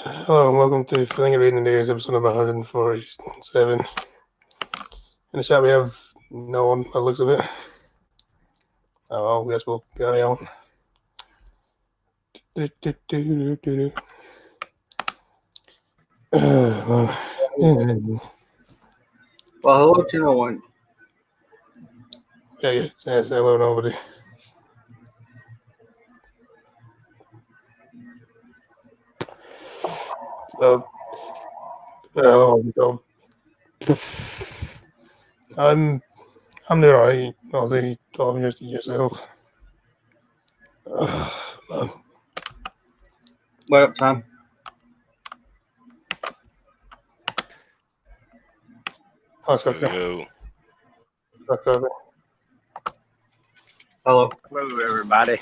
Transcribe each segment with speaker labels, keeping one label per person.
Speaker 1: Hello and welcome to Feeling It Reading the News, episode number 147. In the chat, we have no one by the looks of it. Oh, well, I guess we'll carry on.
Speaker 2: Well, hello to no one.
Speaker 1: Yeah, say hello, nobody. So, hello, I'm doing alright. I'll say, talking just to yourself. Man.
Speaker 2: What up, Tom?
Speaker 1: How's that?
Speaker 3: Yo.
Speaker 2: Hello.
Speaker 4: Hello, everybody.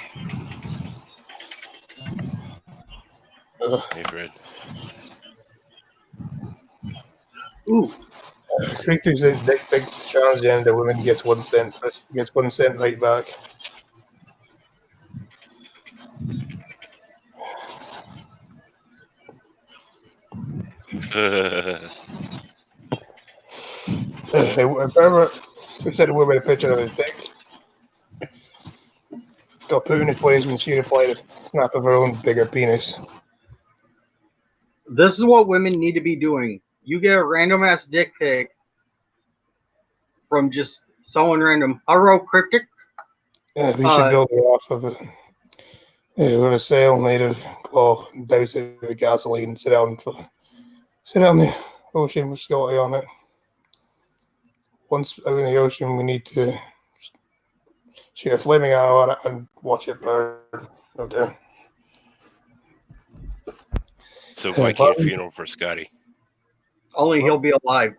Speaker 3: Hey, Fred.
Speaker 2: Ooh.
Speaker 1: Creatures that dick pic transgender women gets 1 cent right back. Whoever who said a woman a picture of his dick got put in his place when she replied a snap of her own bigger penis.
Speaker 2: This is what women need to be doing. You get a random ass dick pic from just someone random. Hello, cryptic.
Speaker 1: We should build it off of it. With a sail made of cloth and douse it with gasoline and sit out in the ocean with Scotty on it. Once out in the ocean, we need to shoot a flaming arrow at it and watch it burn. Okay.
Speaker 3: So Viking funeral for Scotty.
Speaker 2: Only he'll be alive.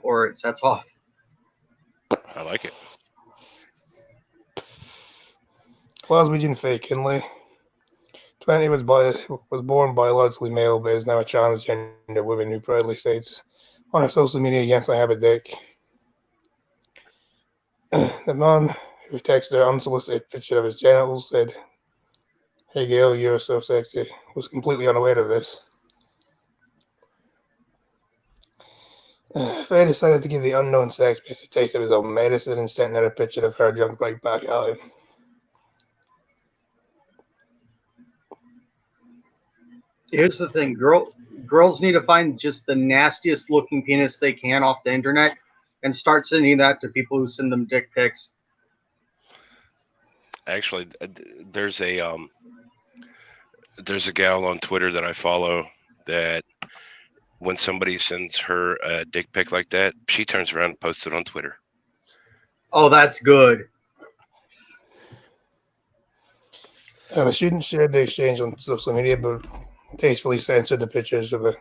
Speaker 2: Or it sets off.
Speaker 3: I like it.
Speaker 1: Glaswegian Faye Kinley. 20 was born biologically male, but is now a transgender woman who proudly states on her social media, "Yes, I have a dick." The man who texted her unsolicited picture of his genitals said, "Hey Gail, you're so sexy." Was completely unaware of this. Faye decided to give the unknown sex pest a taste of his own medicine and sent her a picture of her junk right back at him.
Speaker 2: Here's the thing, girls need to find just the nastiest looking penis they can off the internet and start sending that to people who send them dick pics.
Speaker 3: Actually, there's a gal on Twitter that I follow that when somebody sends her a dick pic like that, she turns around and posts it on Twitter.
Speaker 2: Oh, that's good.
Speaker 1: The students shared the exchange on social media, but tastefully censored the pictures of a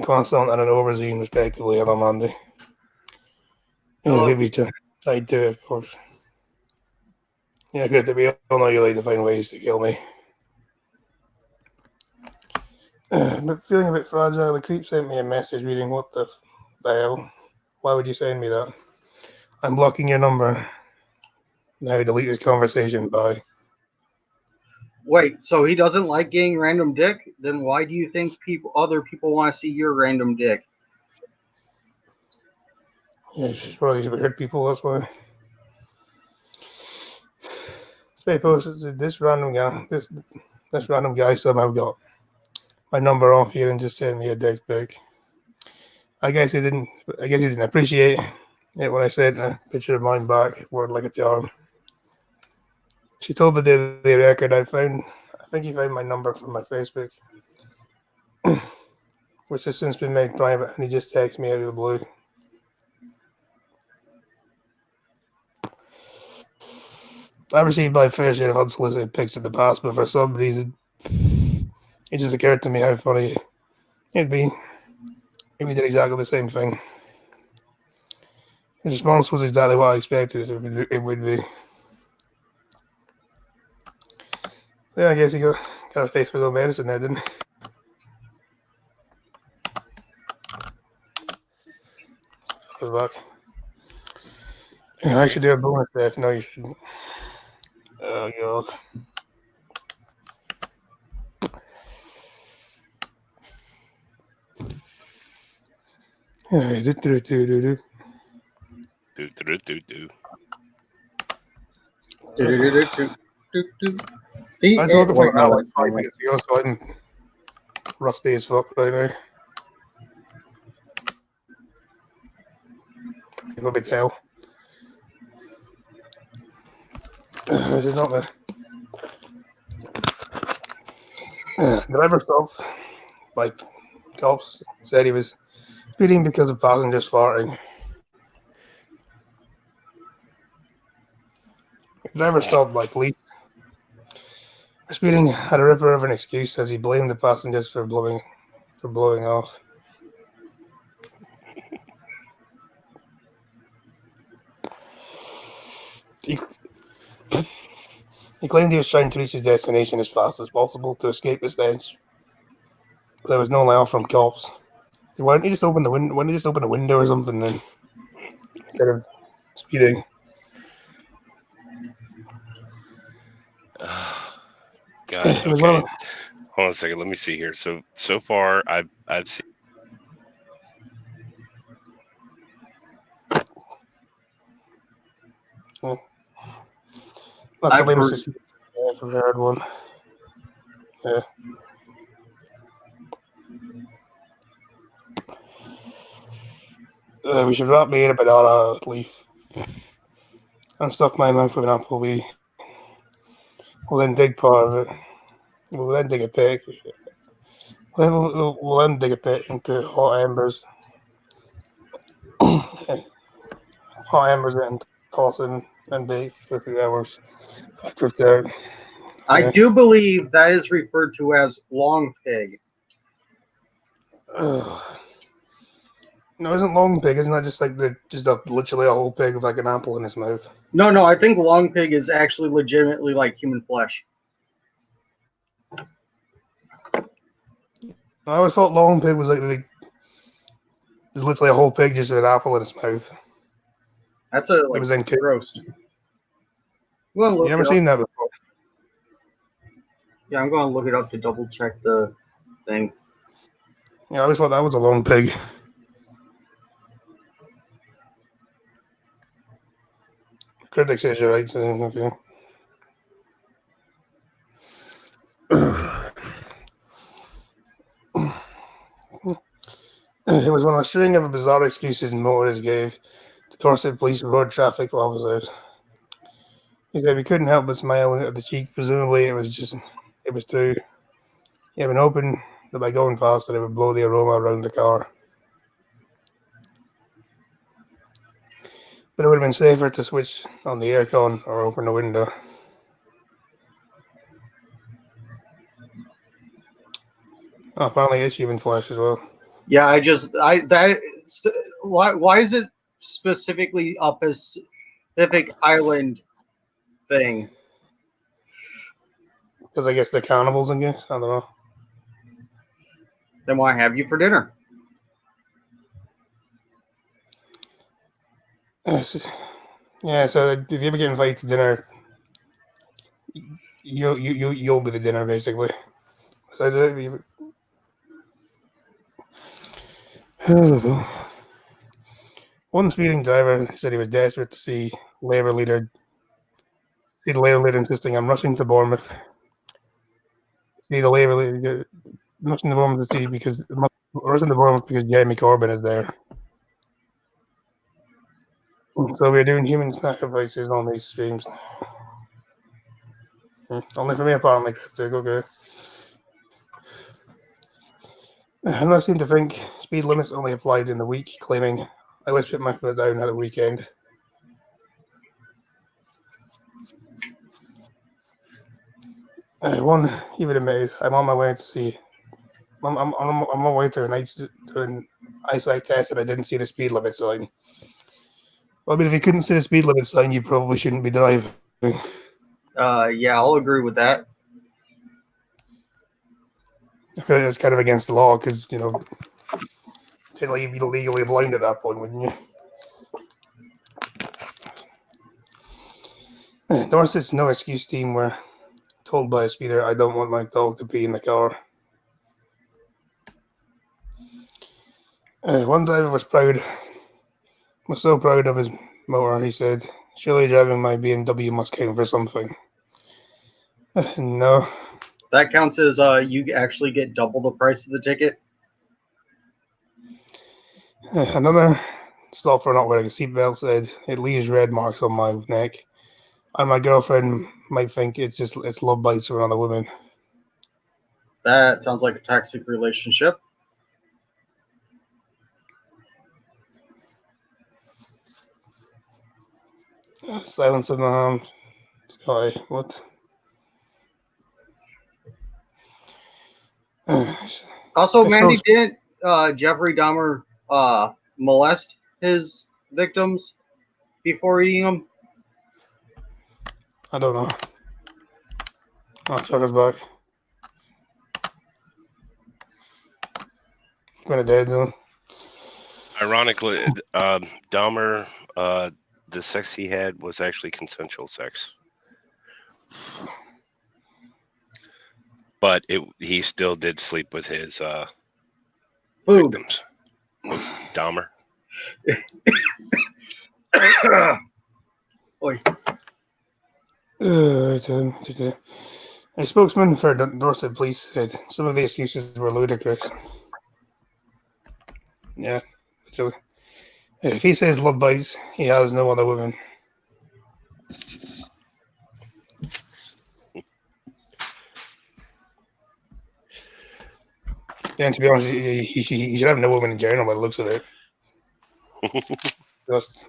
Speaker 1: croissant and an aubergine, respectively, on Monday. Maybe tried to, of course. Yeah, good. We all know you like to find ways to kill me. But feeling a bit fragile, the creep sent me a message reading, "What the hell? Why would you send me that? I'm blocking your number. Now delete this conversation. Bye."
Speaker 2: Wait, so he doesn't like getting random dick? Then why do you think other people want to see your random dick?
Speaker 1: Yeah, she's probably weird people, that's why. Faye posted this random guy somehow got my number off here and just sent me a dick pic. I guess he didn't appreciate it when I sent a picture of mine back, word like a charm. She told the Daily Record I think he found my number from my Facebook, which has since been made private, and he just texted me out of the blue. I received my fair share of unsolicited pics in the past, but for some reason, it just occurred to me how funny it'd be if we did exactly the same thing. His response was exactly what I expected it would be. Yeah, I guess he got a taste for his own medicine there, didn't he? Back. Yeah, I should do a bonus death. No, you shouldn't. Oh, God. Anyway,
Speaker 3: Do, do, do, do, do.
Speaker 1: I was looking for
Speaker 2: Wait,
Speaker 1: an
Speaker 2: no,
Speaker 1: hour
Speaker 2: that's
Speaker 1: 5
Speaker 2: not
Speaker 1: minutes ago, so I'm rusty as fuck right now. You can probably tell. This is not the driver stopped. Like, cops said he was speeding because of passengers farting. The driver stopped by police for speeding, had a ripper of an excuse as he blamed the passengers for blowing off. He claimed he was trying to reach his destination as fast as possible to escape the stench, but there was no layoff from cops. Why didn't you just open the window? Why didn't you just open a window or something then, instead of speeding?
Speaker 3: God.
Speaker 1: It was one
Speaker 3: Okay.
Speaker 1: of
Speaker 3: Hold on a second. Let me see here. So far, I've seen.
Speaker 1: that's the
Speaker 2: I've
Speaker 1: lamest
Speaker 2: heard.
Speaker 1: excuse I've ever heard one. Yeah. We should wrap me in a banana leaf and stuff my mouth with an apple. We'll then dig part of it. We'll then dig a pit. We'll then dig a pit and put hot embers in, toss in, and bake for a few hours. I cooked out.
Speaker 2: I
Speaker 1: Yeah.
Speaker 2: do believe that is referred to as long pig.
Speaker 1: No, isn't long pig? Isn't that just like literally a whole pig with like an apple in his mouth?
Speaker 2: No, I think long pig is actually legitimately like human flesh.
Speaker 1: I always thought long pig was there's literally a whole pig just with an apple in its mouth.
Speaker 2: That's a
Speaker 1: It was in kids.
Speaker 2: roast. Well,
Speaker 1: You
Speaker 2: look
Speaker 1: never
Speaker 2: it
Speaker 1: seen
Speaker 2: up.
Speaker 1: that before?
Speaker 2: Yeah, I'm going to look it up to double check the thing.
Speaker 1: Yeah, I always thought that was a long pig. Critic says you're right. So, okay. It was one of a string of bizarre excuses motorists gave to Dorset police road traffic officers. He said we couldn't help but smile at the cheek. Presumably, it was true. He had been hoping that by going faster, it would blow the aroma around the car. But it would have been safer to switch on the aircon or open the window. Oh, apparently, it's human flesh as well.
Speaker 2: Yeah, why is it specifically a Pacific Island thing?
Speaker 1: Because I guess they're cannibals, I guess. I don't know.
Speaker 2: Then why have you for dinner?
Speaker 1: Yeah, so if you ever get invited to dinner, you'll be the dinner basically. So one speeding driver said he was desperate to see the Labour leader insisting, "I'm rushing to Bournemouth." See the Labour leader rushing to Bournemouth because Jeremy Corbyn is there. So we're doing human sacrifices on these streams. Only for me, apparently, Cryptic. Okay. And I seem to think speed limits only applied in the week, claiming I always put my foot down at a weekend. One even admitted, I'm on my way to see. I'm on my way to an eyesight test, and I didn't see the speed limit sign. Well, I mean, if you couldn't see the speed limit sign, you probably shouldn't be driving.
Speaker 2: Yeah, I'll agree with that.
Speaker 1: I feel like that's kind of against the law because technically you'd be legally blind at that point, wouldn't you? Dorset's no excuse team were told by a speeder, "I don't want my dog to pee in the car." One driver was so proud of his motor, he said, "Surely driving my BMW must count for something." No.
Speaker 2: That counts as you actually get double the price of the ticket.
Speaker 1: Another stop for not wearing a seatbelt said, "It leaves red marks on my neck, and my girlfriend might think it's love bites for another woman."
Speaker 2: That sounds like a toxic relationship.
Speaker 1: Silence in the Hams. Sorry, what?
Speaker 2: Also,
Speaker 1: I
Speaker 2: Mandy,
Speaker 1: suppose-
Speaker 2: didn't Jeffrey Dahmer molest his victims before eating them?
Speaker 1: I don't know. Oh, Chucker's back. Going to dead zone.
Speaker 3: Ironically, Dahmer, the sex he had was actually consensual sex, but he still did sleep with his
Speaker 2: Food.
Speaker 3: victims. With Dahmer.
Speaker 2: Oy.
Speaker 1: A spokesman for Dorset Police said some of the excuses were ludicrous. Yeah, so if he says love bites, he has no other women. Yeah, and to be honest, he should have no women in general by the looks of it. Just,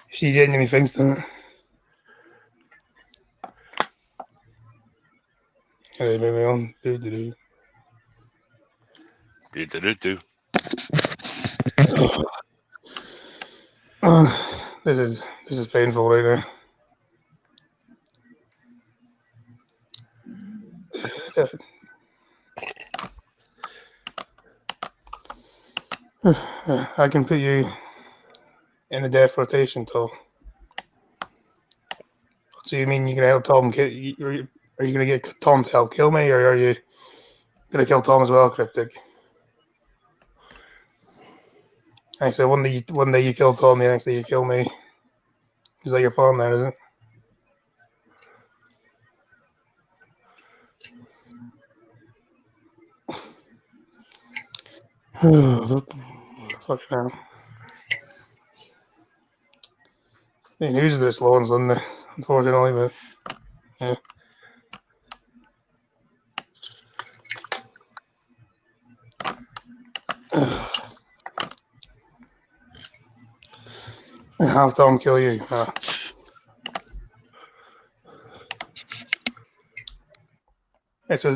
Speaker 1: she genuinely thinks that. Anyway, moving on. This is painful right now. I can put you in a death rotation, Tom. So you mean you can help Tom? Are you going to get Tom to help kill me, or are you going to kill Tom as well, Cryptic? I said one day you kill Tom, the next day you kill me. Is that your plan there, is it? Fucking hell. The news is this slow on Sunday, unfortunately, but yeah. Have Tom kill you. Yeah, so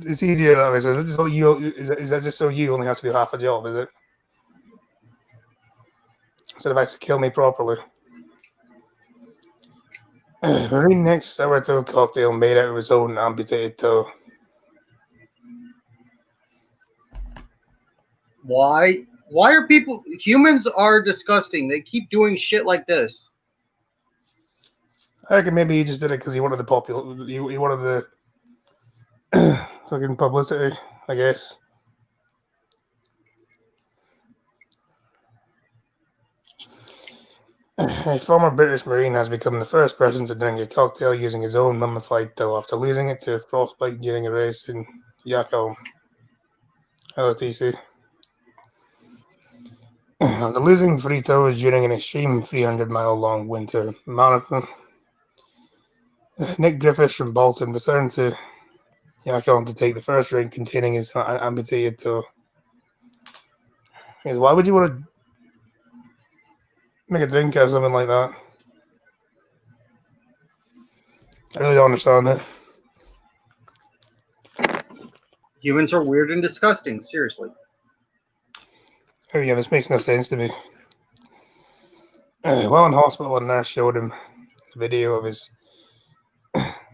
Speaker 1: it's easier that way. So is, just so is that just so you only have to do half a job, is it? Instead of actually kill me properly. Marine next sourdough cocktail made out of his own amputated toe.
Speaker 2: Why? Why are humans are disgusting. They keep doing shit like this.
Speaker 1: I reckon maybe he just did it because he wanted the he wanted the fucking publicity, I guess. A former British Marine has become the first person to drink a cocktail using his own mummified toe after losing it to frostbite during a race in Yakov. Hello, TC. After losing 3 toes during an extreme 300-mile-long winter marathon, Nick Griffiths from Bolton returned to Yakov to take the first drink containing his amputated toe. Why would you want to make a drink out of something like that? I really don't understand it.
Speaker 2: Humans are weird and disgusting. Seriously.
Speaker 1: Oh yeah, this makes no sense to me. While in hospital, a nurse showed him a video of his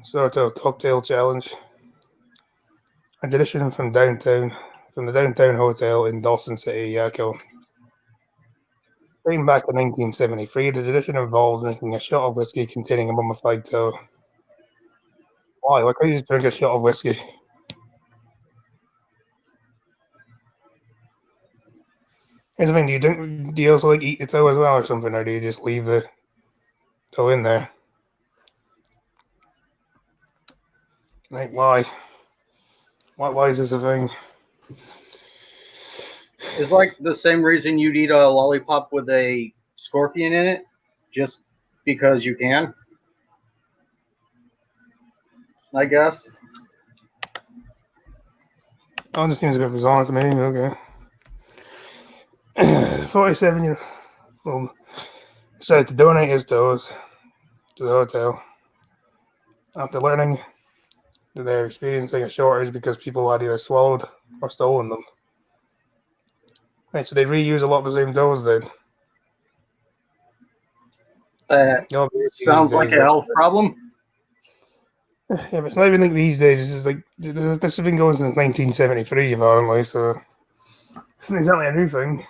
Speaker 1: sort of cocktail challenge. A tradition from the downtown hotel in Dawson City, Yakov. Dating back to 1973, the tradition involved drinking a shot of whiskey containing a mummified toe. Why? Why can't you just drink a shot of whiskey? Here's the thing: do you also like eat the toe as well, or something, or do you just leave the toe in there? Like, why? Why is this a thing?
Speaker 2: It's like the same reason you'd eat a lollipop with a scorpion in it, just because you can. I guess.
Speaker 1: Oh, this seems a bit bizarre to me. Okay. 47-year-old decided to donate his toes to the hotel after learning that they're experiencing a shortage because people had either swallowed or stolen them. Right, so they reuse a lot of the same toes then.
Speaker 2: Sounds like a health problem.
Speaker 1: Yeah, but it's not even like these days. This is like this has been going since 1973, apparently. So it's not exactly a new thing.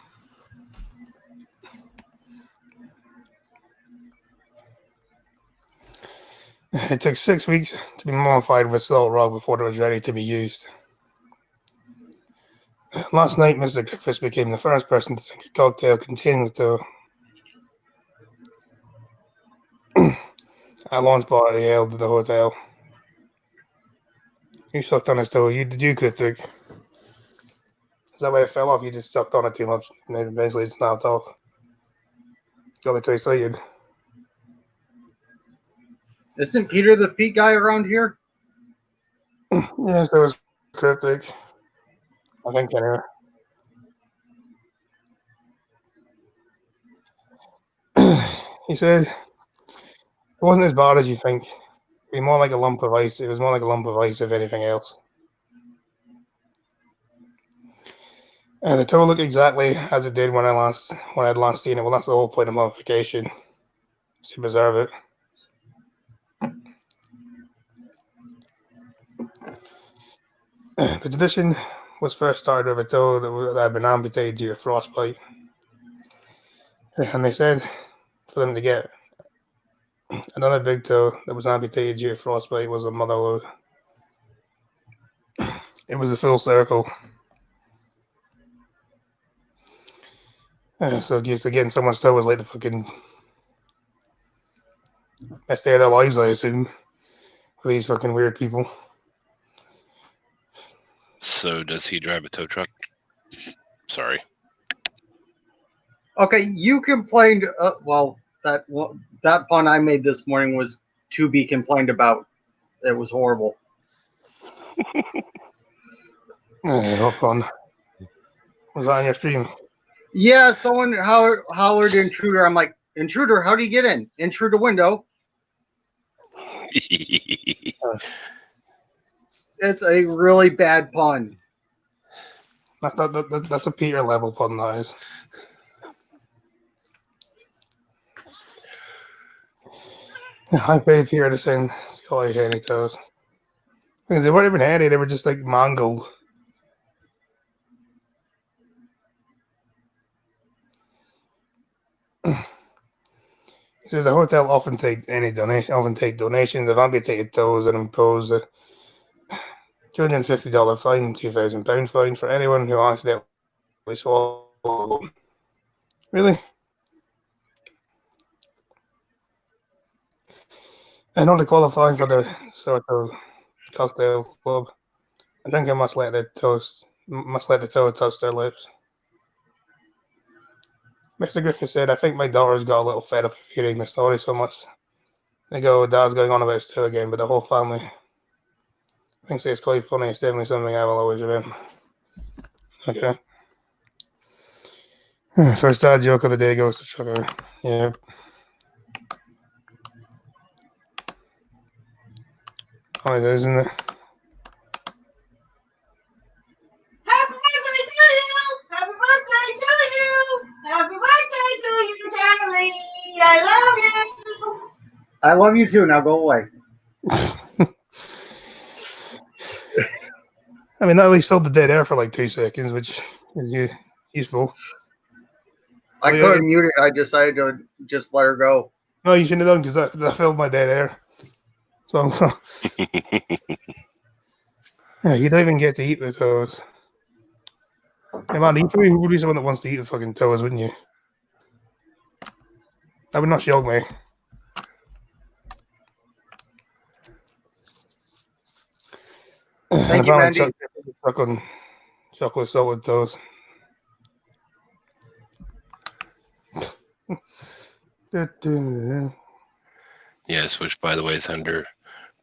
Speaker 1: It took 6 weeks to be mummified with salt rock before it was ready to be used. Last night, Mr. Griffiths became the first person to drink a cocktail containing the toe. A launch party held at the hotel. You sucked on his toe. Did you, Cryptic? Is that why it fell off? You just sucked on it too much and then eventually it snapped off. Got me too excited.
Speaker 2: Isn't Peter the feet guy around here?
Speaker 1: Yes, that was Cryptic. I think anyway. He said it wasn't as bad as you think. It'd be more like a lump of ice. It was more like a lump of ice, if anything else. The toe looked exactly as it did when I'd last seen it. Well, that's the whole point of modification, is to preserve it. The tradition was first started with a toe that had been amputated due to frostbite. And they said for them to get another big toe that was amputated due to frostbite was a mother lode. It was a full circle. So just again, someone's toe was like the fucking best day of their lives, I assume, for these fucking weird people.
Speaker 3: So does he drive a tow truck? Sorry.
Speaker 2: Okay, you complained. Well, that pun I made this morning was to be complained about. It was horrible.
Speaker 1: What fun. Was that on your stream?
Speaker 2: Yeah, someone hollered intruder. I'm like, intruder, how do you get in? Intruder window. It's a really bad pun.
Speaker 1: That's a Peter level pun, that is. I paid Peter to send Scully Henny toes. Because they weren't even hairy, they were just like mangled. He says the hotel often take donations of amputated toes and impose a $250 fine, £2,000 fine for anyone who accidentally swallows them. Really? In order to qualify for the sort of cocktail club, I think I must let the toe touch their lips. Mr. Griffith said, I think my daughter's got a little fed up of hearing the story so much. They go, Dad's going on about his toe again, but the whole family thinks it's quite funny. It's definitely something I will always remember. Okay. First dad joke of the day goes to Trevor. Yeah. Oh, it is, isn't it?
Speaker 4: Happy birthday to you! Happy birthday to you! Happy birthday to you, Charlie! I love you!
Speaker 2: I love you too. Now go away.
Speaker 1: I mean, that at least filled the dead air for like 2 seconds, which is useful.
Speaker 2: I couldn't mute it. I decided to just let her go.
Speaker 1: No, you shouldn't have done because that filled my dead air. So yeah, you don't even get to eat the toes. Yeah, man, you probably would be someone that wants to eat the fucking toes, wouldn't you? That would not shock me.
Speaker 2: Thank you, Mandy.
Speaker 1: Stuck on chocolate salted toast.
Speaker 3: Yes, which by the way, Thunder,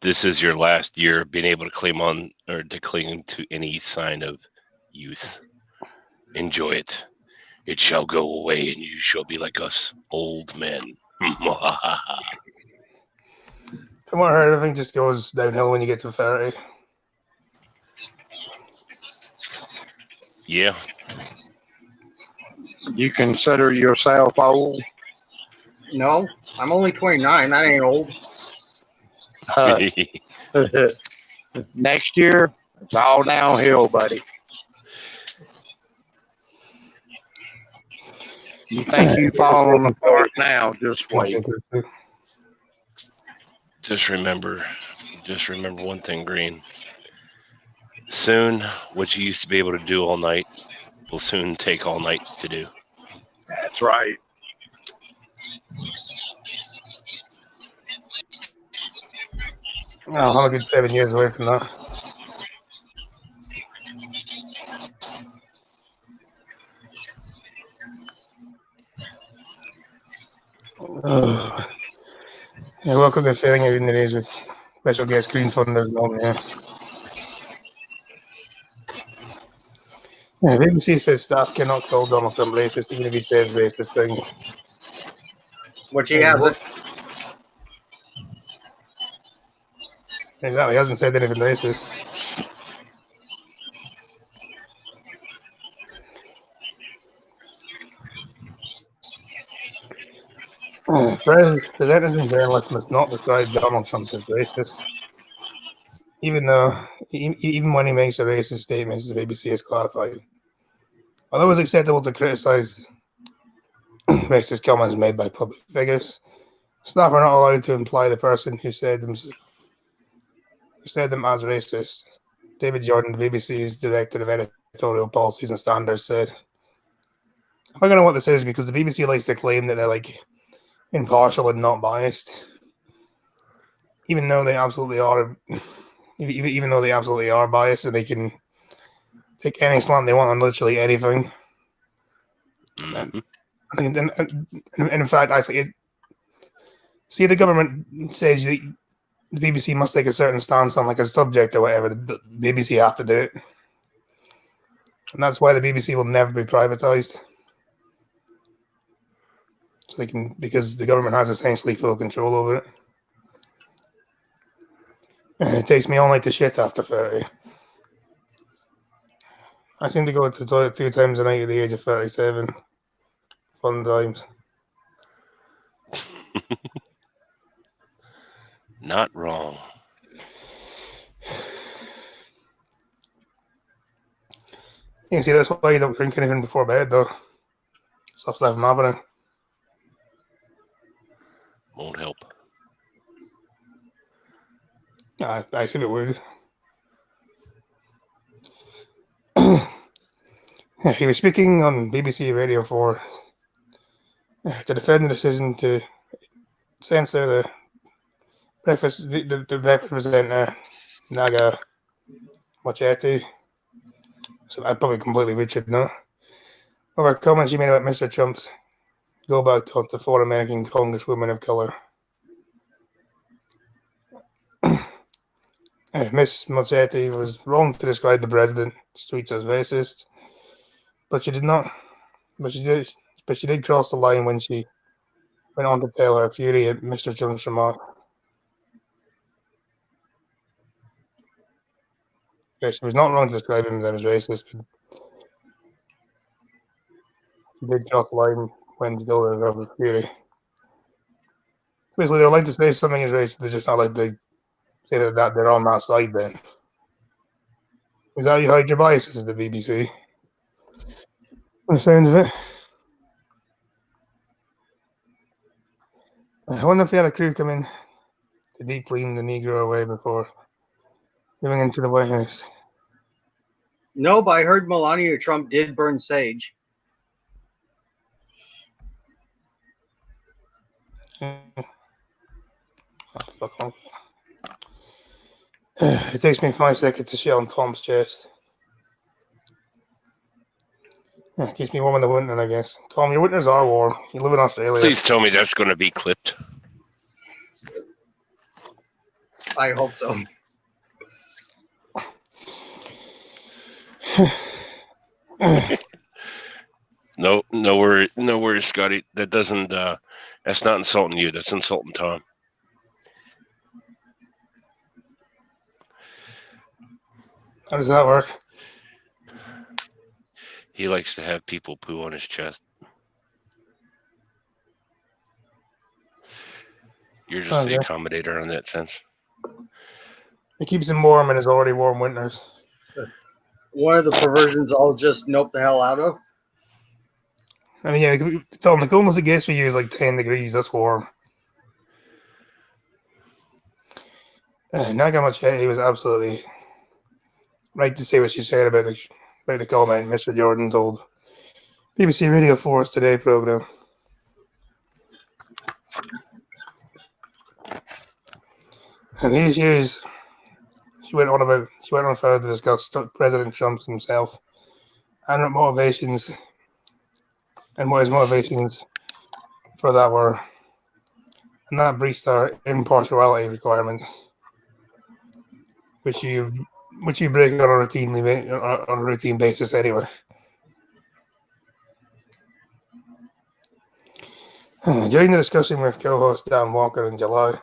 Speaker 3: this is your last year of being able to claim on or to cling to any sign of youth. Enjoy it. It shall go away, and you shall be like us, old men.
Speaker 1: From what I heard, everything just goes downhill when you get to 30.
Speaker 3: Yeah.
Speaker 5: You consider yourself old?
Speaker 2: No, I'm only 29. That ain't old.
Speaker 5: Next year, it's all downhill, buddy. You think you falling apart now? Just wait.
Speaker 3: Just remember one thing, Green. Soon, what you used to be able to do all night will soon take all night to do.
Speaker 5: That's right.
Speaker 1: I'm a good 7 years away from that. Yeah, welcome to Failing in the Days with special guest Green Thunder as well, yeah. Yeah, BBC says staff cannot call Donald Trump racist even if he says racist things.
Speaker 2: Which he hasn't.
Speaker 1: Exactly, he hasn't said anything racist. Presenters and journalists must not describe Donald Trump as racist, even when he makes a racist statement, the BBC has clarified. Although it's acceptable to criticise racist comments made by public figures, staff are not allowed to imply the person who said them as racist. David Jordan, the BBC's director of editorial policies and standards, said, "I don't know what this is because the BBC likes to claim that they're like impartial and not biased, even though they absolutely are. Even though they absolutely are biased, and they can take any slant they want on literally anything."
Speaker 3: Mm-hmm.
Speaker 1: I think, in fact, I say, see, the government says that the BBC must take a certain stance on like a subject or whatever. The BBC have to do it, and that's why the BBC will never be privatized. So they can, because the government has essentially full control over it. And it takes me all night to shit after 30. I seem to go to the toilet 2 times a night at the age of 37. Fun times.
Speaker 3: Not wrong.
Speaker 1: You can see that's why you don't drink anything before bed, though. Stops that from happening.
Speaker 3: Won't help.
Speaker 1: I think it would. He was speaking on BBC Radio 4 to defend the decision to censor the breakfast presenter, Naga Mochetti. So I probably completely butchered now. Over comments she made about Mr. Trump's go back to the 4 American congresswomen of color. Miss Mochetti was wrong to describe the president's tweets as racist, but she did not. But she did cross the line when she went on to tell her fury at Mr. Trump's remark. Yeah, she was not wrong to describe him as racist, but she did cross the line when she told her fury. Basically, they're allowed to say something is racist, they're just not allowed to say that they're on that side then. Is that how you hide your biases at the BBC? The sounds of it. I wonder if they had a crew come in to deep clean the Negro away before moving into the White House.
Speaker 2: No, but I heard Melania Trump did burn sage.
Speaker 1: Oh, fuck off. It takes me 5 seconds to shit on Tom's chest. Yeah, keeps me warm in the winter, I guess. Tom, your winters are warm. You live in Australia.
Speaker 3: Please tell me that's going to be clipped.
Speaker 2: I hope so.
Speaker 3: No worries, Scotty. That doesn't. That's not insulting you. That's insulting Tom.
Speaker 1: How does that work?
Speaker 3: He likes to have people poo on his chest. You're just the
Speaker 1: Okay.
Speaker 3: accommodator in that sense.
Speaker 1: It keeps him warm in his already warm winters.
Speaker 2: One of the perversions I'll just nope the hell out of.
Speaker 1: I mean, yeah, Tom, the coolness it gets for you is like 10 degrees. That's warm. Nagamuche, he was absolutely right to say what she said about the comment Mr. Jordan told BBC Radio 4's Today program. And the issue is, she went on further to discuss President Trump himself and what his motivations for that were, and that breached our impartiality requirements, which you break on a routine basis anyway. During the discussion with co-host Dan Walker in July,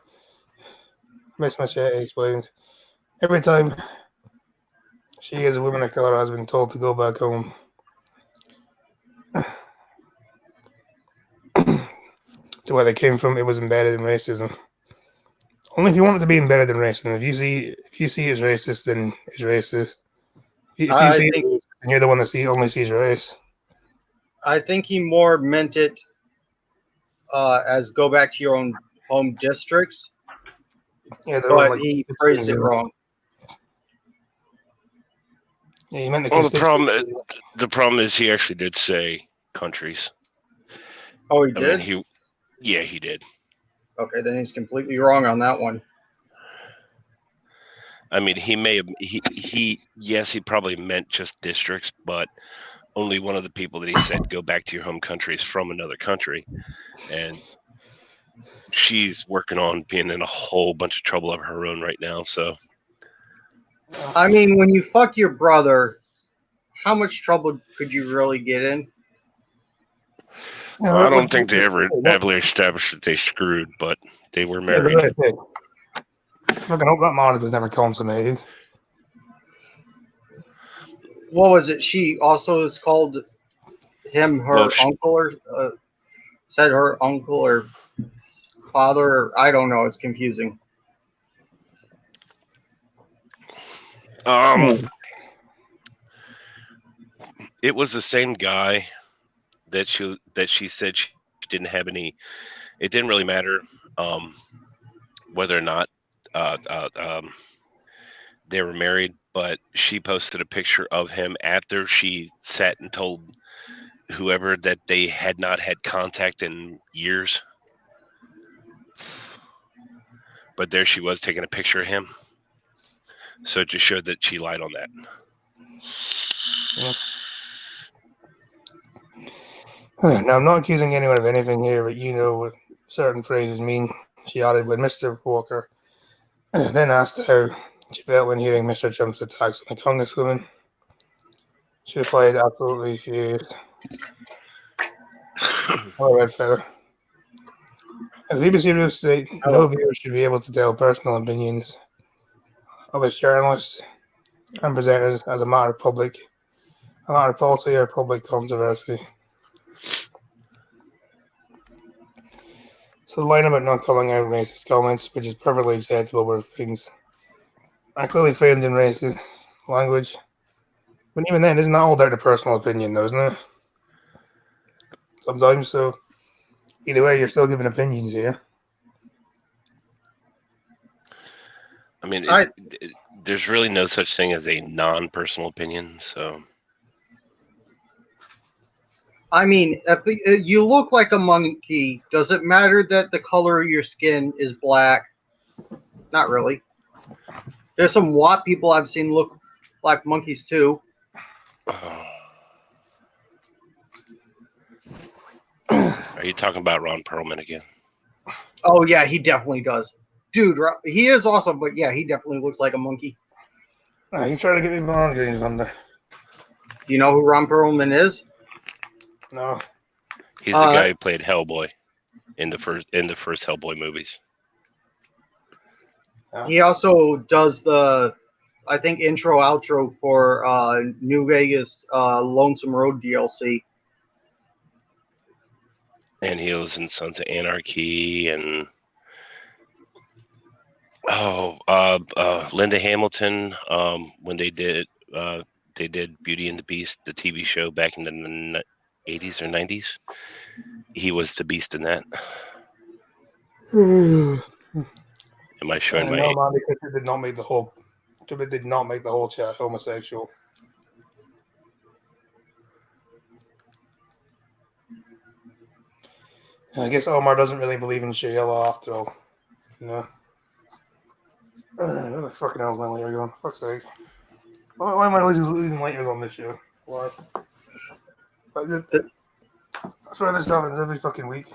Speaker 1: Miss Machete explained, every time she, as a woman of color, has been told to go back home to where they came from, it was embedded in racism. Only if you want it to be embedded in racism. If you see it as racist, then it's racist. If you see it, and you're the one that only sees race.
Speaker 2: I think he more meant it as go back to your own home districts,
Speaker 1: Yeah,
Speaker 2: but he phrased it wrong.
Speaker 1: Yeah, he meant the
Speaker 3: Well, the problem is he actually did say countries.
Speaker 2: Oh, he did?
Speaker 3: I mean, he did.
Speaker 2: Okay, then he's completely wrong on that one.
Speaker 3: I mean, he may have he probably meant just districts, but only one of the people that he said go back to your home country is from another country, and she's working on being in a whole bunch of trouble of her own right now. So,
Speaker 2: I mean, when you fuck your brother, how much trouble could you really get in?
Speaker 3: I don't think they ever established that they screwed, but they were married.
Speaker 1: Yeah, I can hope that marriage was never consummated.
Speaker 2: What was it? She also is called him her uncle, or said her uncle or father, or I don't know. It's confusing.
Speaker 3: It was the same guy that she said she didn't have any. It didn't really matter whether or not they were married, but she posted a picture of him after she sat and told whoever that they had not had contact in years. But there she was taking a picture of him. So it just showed that she lied on that.
Speaker 1: Yeah. Now, I'm not accusing anyone of anything here, but you know what certain phrases mean. She added when Mr. Walker then asked how she felt when hearing Mr. Trump's attacks on the Congresswoman. She replied, absolutely furious. Hello, Red Feather. As BBC News state, no viewer should be able to tell personal opinions of its journalists and presenters as a matter of policy or public controversy. So the line about not calling out racist comments, which is perfectly acceptable where things are clearly framed in racist language. But even then, isn't that all down to personal opinion, though, isn't it? Sometimes, so either way, you're still giving opinions here.
Speaker 3: I mean, there's really no such thing as a non-personal opinion. So,
Speaker 2: I mean, if you look like a monkey, does it matter that the color of your skin is black? Not really. There's some WAP people I've seen look like monkeys too.
Speaker 3: are you talking about Ron Perlman again?
Speaker 2: Oh yeah, he definitely does. Dude, he is awesome, but yeah, he definitely looks like a monkey.
Speaker 1: You trying to get me on games on there?
Speaker 2: Do you know who Ron Perlman is?
Speaker 1: No.
Speaker 3: He's the guy who played Hellboy in the first Hellboy movies.
Speaker 2: He also does the, I think, intro outro for New Vegas Lonesome Road DLC.
Speaker 3: And he was in Sons of Anarchy and Linda Hamilton. When they did Beauty and the Beast, the TV show back in the 80s or 90s. He was the Beast in that. Am I showing my?
Speaker 1: No, man, because it did not make the whole. It did not make the whole chat homosexual. I guess Omar doesn't really believe in Shayla after all. No. Where the fucking hell is my lighter going? Fuck's sake. Why am I always losing lighters on this show? Why? That's why this happens every fucking week.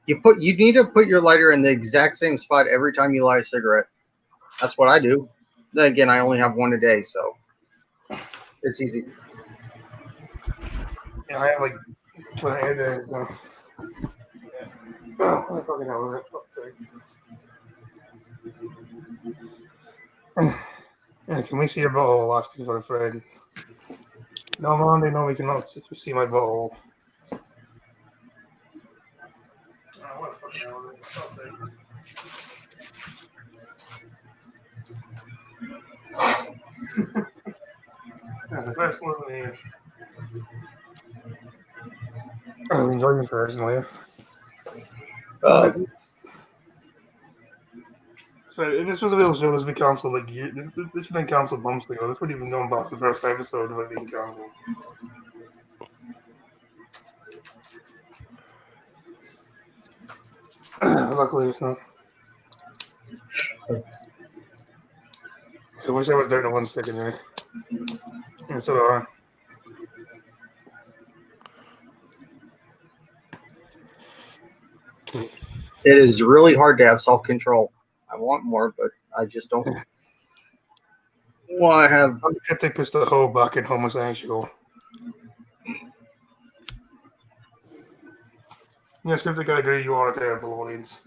Speaker 2: You need to put your lighter in the exact same spot every time you light a cigarette. That's what I do. Then again, I only have one a day, so it's easy.
Speaker 1: Yeah, I have like 20 days now. Oh, what the fucking hell is it? Yeah, can we see your butthole? Asking for a friend. No, Monday, no, we cannot see my butthole. Oh, what the fucking hell is it? Yeah, the first one here. I'm enjoying it personally. So if this was a real show, this would be cancelled like years. This should have been cancelled months ago. This wouldn't even gone past the first episode of it being cancelled. Luckily, it's not. I wish I was there to one second there. And so do I.
Speaker 2: It is really hard to have self-control. I want more, but I just don't want to have.
Speaker 1: I think puts the whole back in homosexual. Yes, if I agree, you are a terrible audience.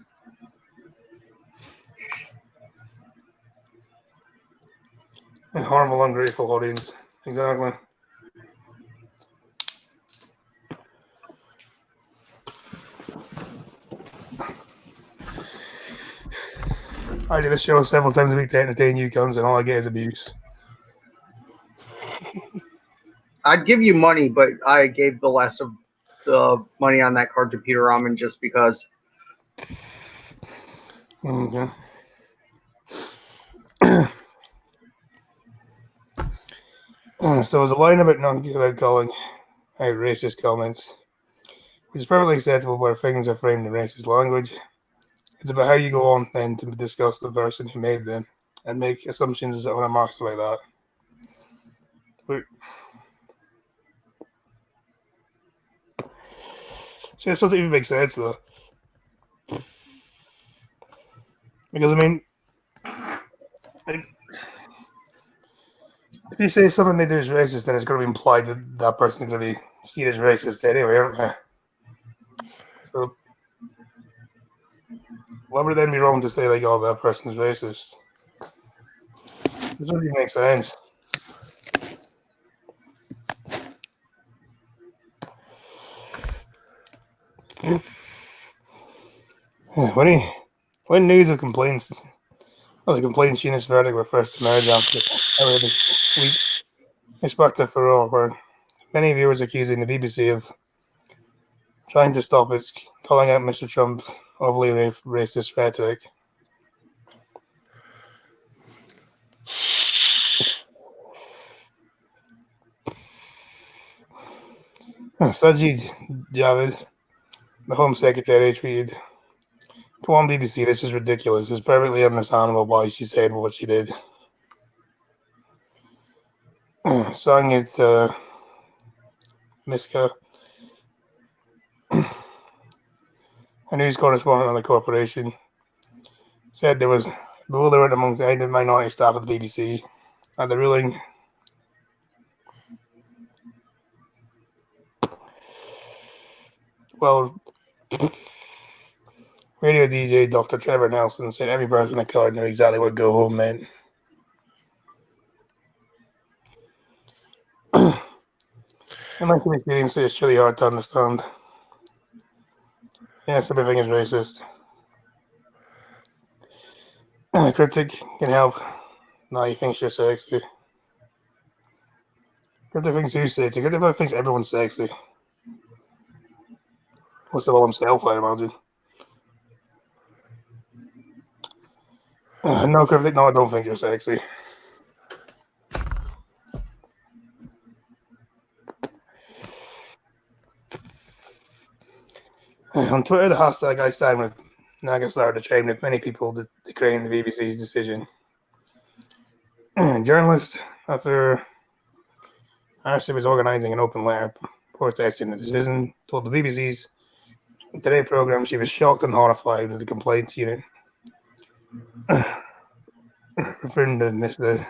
Speaker 1: A horrible, ungrateful audience. Exactly. I do this show several times a week to entertain you cunts, and all I get is abuse.
Speaker 2: I'd give you money, but I gave the last of the money on that card to Peter Ramen just because.
Speaker 1: Okay. So there's a line about calling out racist comments, which is perfectly acceptable where things are framed in racist language. It's about how you go on then to discuss the person who made them and make assumptions on remarks like that. See, this doesn't even make sense though. Because I mean, like, if you say something they do is racist, then it's going to be implied that that person is going to be seen as racist anyway, aren't they? So, why would it then be wrong to say, like, oh, that person is racist? It doesn't even make sense. When news of complaints, the complaints Sheena's verdict were first emerged after the week expected furore, where many viewers accusing the BBC of trying to stop it, calling out Mr. Trump's overly racist rhetoric. Sajid Javid, the Home Secretary, tweeted, "Come on, BBC, this is ridiculous. It's perfectly understandable why she said what she did." Sang it, Miska, a news correspondent on the corporation, said there was bewilderment amongst the minority staff of the BBC at the ruling. Well, radio DJ Dr. Trevor Nelson said every person of colour knew exactly what go home meant. In my experience, it's really hard to understand. Yes, everything is racist. Cryptic can help. No, he thinks you're sexy. Cryptic thinks you're sexy. Cryptic thinks everyone's sexy. Most of all himself, I imagine. No, Cryptic, no, I don't think you're sexy. On Twitter, the hashtag I stand with Naga started to trend with many people decrying the BBC's decision. Journalists, after Ashley was organising an open letter protesting the decision, told the BBC's Today programme she was shocked and horrified with the complaints unit, referring to Miss Debbie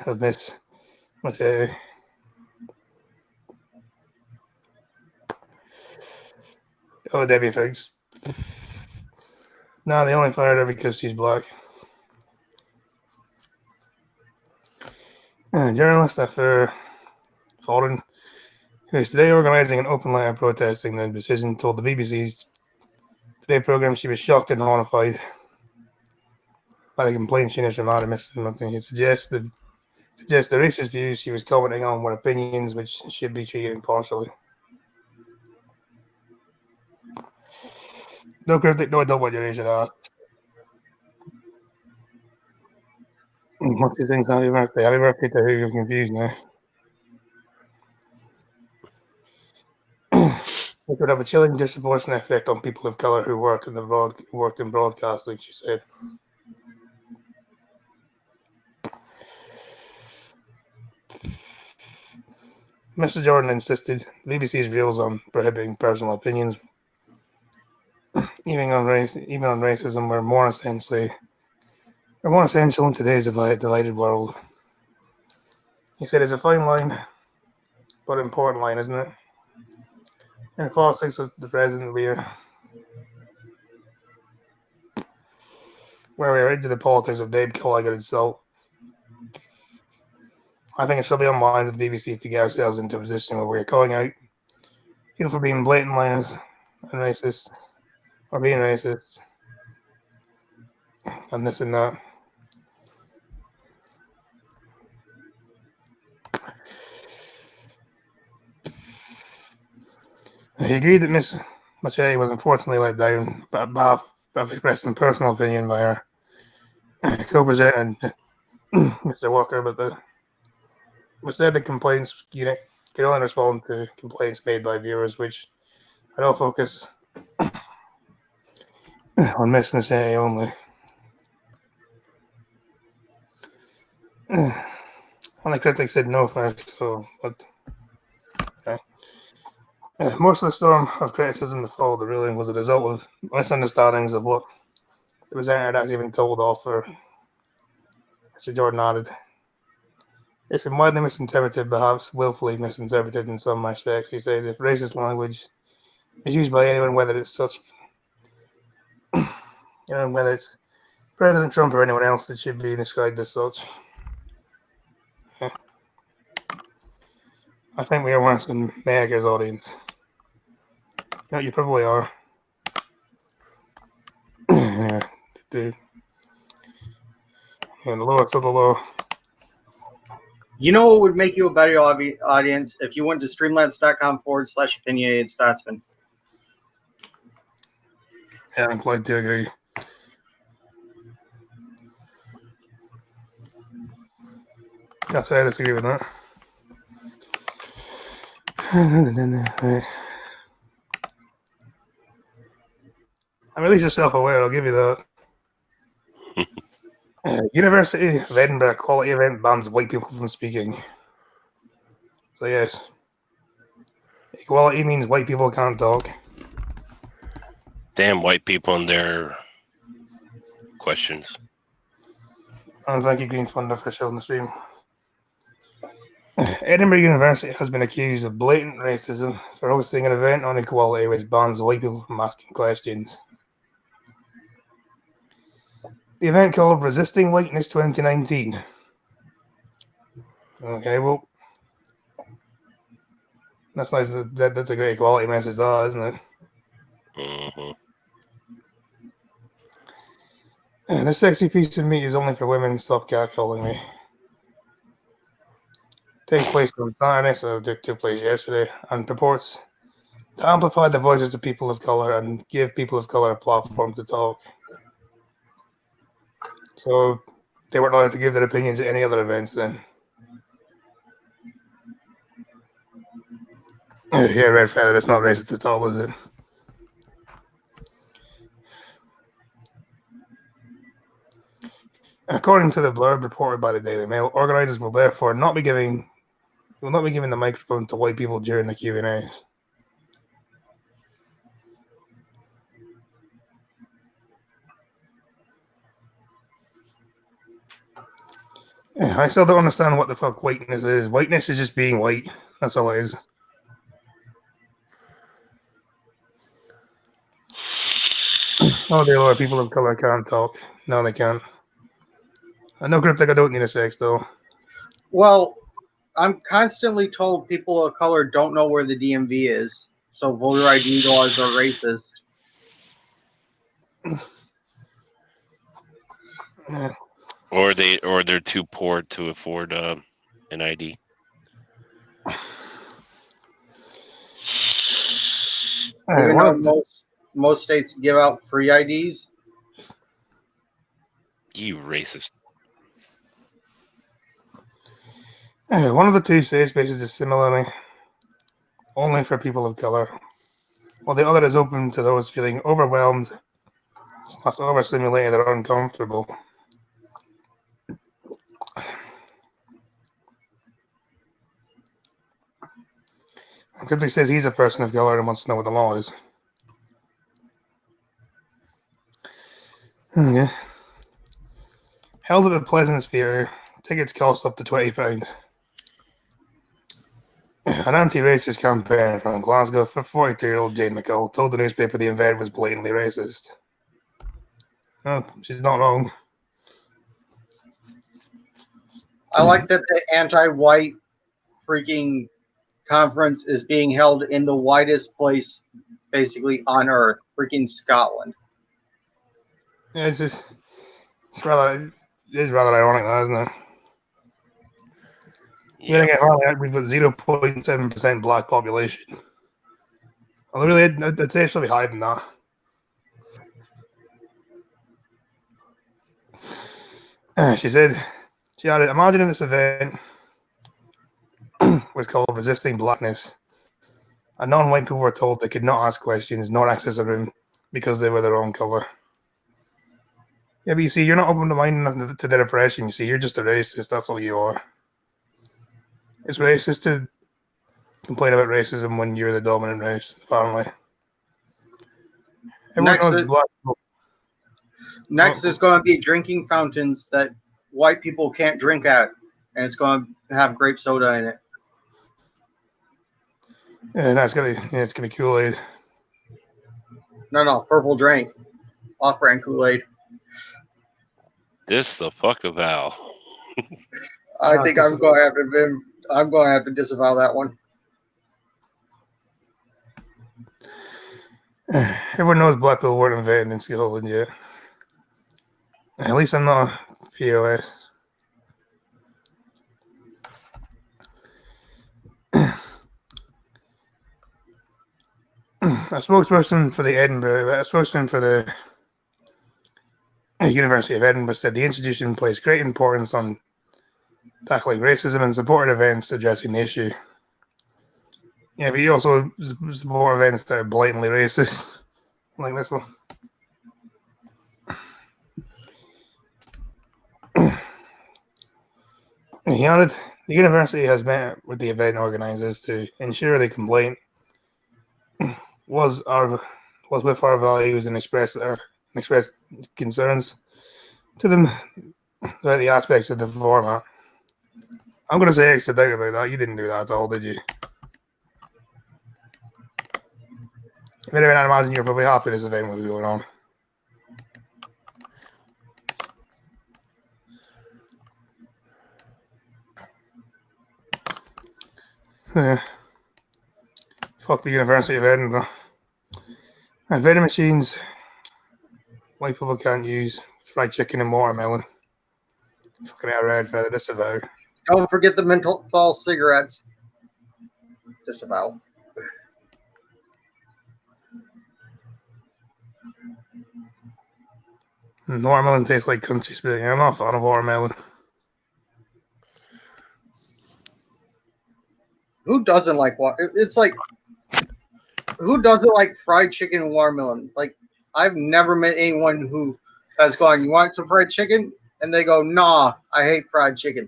Speaker 1: thinks. No, they only fired her because she's black. Journalist after Foreign, who is today organising an open letter protesting the decision, told the BBC's Today programme she was shocked and horrified by the complaints units from Adam. It suggests the racist views she was commenting on were opinions which should be treated impartially. No, Cryptic, no, I don't want your Asian ass. What do you think? Happy birthday. Happy birthday to who you're confused now. It could have a chilling, disproportionate effect on people of colour who worked in broadcasting, she said. Mr. Jordan insisted BBC's rules on prohibiting personal opinions, even on racism, were more essential in today's divided world. He said it's a fine line, but important line, isn't it? In the politics of the present, where we are into the politics of Dave Colligan itself, I think it should be on minds of the BBC to get ourselves into a position where we are calling out people for being blatant liars and racist, or being racist, and this and that. He agreed that Miss Mache was unfortunately let down by behalf of expressing personal opinion by her co-presenter, Mr. Walker, but said the complaints unit could only respond to complaints made by viewers, which had all focus on Miss Mache only. Only critics said no first, so but. Most of the storm of criticism that followed the ruling was a result of misunderstandings of what the presenter had actually been told off for. Mr. Jordan added, "It's been widely misinterpreted, perhaps willfully misinterpreted in some aspects." He said, "If racist language is used by anyone, whether it's whether it's President Trump or anyone else, it should be described as such." Yeah. I think we are worse than America's audience. No, you probably are. Yeah, dude. And the lowest of the low.
Speaker 2: You know what would make you a better audience if you went to streamlabs.com/opinionated Scotsman.
Speaker 1: Yeah, I'm inclined to agree. Can't say I disagree with that. I'm at least you're self-aware. I'll give you that. University of Edinburgh quality event bans white people from speaking. So yes, equality means white people can't talk.
Speaker 3: Damn white people and their questions.
Speaker 1: And thank you, Green Fund official on the stream. Edinburgh University has been accused of blatant racism for hosting an event on equality which bans white people from asking questions. The event called Resisting Whiteness 2019. Okay, well, that's nice. That's a great equality message, that, isn't it?
Speaker 3: Mm-hmm.
Speaker 1: This sexy piece of meat is only for women. Stop catcalling me. Takes place on Saturday, so it took place yesterday, and purports to amplify the voices of people of color and give people of color a platform to talk. So they weren't allowed to give their opinions at any other events then. Yeah, Red Feather, it's not racist at all, is it? According to the blurb reported by the Daily Mail, organizers will therefore not be giving the microphone to white people during the Q&As. I still don't understand what the fuck whiteness is. Whiteness is just being white. That's all it is. Oh, dear Lord, people of color can't talk. No, they can't. I know, Cryptic, I don't need a sex, though.
Speaker 2: Well, I'm constantly told people of color don't know where the DMV is, so voter ID laws are racist.
Speaker 1: Yeah.
Speaker 3: Or they're too poor to afford an ID.
Speaker 2: Even though most states give out free IDs.
Speaker 3: You racist.
Speaker 1: One of the two safe spaces is similarly only for people of color, while the other is open to those feeling overwhelmed, overstimulated, or uncomfortable. Cryptic says he's a person of color and wants to know what the law is. Okay. Held at the Pleasance Theatre, tickets cost up to £20. An anti-racist campaign from Glasgow for 42-year-old Jane McCall told the newspaper the event was blatantly racist. Oh, she's not wrong.
Speaker 2: I like that the anti-white freaking conference is being held in the whitest place basically on earth, freaking Scotland.
Speaker 1: Yeah, it is rather ironic, though, isn't it?
Speaker 3: Yeah.
Speaker 1: We've got 0.7% black population. Well, really, I'd say it should be higher than that. She said, she added, imagine if this event was called Resisting Blackness, and non-white people were told they could not ask questions nor access a room because they were their own color. Yeah, but you see, you're not open-minded to their oppression. You see, you're just a racist. That's all you are. It's racist to complain about racism when you're the dominant race, apparently.
Speaker 2: Next is going to be drinking fountains that white people can't drink at, and it's going to have grape soda in it.
Speaker 1: Yeah, no, it's gonna be Kool-Aid.
Speaker 2: No, purple drink, off-brand Kool-Aid.
Speaker 3: This the fuck of Al.
Speaker 2: I think I'm going to have to disavow that one.
Speaker 1: Everyone knows black people weren't invented in Scotland yet. At least I'm not a POS. A spokesperson for the University of Edinburgh said the institution placed great importance on tackling racism and supported events addressing the issue. Yeah, but you also support events that are blatantly racist, like this one. He added, the university has met with the event organisers to ensure the complaint was with our values and expressed concerns to them about the aspects of the format. I'm going to say extra doubt about that. You didn't do that at all, did you? Anyway, I imagine you're probably happy this event was going on. Fuck the University of Edinburgh. And vending machines, white people can't use fried chicken and watermelon. Fucking out red feather, disavow.
Speaker 2: Don't forget the menthol cigarettes. Disavow.
Speaker 1: Watermelon tastes like country spitting. I'm not a fan of watermelon.
Speaker 2: Who doesn't like water? It's like, who doesn't like fried chicken and watermelon? Like, I've never met anyone who has gone, you want some fried chicken? And they go, nah, I hate fried chicken.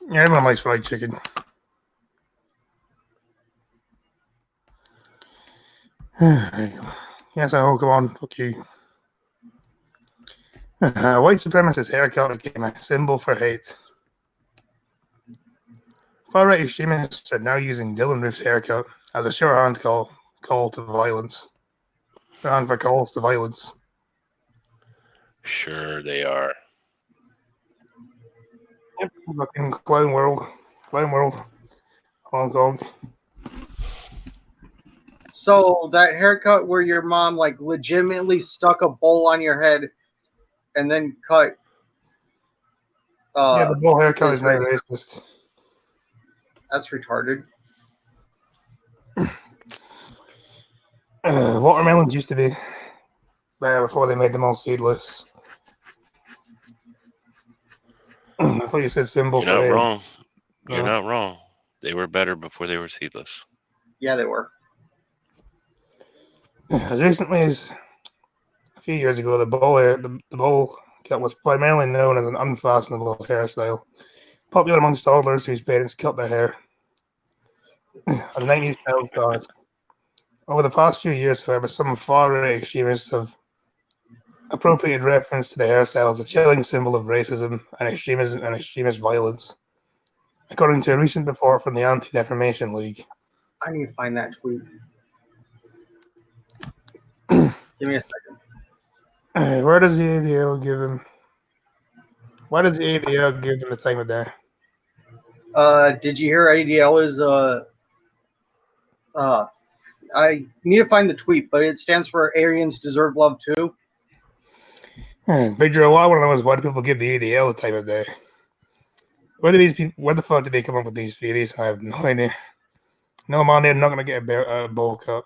Speaker 1: Yeah, everyone likes fried chicken. Yes, oh, come on, fuck you. White supremacist haircut became a symbol for hate. Far-right extremists are now using Dylan Roof's haircut as a shorthand call to violence. Shorthand for calls to violence.
Speaker 3: Sure, they are.
Speaker 1: Yep, fucking clown world, Hong Kong.
Speaker 2: So that haircut where your mom like legitimately stuck a bowl on your head and then cut.
Speaker 1: Yeah, the bowl haircut
Speaker 2: is
Speaker 1: is now
Speaker 2: racist.
Speaker 1: racist.
Speaker 2: That's retarded.
Speaker 1: Watermelons used to be there before they made them all seedless. I thought you said symbol
Speaker 3: You're
Speaker 1: for
Speaker 3: not
Speaker 1: hate.
Speaker 3: wrong. You're
Speaker 1: No.
Speaker 3: not wrong. They were better before they were seedless.
Speaker 2: Yeah, they were.
Speaker 1: As recently as a few years ago, the bowl cut was primarily known as an unfastenable hairstyle, popular amongst toddlers whose parents cut their hair. A 90s child stars. Over the past few years, however, some far-right extremists have appropriated reference to the hairstyle as a chilling symbol of racism and extremist violence, according to a recent report from the Anti-Defamation League.
Speaker 2: I need to find that tweet. Give me a second.
Speaker 1: Where does the ADL give him? Why does the ADL give them the time of day?
Speaker 2: Did you hear ADL is I need to find the tweet, but it stands for Aryans Deserve Love Too.
Speaker 1: Big Joe, what I want to know is why do people give the ADL the time of day? Where the fuck did they come up with these theories? I have no idea. No, man, they're not going to get a bowl cut.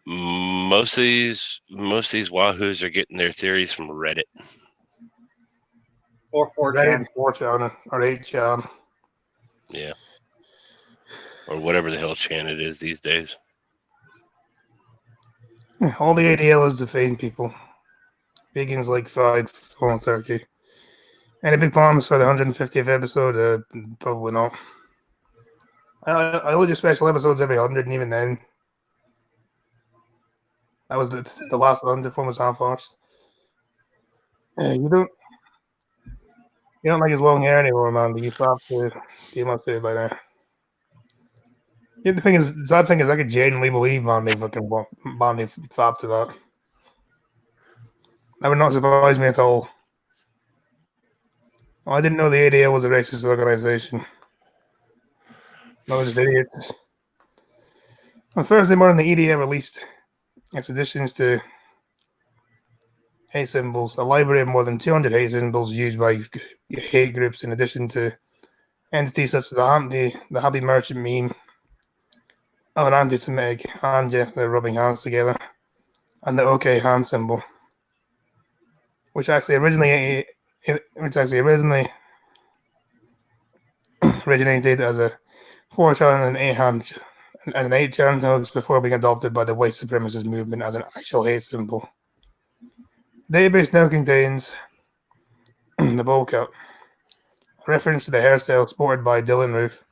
Speaker 3: Most of these wahoos are getting their theories from Reddit.
Speaker 2: Or 4chan.
Speaker 1: 4chan or 8chan.
Speaker 3: Yeah. Or whatever the hell chan it is these days.
Speaker 1: All the ADL is to feed people. Vegans like fried fawn turkey. Any big plans for the 150th episode? Probably not. I only do special episodes every 100, and even then, that was the last 100 one was half-arsed. You don't like his long hair anymore, man. But you thought to came up to it by now. Yeah, the sad thing is, I could genuinely believe, man, they thought to that. That would not surprise me at all. Oh, I didn't know the ADL was a racist organization. No, it's idiots. On Thursday morning, the EDL released its additions to hate symbols, a library of more than 200 hate symbols used by hate groups, in addition to entities such as the Happy Merchant meme of an anti-Semitic hand gesture rubbing hands together, and the OK hand symbol, which actually originally originated as a 4chan and and 8 turnhogs before being adopted by the white supremacist movement as an actual hate symbol. The database now contains the bowl cut, a reference to the hairstyle sported by Dylan Roof,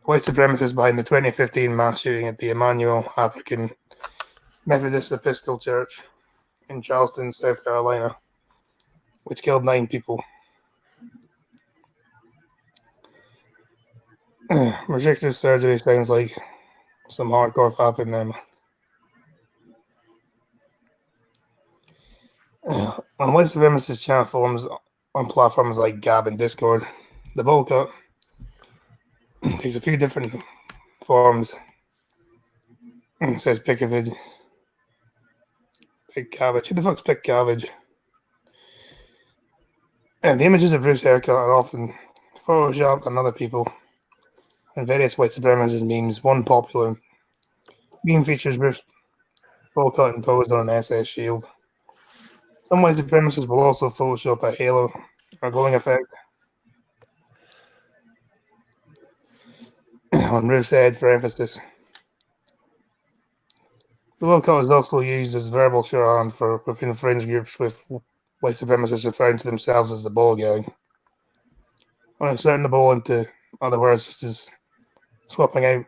Speaker 1: white supremacist behind the 2015 mass shooting at the Emmanuel African Methodist Episcopal Church in Charleston, South Carolina, which killed 9 people. Restrictive surgery sounds like some hardcore fapping there, man. On white supremacist channel forums on platforms like Gab and Discord, the bowl cut takes a few different forms. It says pick cabbage. Who the fuck's pick cabbage? And the images of Ruth's haircut are often photoshopped on other people and various white supremacist memes. One popular meme features Ruth's bowl cut imposed on an SS shield. Some white supremacists will also Photoshop a halo or glowing effect on Ruth's head for emphasis. The bowl cut is also used as verbal shorthand for within fringe groups, with white supremacists referring to themselves as the bowl gang. When inserting the bowl into other words, such as swapping out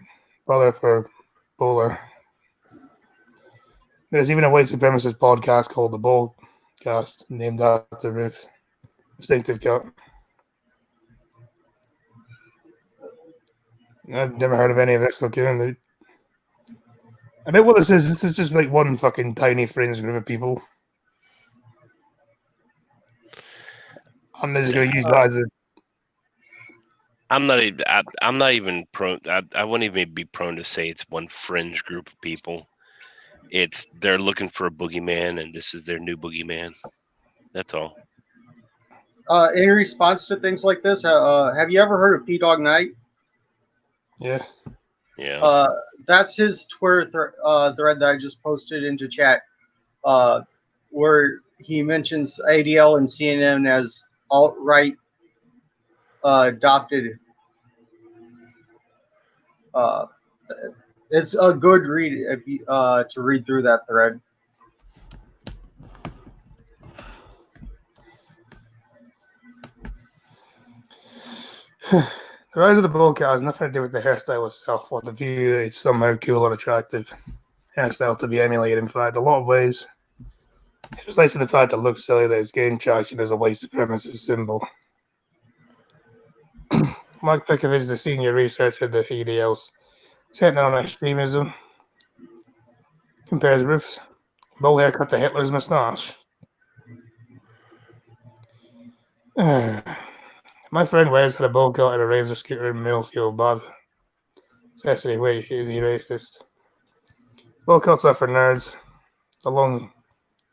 Speaker 1: brother for bowler. There's even a white supremacist podcast called The Bowlcast, named after Ruth's distinctive cut. I've never heard of any of this, okay? I bet what this is just like one fucking tiny fringe group of people. I'm just going to use that as a...
Speaker 3: I'm not even prone. I wouldn't even be prone to say it's one fringe group of people. They're looking for a boogeyman, and this is their new boogeyman. That's all.
Speaker 2: In response to things like this, have you ever heard of P-Dog Knight?
Speaker 1: Yeah.
Speaker 3: Yeah.
Speaker 2: That's his Twitter thread that I just posted into chat, where he mentions ADL and CNN as alt-right adopted. It's a good read if you to read through that thread.
Speaker 1: The rise of the bowl cut has nothing to do with the hairstyle itself or the view that it's somehow cool or attractive hairstyle to be emulated. In fact, a lot of ways, it was nice to the fact that it looks silly that it's gained traction as a white supremacist symbol. Mark Pikovich, the senior researcher at the ADL's Center on Extremism, compares Ruth's bowl haircut to Hitler's moustache. My friend Wes had a bowl cut and a razor scooter in Millfield, Bob. Cecily, wait, is he racist? Bowl cuts are for nerds. The long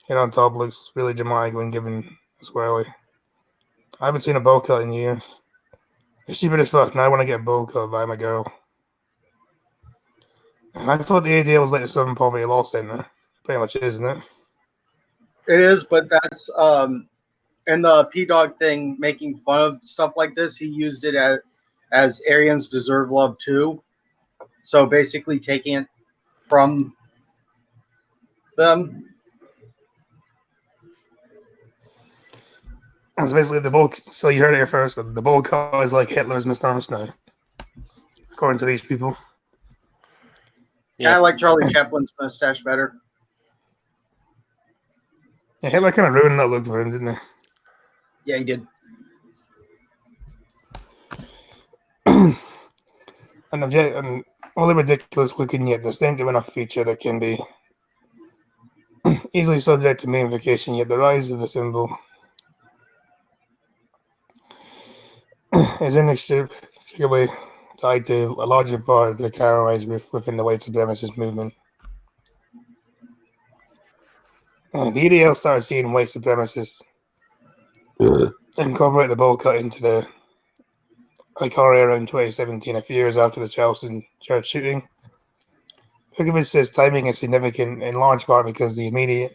Speaker 1: hair on top looks really dramatic when given a swirly. I haven't seen a bowl cut in years. It's stupid as fuck. Now I want to get a bowl cut by my girl. I thought the ADL was like the Southern Poverty Law Center. Pretty much is, isn't it?
Speaker 2: It is, but that's and the P-Dog thing, making fun of stuff like this, he used it as Aryans deserve love too. So basically taking it from them.
Speaker 1: That's basically the bowl. So you heard it here first. The bowl cut is like Hitler's moustache now, according to these people.
Speaker 2: Yeah. I like Charlie Chaplin's mustache better.
Speaker 1: Yeah, Hitler kind of ruined that look for him, didn't he?
Speaker 2: Yeah, he did.
Speaker 1: An only ridiculous looking yet distinctive enough feature that can be easily subject to memification, yet the rise of the symbol is inextricably tied to a larger part of the Carolized within the white supremacist movement. The EDL started seeing white supremacists incorporate the bowl cut into the icon era in 2017, a few years after the Charleston church shooting. Pikovich says timing is significant in large part because the immediate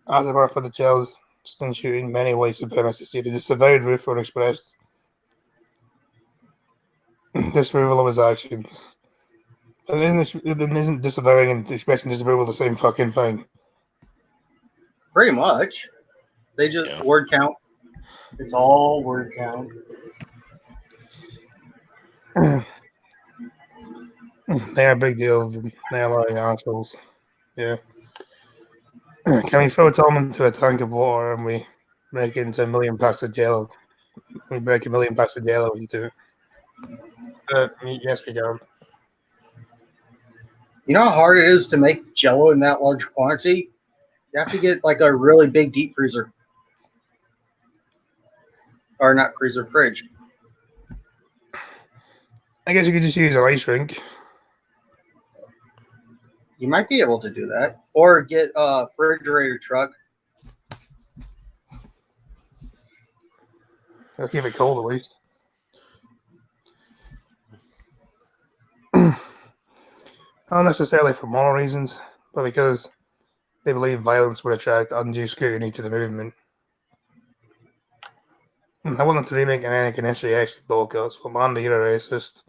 Speaker 1: aftermath of the Charleston shooting, many white supremacists either disavowed Ruth or expressed disapproval of his actions. And isn't disavowing and expressing disapproval the same fucking thing?
Speaker 2: Pretty much. They just
Speaker 3: Yeah.
Speaker 2: word count. It's all word count.
Speaker 1: They are big deals. And they are lying assholes. Yeah. Can we throw Tom into a tank of water and we break into 1 million packs of Jello? We break 1 million packs of Jello into it. Yes, we can.
Speaker 2: You know how hard it is to make Jello in that large quantity? You have to get like a really big deep freezer. Or not freezer, fridge.
Speaker 1: I guess you could just use an ice rink.
Speaker 2: You might be able to do that. Or get a refrigerator truck.
Speaker 1: Let's keep it cold at least. Not necessarily for moral reasons, but because they believe violence would attract undue scrutiny to the movement. I want them to remake an Anakin SJX boycotts, but man, you're a racist.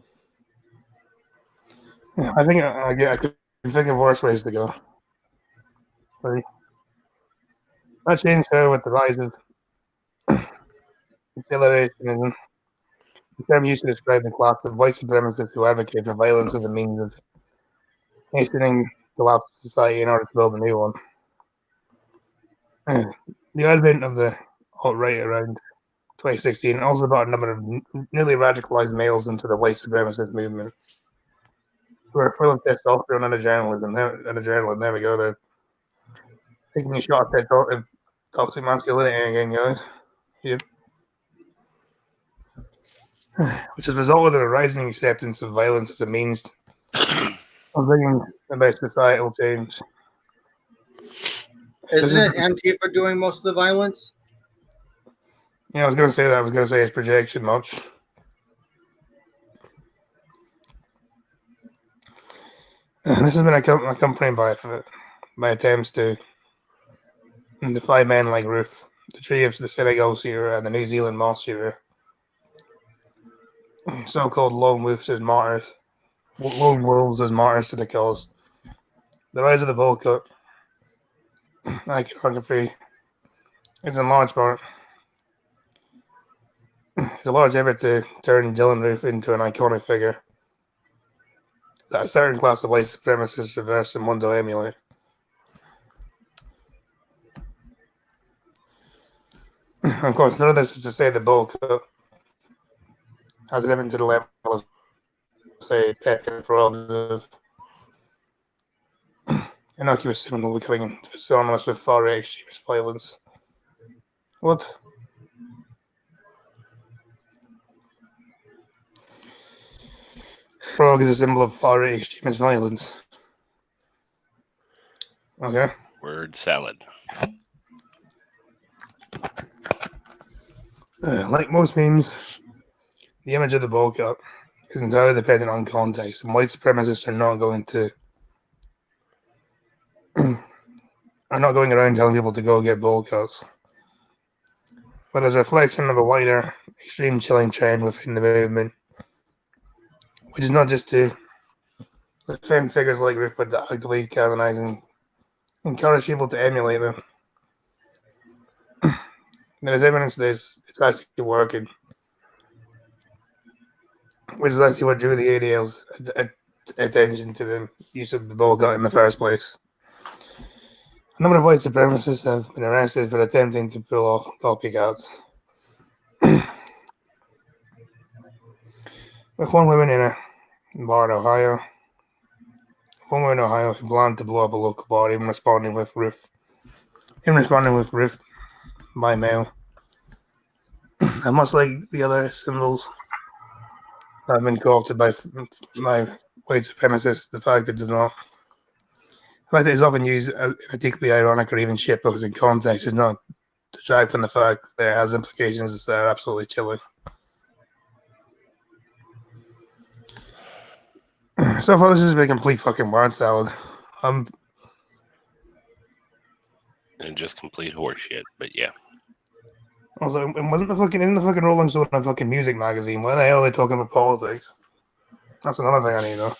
Speaker 1: Yeah, I think I could think of worse ways to go. Like, that changed her with the rise of accelerationism. The term used to describe the class of white supremacists who advocate for violence as a means of hastening the collapse of society in order to build a new one. The advent of the alt-right around 2016 also brought a number of newly radicalized males into the white supremacist movement who are full of testosterone and adrenaline. There we go. They're taking a shot at toxic masculinity again, guys. Yep. Which has resulted in a rising acceptance of violence as a means of bringing about societal change.
Speaker 2: Isn't it Antifa doing most of the violence?
Speaker 1: Yeah, I was going to say that. I was going to say it's projection much. This has been accompanied by attempts to defy men like Ruth, the tree of the Senegal Sierra and the New Zealand moss Sierra. So-called lone wolves as martyrs to the cause. The rise of the boycott iconography is in large part a large effort to turn Dylan Roof into an iconic figure that a certain class of white supremacists reverse and want to emulate. Of course, none of this is to say the boycott has it even to the level of, say, Pet Frogs of innocuous symbol becoming synonymous with far-right extremist violence. What? Frog is a symbol of far-right extremist violence. Okay.
Speaker 3: Word salad.
Speaker 1: Like most memes, the image of the boycott is entirely dependent on context, and white supremacists are not going around telling people to go get boycotts. But as a reflection of a wider, extreme chilling trend within the movement, which is not just to defend figures like Ruth, but to actively canonize and encourage people to emulate them. There is evidence that it's actually working, which is actually what drew the ADL's attention to the use of the boycott in the first place. A number of white supremacists have been arrested for attempting to pull off copycats. With one woman in a bar in Ohio. One woman in Ohio who planned to blow up a local bar, even responding with Ruth by mail. And much like the other symbols that have been co-opted by white supremacists, the fact that it's often used in a deeply ironic or even shitposting context is not to detract from the fact that it has implications that are absolutely chilling. So far, this has been a complete fucking word salad.
Speaker 3: And just complete horseshit, but yeah.
Speaker 1: Also, isn't the fucking Rolling Stone a fucking music magazine? Why the hell are they talking about politics? That's another thing I need to know.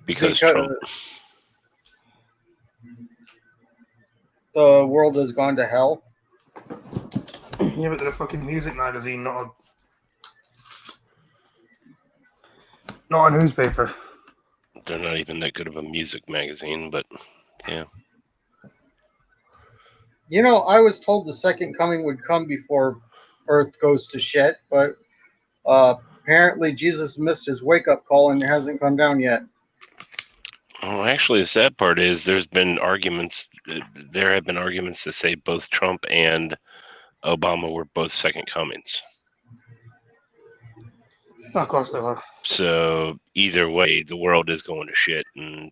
Speaker 3: because Trump.
Speaker 2: The world has gone to hell.
Speaker 1: Yeah, but they're a fucking music magazine, not a newspaper.
Speaker 3: They're not even that good of a music magazine, but yeah.
Speaker 2: You know, I was told the second coming would come before Earth goes to shit, but apparently Jesus missed his wake-up call and it hasn't come down yet.
Speaker 3: Well, actually, the sad part is there have been arguments to say both Trump and Obama were both second comings.
Speaker 1: Of course they were.
Speaker 3: So either way, the world is going to shit, and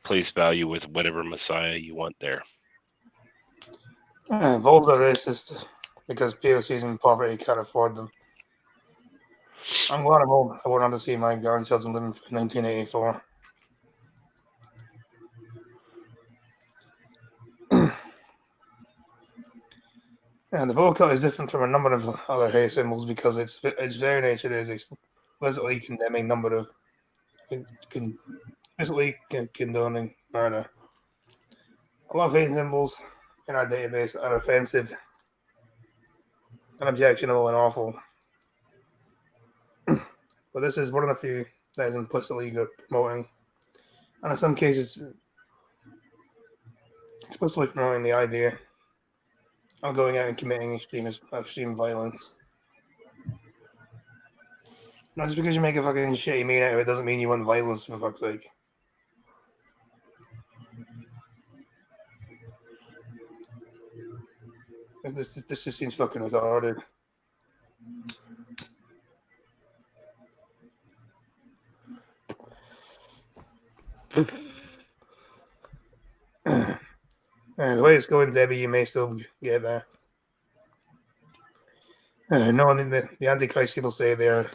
Speaker 3: place value with whatever Messiah you want there.
Speaker 1: Both are racist because POCs in poverty can't afford them. I'm glad I'm old. I won't have to see my grandchildren living for 1984. And the vocal is different from a number of other hate symbols because its very nature is explicitly condemning explicitly condoning murder. A lot of hate symbols in our database are offensive and objectionable and awful. But this is one of the few that is implicitly promoting, and in some cases, explicitly promoting the idea of going out and committing extreme violence. Not just because you make a fucking shitty mean out of it doesn't mean you want violence, for fuck's sake. This just seems fucking retarded. The way it's going, Debbie, you may still get there. No, the Antichrist people say they are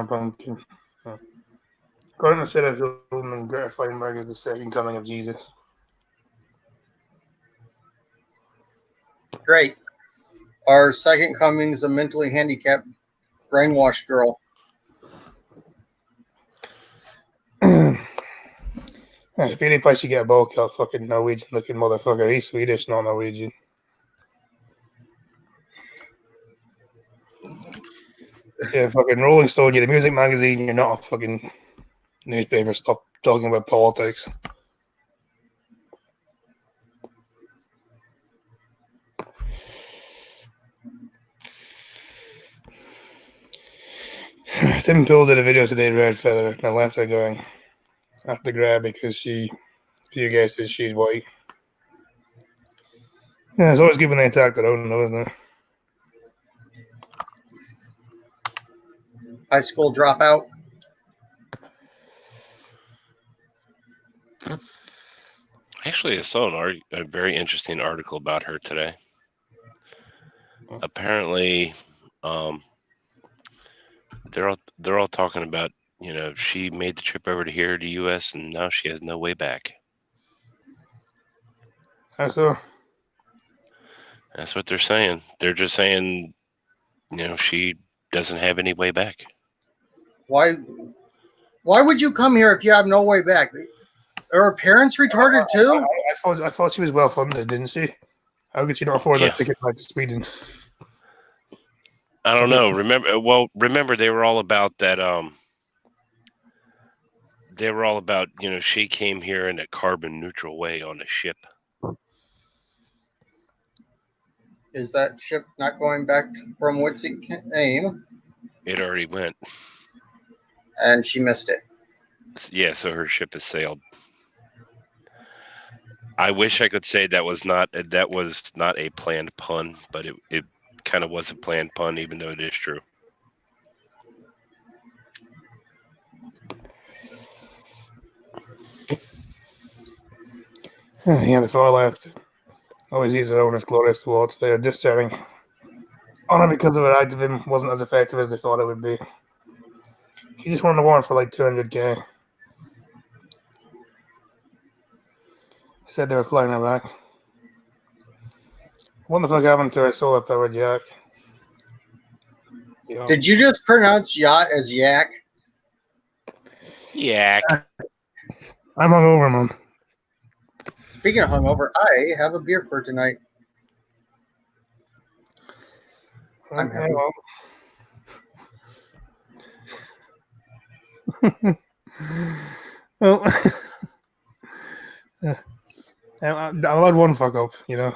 Speaker 1: pumpkin. According to Sarah Hillman, Greta Feinberg is the second coming of Jesus.
Speaker 2: Great. Our second coming is a mentally handicapped, brainwashed girl.
Speaker 1: PewDiePie should get a ball cut, fucking Norwegian-looking motherfucker. He's Swedish, not Norwegian. Yeah, fucking Rolling Stone, you're a music magazine, you're not a fucking newspaper. Stop talking about politics. Tim Pool did a video today, Red Feather, and I left her going, I have to grab because you guessed it, she's white. Yeah, it's always good when they attack their own, though, isn't it?
Speaker 2: High school dropout.
Speaker 3: Actually, I saw a very interesting article about her today. Apparently, they're all talking about, she made the trip over to here to U.S. and now she has no way back.
Speaker 1: How so?
Speaker 3: That's what they're saying. They're just saying, she doesn't have any way back.
Speaker 2: Why would you come here if you have no way back? Are her parents retarded too?
Speaker 1: I thought she was well funded, didn't she? How could she not afford that ticket back to Sweden?
Speaker 3: I don't know. Remember they were all about that. They were all about, she came here in a carbon neutral way on a ship.
Speaker 2: Is that ship not going back from whence it came?
Speaker 3: It already went.
Speaker 2: And she missed it.
Speaker 3: Yeah, so her ship has sailed. I wish I could say that was not a planned pun, but it kind of was a planned pun, even though it is true.
Speaker 1: Yeah, the far left always use their own as glorious to watch. They're just shouting on her because of her activism wasn't as effective as they thought it would be. She just won a warrant for like 200K. They said they were flying her back. What the fuck happened to her solar powered yak?
Speaker 2: Did you just pronounce yacht as yak?
Speaker 3: Yak.
Speaker 1: I'm hungover, man.
Speaker 2: Speaking of hungover, I have a beer for tonight. I'm
Speaker 1: Okay,
Speaker 2: happy.
Speaker 1: well, I'll add one fuck up, you know.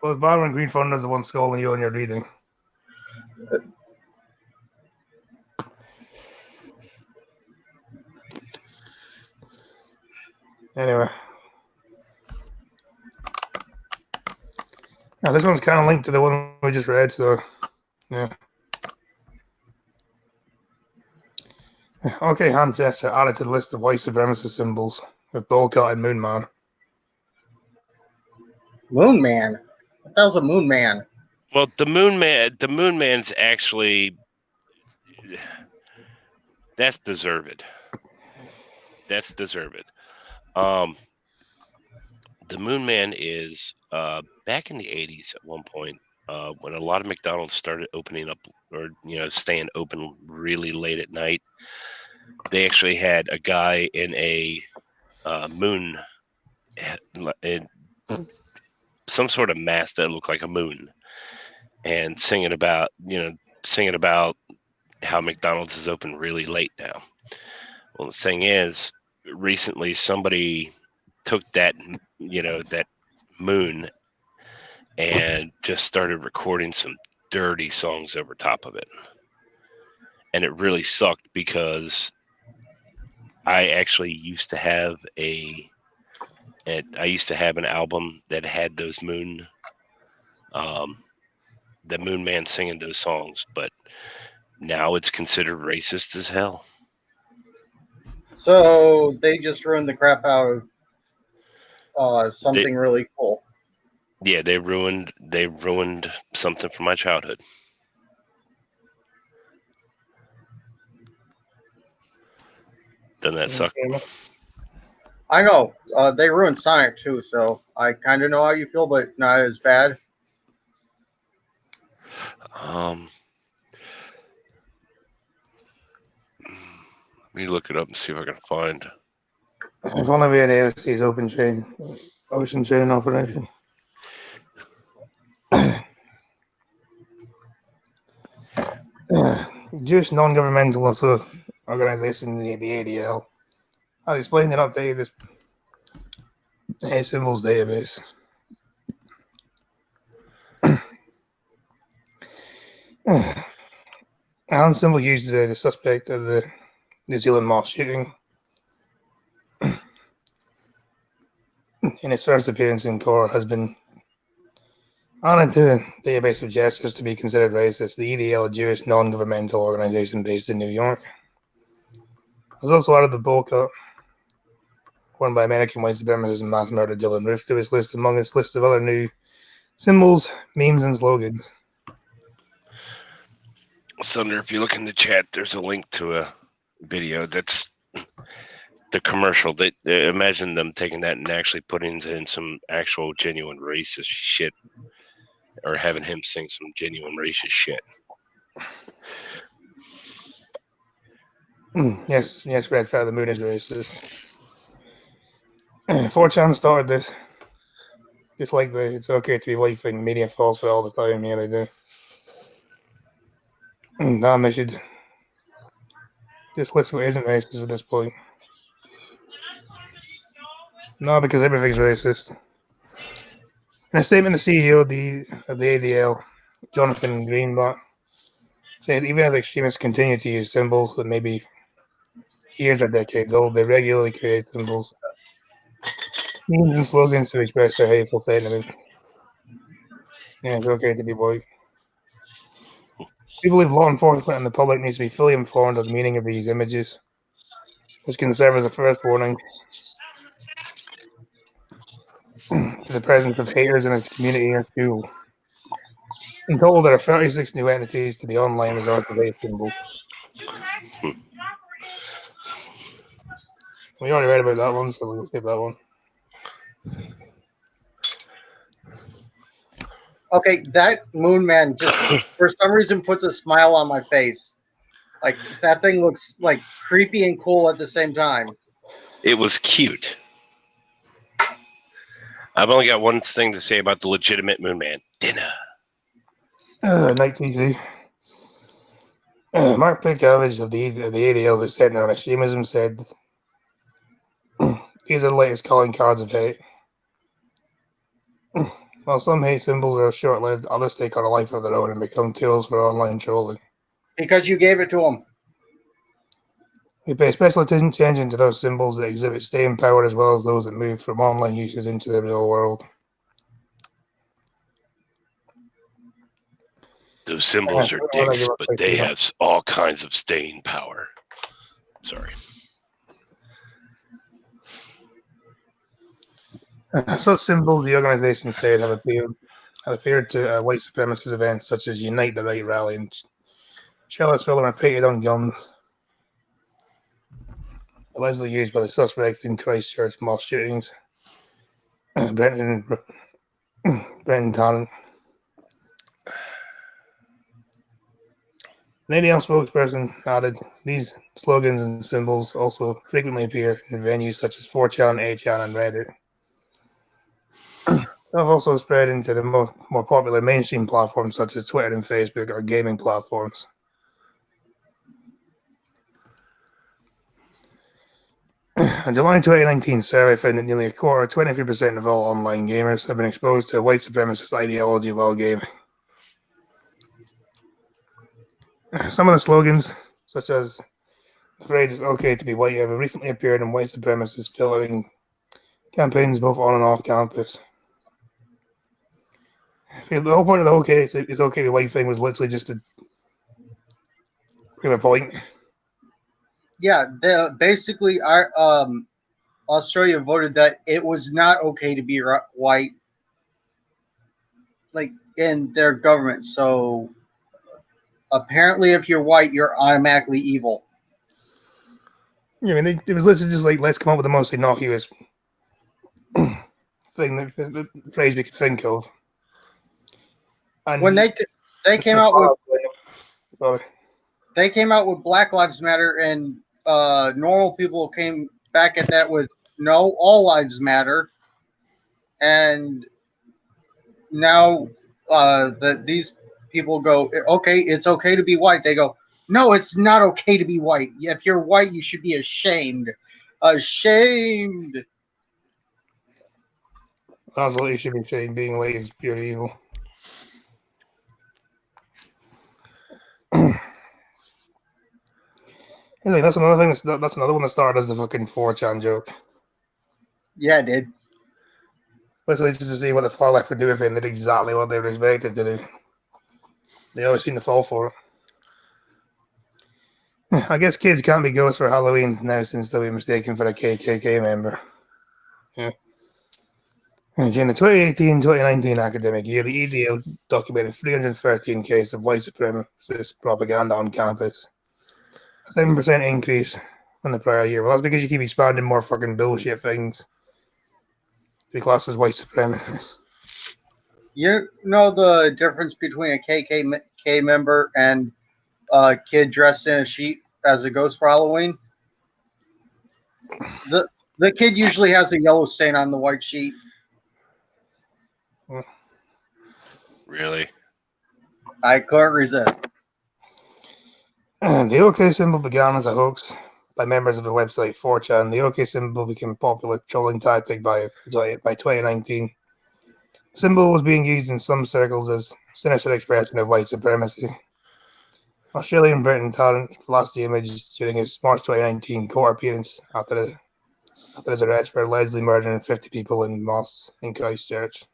Speaker 1: Well, Byron Green Thunder is the one scolding you on your reading. Anyway. Now, this one's kind of linked to the one we just read, so yeah. Okay, hand gesture added to the list of white supremacist symbols with Boycott and Moon Man.
Speaker 2: Moon Man. That was a Moon Man.
Speaker 3: Well, the Moon Man's actually that's deserved. That's deserved. The Moon Man is back in the 80s at one point when a lot of McDonald's started opening up or staying open really late at night. They actually had a guy in a moon, in some sort of mask that looked like a moon, and singing about how McDonald's is open really late now. Well, the thing is, recently somebody took that that moon and just started recording some dirty songs over top of it, and it really sucked because I actually used to have an album that had those the Moon Man singing those songs, but now it's considered racist as hell.
Speaker 2: So they just ruined the crap out of something really cool.
Speaker 3: Yeah, they ruined something from my childhood. Doesn't that suck?
Speaker 2: I know. They ruined Sonic too, so I kind of know how you feel, but not as bad.
Speaker 3: Let me look it up and see if I can find.
Speaker 1: If only we had AOC's ocean chain operation. Jewish non-governmental organization, the ADL, has explained and updated this symbols database. Alan symbol used the suspect of the New Zealand mosque shooting in its first appearance in court has been added to the database of gestures to be considered racist. The EDL, a Jewish non-governmental organization based in New York, has also added the boycott worn by American white supremacists and mass murderer Dylan Roof to its list among its list of other new symbols, memes, and slogans.
Speaker 3: Thunder, if you look in the chat, there's a link to a video that's the commercial. That imagine them taking that and actually putting in some actual genuine racist shit, or having him sing some genuine racist shit.
Speaker 1: Yes, Red Fat the Moon is racist. 4chan started this. Just like it's okay to be white thing, media falls for all the time. Yeah, they do. Damn, they should just list what isn't racist at this point. No, because everything's racist. In a statement, the CEO of the ADL, Jonathan Greenblatt, said even as extremists continue to use symbols that may be years or decades old, they regularly create symbols, memes, and slogans to express their hateful sentiment. Yeah, it's okay to be white. We believe law enforcement and the public needs to be fully informed of the meaning of these images, which can serve as a first warning to the presence of haters in its community or school. In total, there are 36 new entities to the online resort of hate symbols. We already read about that one, so we'll skip that one.
Speaker 2: Okay, that Moon Man just for some reason puts a smile on my face. Like that thing looks like creepy and cool at the same time.
Speaker 3: It was cute. I've only got one thing to say about the legitimate Moon Man. Dinner.
Speaker 1: Night TC. Mark Pickavage of the ADL that sent on extremism said, "These are the latest calling cards of hate. While some hate symbols are short-lived, others take on a life of their own and become tools for online trolling.
Speaker 2: Because you gave it to him.
Speaker 1: We pay special attention to those symbols that exhibit staying power as well as those that move from online uses into the real world.
Speaker 3: Those symbols are dicks, but they have all kinds of staying power." Sorry.
Speaker 1: Such symbols, the organization said, have appeared to white supremacist events such as Unite the Right rally and Charlottesville and are painted on guns, allegedly used by the suspects in Christchurch mass shootings. Brenton Tarrant. An ADL spokesperson added, "These slogans and symbols also frequently appear in venues such as 4chan, 8chan, and Reddit. They've also spread into the more popular mainstream platforms such as Twitter and Facebook or gaming platforms." A July 2019 survey found that nearly a quarter, 23% of all online gamers have been exposed to white supremacist ideology while gaming. Some of the slogans, such as the phrase "it's okay to be white," have recently appeared in white supremacist filtering campaigns both on and off campus. The whole point of the "okay, it's okay to be white" thing was literally just to prove a point.
Speaker 2: Yeah, basically, our Australia voted that it was not okay to be white, like in their government. So apparently, if you're white, you're automatically evil.
Speaker 1: Yeah, I mean, it was literally just like, let's come up with the most innocuous thing, the phrase we could think of. And
Speaker 2: When they came out with
Speaker 1: sorry.
Speaker 2: they came out with Black Lives Matter, and normal people came back at that with no, all lives matter, and now that these people go, okay, it's okay to be white. They go, no, it's not okay to be white. If you're white, you should be ashamed. Ashamed.
Speaker 1: Absolutely should be saying being white is pure evil. Anyway, that's another thing. That's another one that started as a fucking 4chan joke.
Speaker 2: Yeah, it did.
Speaker 1: Literally just to see what the far left would do if they did exactly what they were expected to do. They always seem to fall for it. I guess kids can't be ghosts for Halloween now since they'll be mistaken for a KKK member. Yeah. During the 2018-2019 academic year, the EDL documented 313 cases of white supremacist propaganda on campus. A 7% increase from the prior year. Well, that's because you keep expanding more fucking bullshit things to be classed as white supremacists.
Speaker 2: You know the difference between a KKK member and a kid dressed in a sheet as a ghost for Halloween? The kid usually has a yellow stain on the white sheet.
Speaker 3: Really?
Speaker 2: I couldn't resist.
Speaker 1: The OK symbol began as a hoax by members of the website 4chan. The OK symbol became a popular trolling tactic by 2019. The symbol was being used in some circles as a sinister expression of white supremacy. Australian Brenton Tarrant flashed the image during his March 2019 court appearance after his arrest for allegedly murdering 50 people in mosques in Christchurch.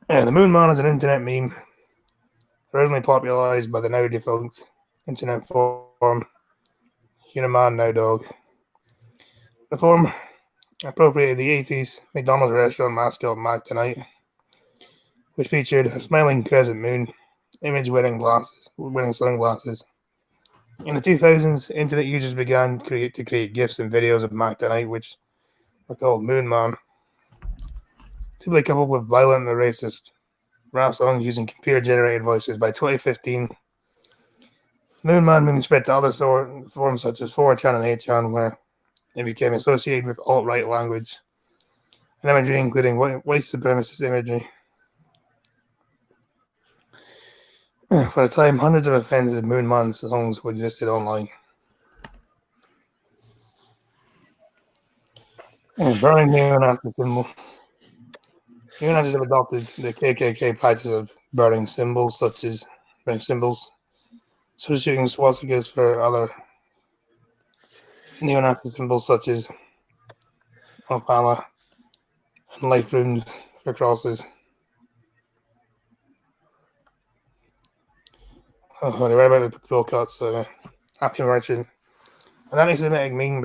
Speaker 1: The Moon Man is an internet meme originally popularized by the now defunct internet forum Human Now Dog. The forum appropriated the 80s McDonald's restaurant mascot Mac Tonight, which featured a smiling crescent moon, image-winning sunglasses. In the 2000s, internet users began to create GIFs and videos of Mac Tonight, which were called Moon Man, typically coupled with violent or racist rap songs using computer-generated voices. By 2015, Moonman movement spread to other forms such as 4chan and 8chan, where it became associated with alt-right language and imagery, including white supremacist imagery. For a time, hundreds of offensive Moonman songs existed online. Burning neo-Nazi symbol. Neo-Nazis have adopted the KKK practice of burning symbols, substituting swastikas for other neo-Nazi symbols such as Opala and life runes for crosses. Oh, they read about the patrol cuts. Happy Merchant. An anti-Semitic meme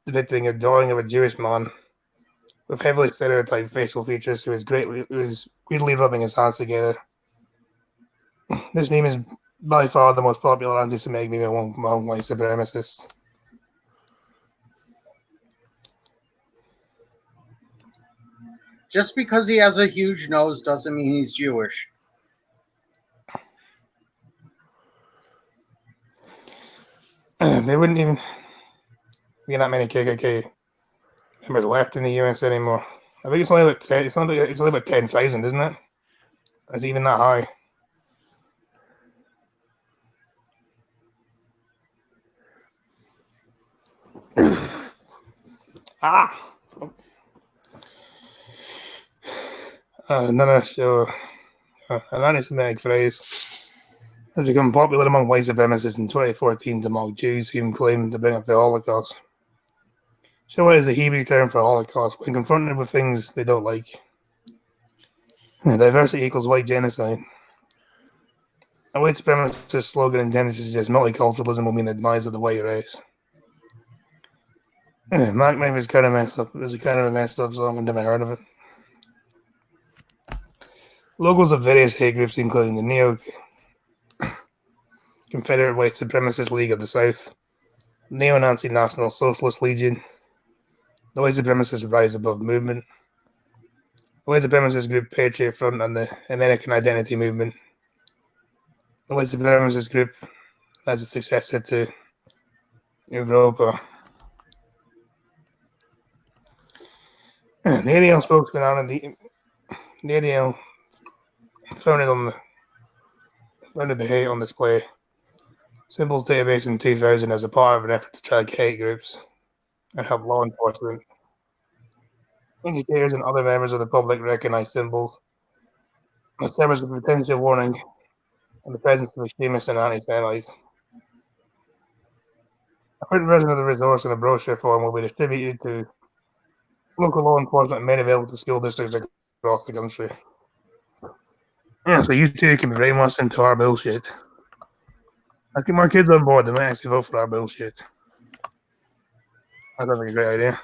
Speaker 1: depicting a drawing of a Jewish man with heavily stereotyped facial features who is greedily rubbing his hands together. This meme is by far the most popular anti-Semitic meme among white supremacists.
Speaker 2: Just because he has a huge nose doesn't mean he's Jewish.
Speaker 1: There wouldn't even be that many KKK members left in the US anymore. I think it's only about 10, it's only about 10,000, isn't it? Is it even that high? Another show, an anti-Semitic phrase has become popular among white supremacists in 2014 to mock Jews who claim to bring up the Holocaust. Shoah is the Hebrew term for Holocaust. When confronted with things they don't like, diversity equals white genocide. A white supremacist slogan intended to suggest multiculturalism will mean the demise of the white race. Mark Knife is kind of messed up. It was a kind of a messed up song. I've never heard of it. Logos of various hate groups, including the Neo-Confederate White Supremacist League of the South, Neo-Nazi National Socialist Legion, the White Supremacist Rise Above Movement, the White Supremacist Group Patriot Front, and the American Identity Movement. The White Supremacist Group as a successor to Europa. The ADL spokesman Alan the ADL founded the hate on display symbols database in 2000 as a part of an effort to track hate groups and help law enforcement. Educators and other members of the public recognize symbols as serve as a potential warning in the presence of extremists and anti-Semites. A print version of the resource in a brochure form will be distributed to local law enforcement and made available to school districts across the country. Yeah, so you too can be brainwashed into our bullshit. Let's get more kids on board. They might actually vote for our bullshit. I think it's a great idea.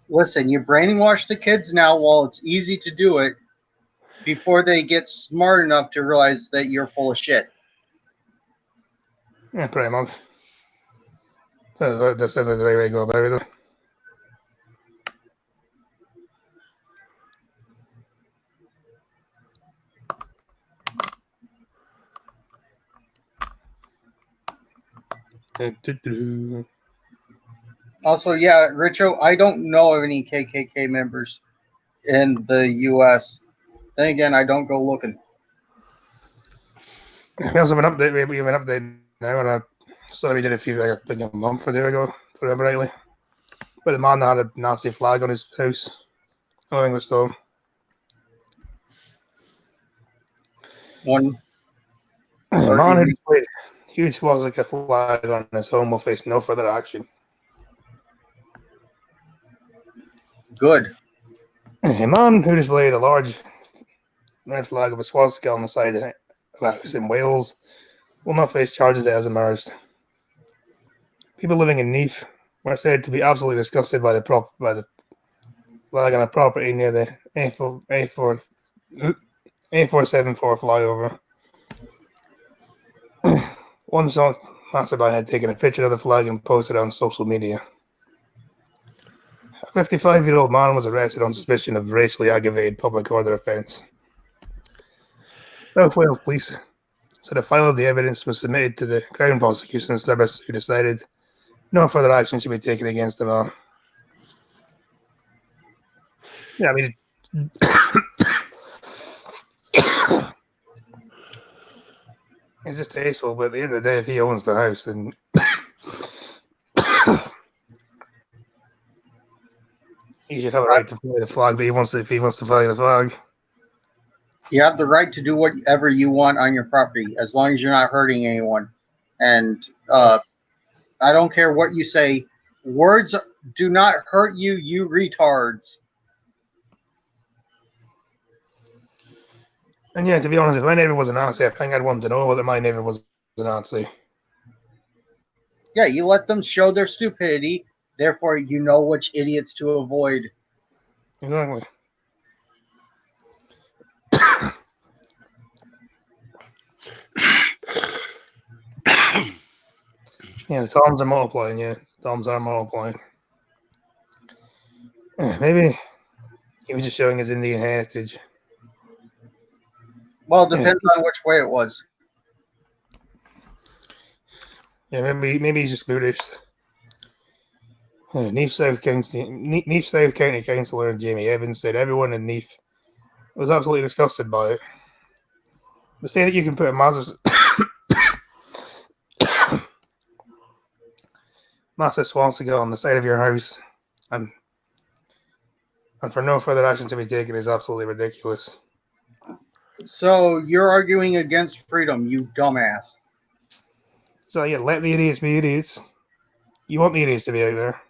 Speaker 2: Listen, you brainwash the kids now while it's easy to do it before they get smart enough to realize that you're full of shit.
Speaker 1: Yeah, pretty much. That sounds like the right way to go about it.
Speaker 2: Also, yeah, Richo, I don't know of any KKK members in the U.S. Then again, I don't go looking.
Speaker 1: We also have an update. We have an update now, and I saw we did I think a month or two ago, if I remember rightly. But the man had a Nazi flag on his house. I think it was still.
Speaker 2: One.
Speaker 1: The man who displayed huge swastika flag on his home will face no further action.
Speaker 2: Good.
Speaker 1: A man who displayed a large red flag of a swastika on the side of a house in Wales will not face charges as emerged. People living in Neath were said to be absolutely disgusted by the flag on a property near the A474 flyover. One passerby had taken a picture of the flag and posted it on social media. A 55-year-old man was arrested on suspicion of racially aggravated public order offense. South Wales Police said a file of the evidence was submitted to the Crown Prosecution Service, who decided no further action should be taken against them all. Yeah, I mean, it's just tasteful, but at the end of the day, if he owns the house, then he should have a right to fly the flag that he wants if he wants to fly the flag.
Speaker 2: You have the right to do whatever you want on your property as long as you're not hurting anyone. And I don't care what you say. Words do not hurt you, you retards.
Speaker 1: And yeah, to be honest, if my neighbor was a Nazi, I think I'd want to know whether my neighbor was a Nazi.
Speaker 2: Yeah, you let them show their stupidity. Therefore, you know which idiots to avoid.
Speaker 1: Exactly. Yeah, the Toms are multiplying, yeah. Toms are multiplying. Maybe he was just showing his Indian heritage.
Speaker 2: Well, it depends on which way it was.
Speaker 1: Yeah, maybe he's just Buddhist. Neath South County Councillor Jamie Evans said everyone in Neath was absolutely disgusted by it. They say that you can put a massive swastika on the side of your house, and for no further action to be taken is absolutely ridiculous.
Speaker 2: So you're arguing against freedom, you dumbass.
Speaker 1: So yeah, let the idiots be idiots. You want the idiots to be out there.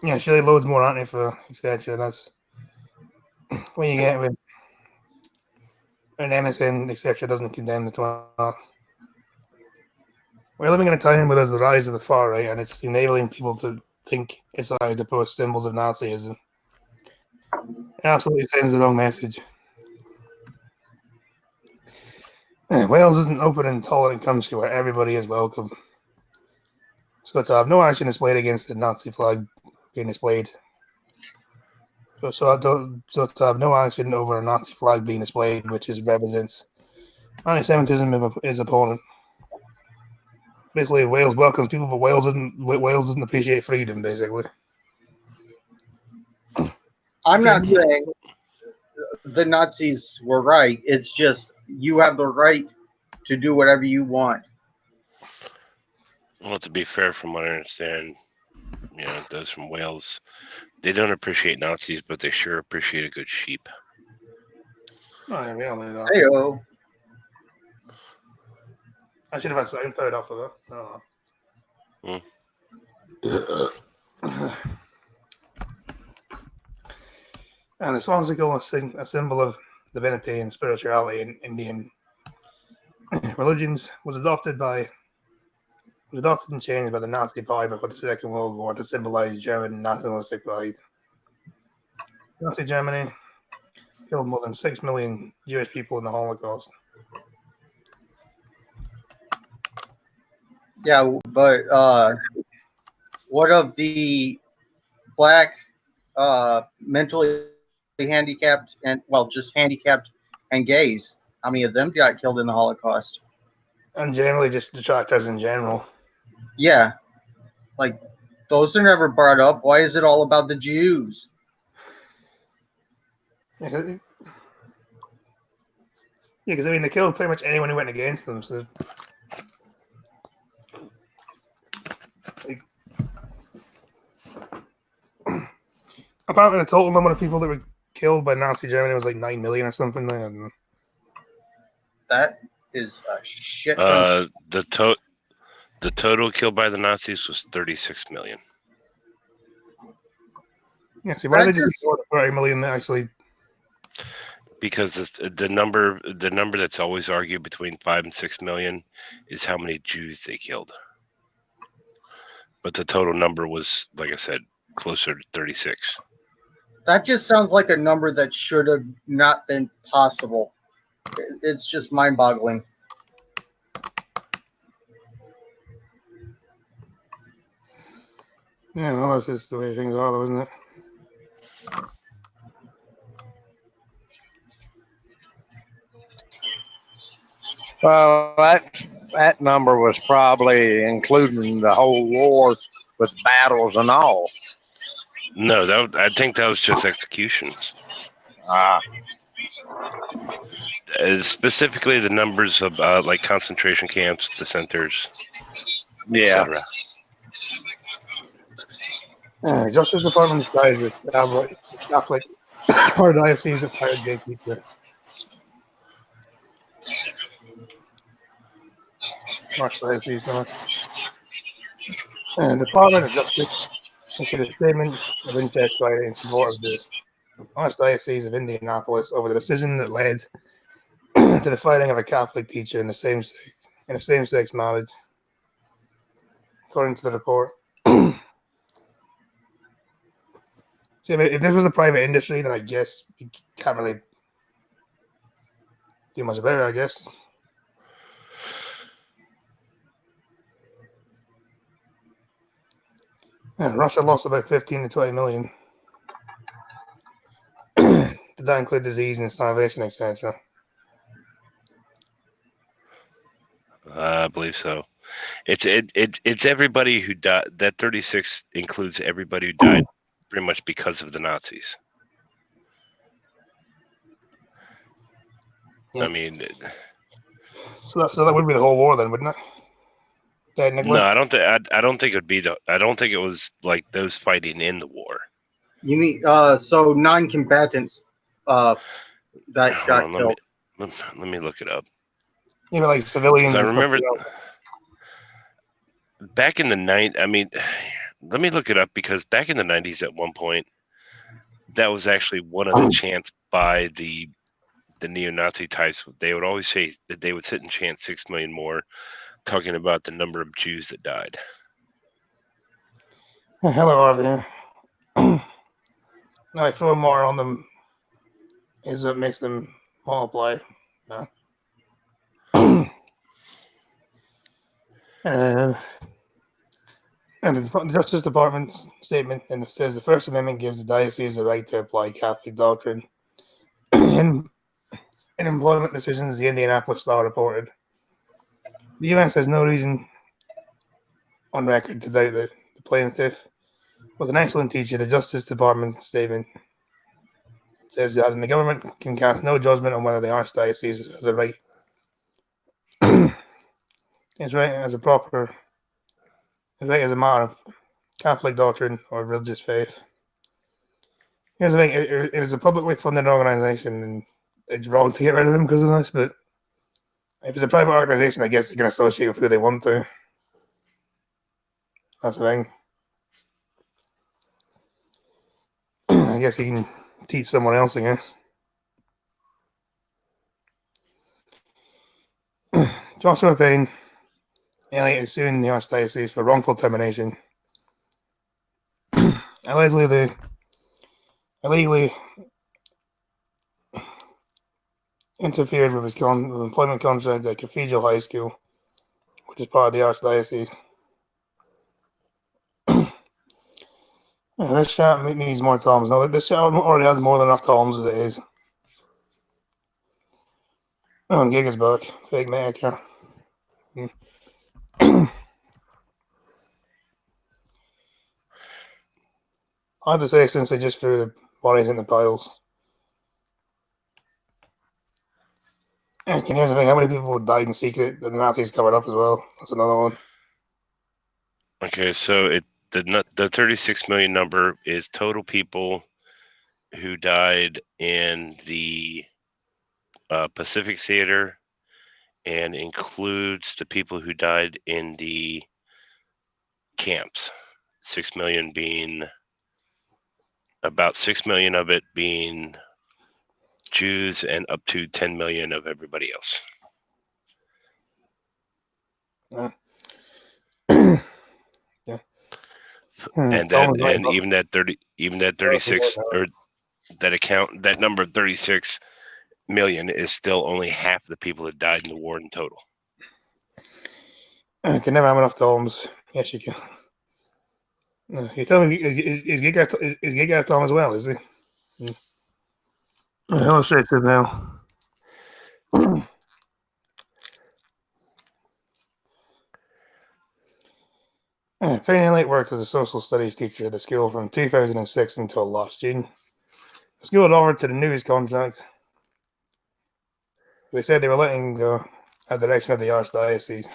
Speaker 1: Yeah, surely loads more aren't for extension. That's when you get with an MSN, etc. doesn't condemn the 12th. We're living in a time where there's the rise of the far right, and it's enabling people to think it's allowed to post symbols of Nazism. It absolutely sends the wrong message. Wales is an open and tolerant country where everybody is welcome. So to have no action displayed against the Nazi flag being displayed. So to have no action over a Nazi flag being displayed, which represents anti-Semitism of his opponent. Basically, Wales welcomes people, but Wales doesn't appreciate freedom. Basically,
Speaker 2: I'm not saying the Nazis were right. It's just you have the right to do whatever you want.
Speaker 3: Well, to be fair, from what I understand, those from Wales, they don't appreciate Nazis, but they sure appreciate a good sheep.
Speaker 2: Heyo.
Speaker 1: I should have had sound paired off of that. And the swastika was a symbol of divinity and spirituality in Indian religions. Was adopted and changed by the Nazi Party before the Second World War to symbolize German nationalistic pride. Nazi Germany killed more than 6 million Jewish people in the Holocaust.
Speaker 2: Yeah, but what of the black, mentally handicapped just handicapped and gays? How many of them got killed in the Holocaust?
Speaker 1: And generally just detractors in general.
Speaker 2: Yeah. Like, those are never brought up. Why is it all about the Jews?
Speaker 1: Yeah, because they killed pretty much anyone who went against them. So, apparently, the total number of people that were killed by Nazi Germany was like 9 million or something.
Speaker 2: That is a shit ton.
Speaker 3: The total killed by the Nazis was 36 million.
Speaker 1: Yeah, see, why did they just ignore the 30 million that actually?
Speaker 3: Because the number that's always argued between 5 and 6 million is how many Jews they killed. But the total number was, like I said, closer to 36.
Speaker 2: That just sounds like a number that should have not been possible. It's just mind-boggling.
Speaker 1: Yeah, well, that's just the way things are, though, isn't it?
Speaker 5: Well, that number was probably including the whole war with battles and all.
Speaker 3: No, I think that was just executions. Specifically, the numbers of like concentration camps, dissenters,
Speaker 5: Yeah.
Speaker 3: etc.
Speaker 1: Justice Department decides that Catholic or diocese of hired gatekeeper. Archdiocese, no. Department of Justice issued a statement of interest Friday in support of the Archdiocese of Indianapolis over the decision that led to the firing of a Catholic teacher in a same-sex marriage. According to the report. See, I mean, if this was a private industry, then I guess you can't really do much about it, I guess. And Russia lost about 15 to 20 million. Did that include disease and starvation, etc.?
Speaker 3: I believe so. It's everybody who died. That 36 includes everybody who died pretty much because of the Nazis.
Speaker 1: Yeah.
Speaker 3: I mean,
Speaker 1: So that would be the whole war then, wouldn't it?
Speaker 3: no, I don't think it'd be I don't think it was like those fighting in the war.
Speaker 2: You mean so non-combatants that got
Speaker 3: Hold on,
Speaker 2: killed?
Speaker 3: let me look it up.
Speaker 1: Even like civilians.
Speaker 3: I
Speaker 1: and stuff
Speaker 3: remember
Speaker 1: like that.
Speaker 3: back in the night. I mean, let me look it up because back in the 90s, at one point, that was actually one of the chants by the neo-Nazi types. They would always say that they would sit and chant 6 million more, talking about the number of Jews that died.
Speaker 1: Hello, Harvey. No, I throw more on them is what makes them multiply. No. And the Justice Department's statement, and it says the First Amendment gives the diocese the right to apply Catholic doctrine in employment decisions. The Indianapolis Star reported. The U.S. has no reason on record to doubt the plaintiff was an excellent teacher. The Justice Department statement says that the government can cast no judgment on whether the Archdiocese has a right. It's right as a matter of Catholic doctrine or religious faith. Here's the thing: it was a publicly funded organization, and it's wrong to get rid of them because of this. But if it's a private organization, I guess they can associate with who they want to. That's the thing. I guess you can teach someone else, I guess. Joshua Payne is suing the Archdiocese for wrongful termination. Allegedly, they illegally interfered with his employment contract at Cathedral High School, which is part of the Archdiocese. This chat needs more toms. No, this chat already has more than enough toms as it is. Oh, Gig is back. Fake maker. I have to say, since they just threw the bodies in the piles. And here's the thing: how many people died in secret? The Nazis covered up as well. That's another one.
Speaker 3: Okay, so the 36 million number is total people who died in the Pacific Theater, and includes the people who died in the camps. 6 million being about 6 million of it being Jews, and up to 10 million of everybody else.
Speaker 1: Yeah.
Speaker 3: And even that 36 or that number 36 million is still only half the people that died in the war in total.
Speaker 1: I can never have enough toms. Yes, you can. You tell me, is Gig got a tom as well? Is he? I'll illustrate it now. Penny Elliott worked as a social studies teacher at the school from 2006 until last June. The school had offered to the news contract. They said they were letting go at the direction of the Archdiocese.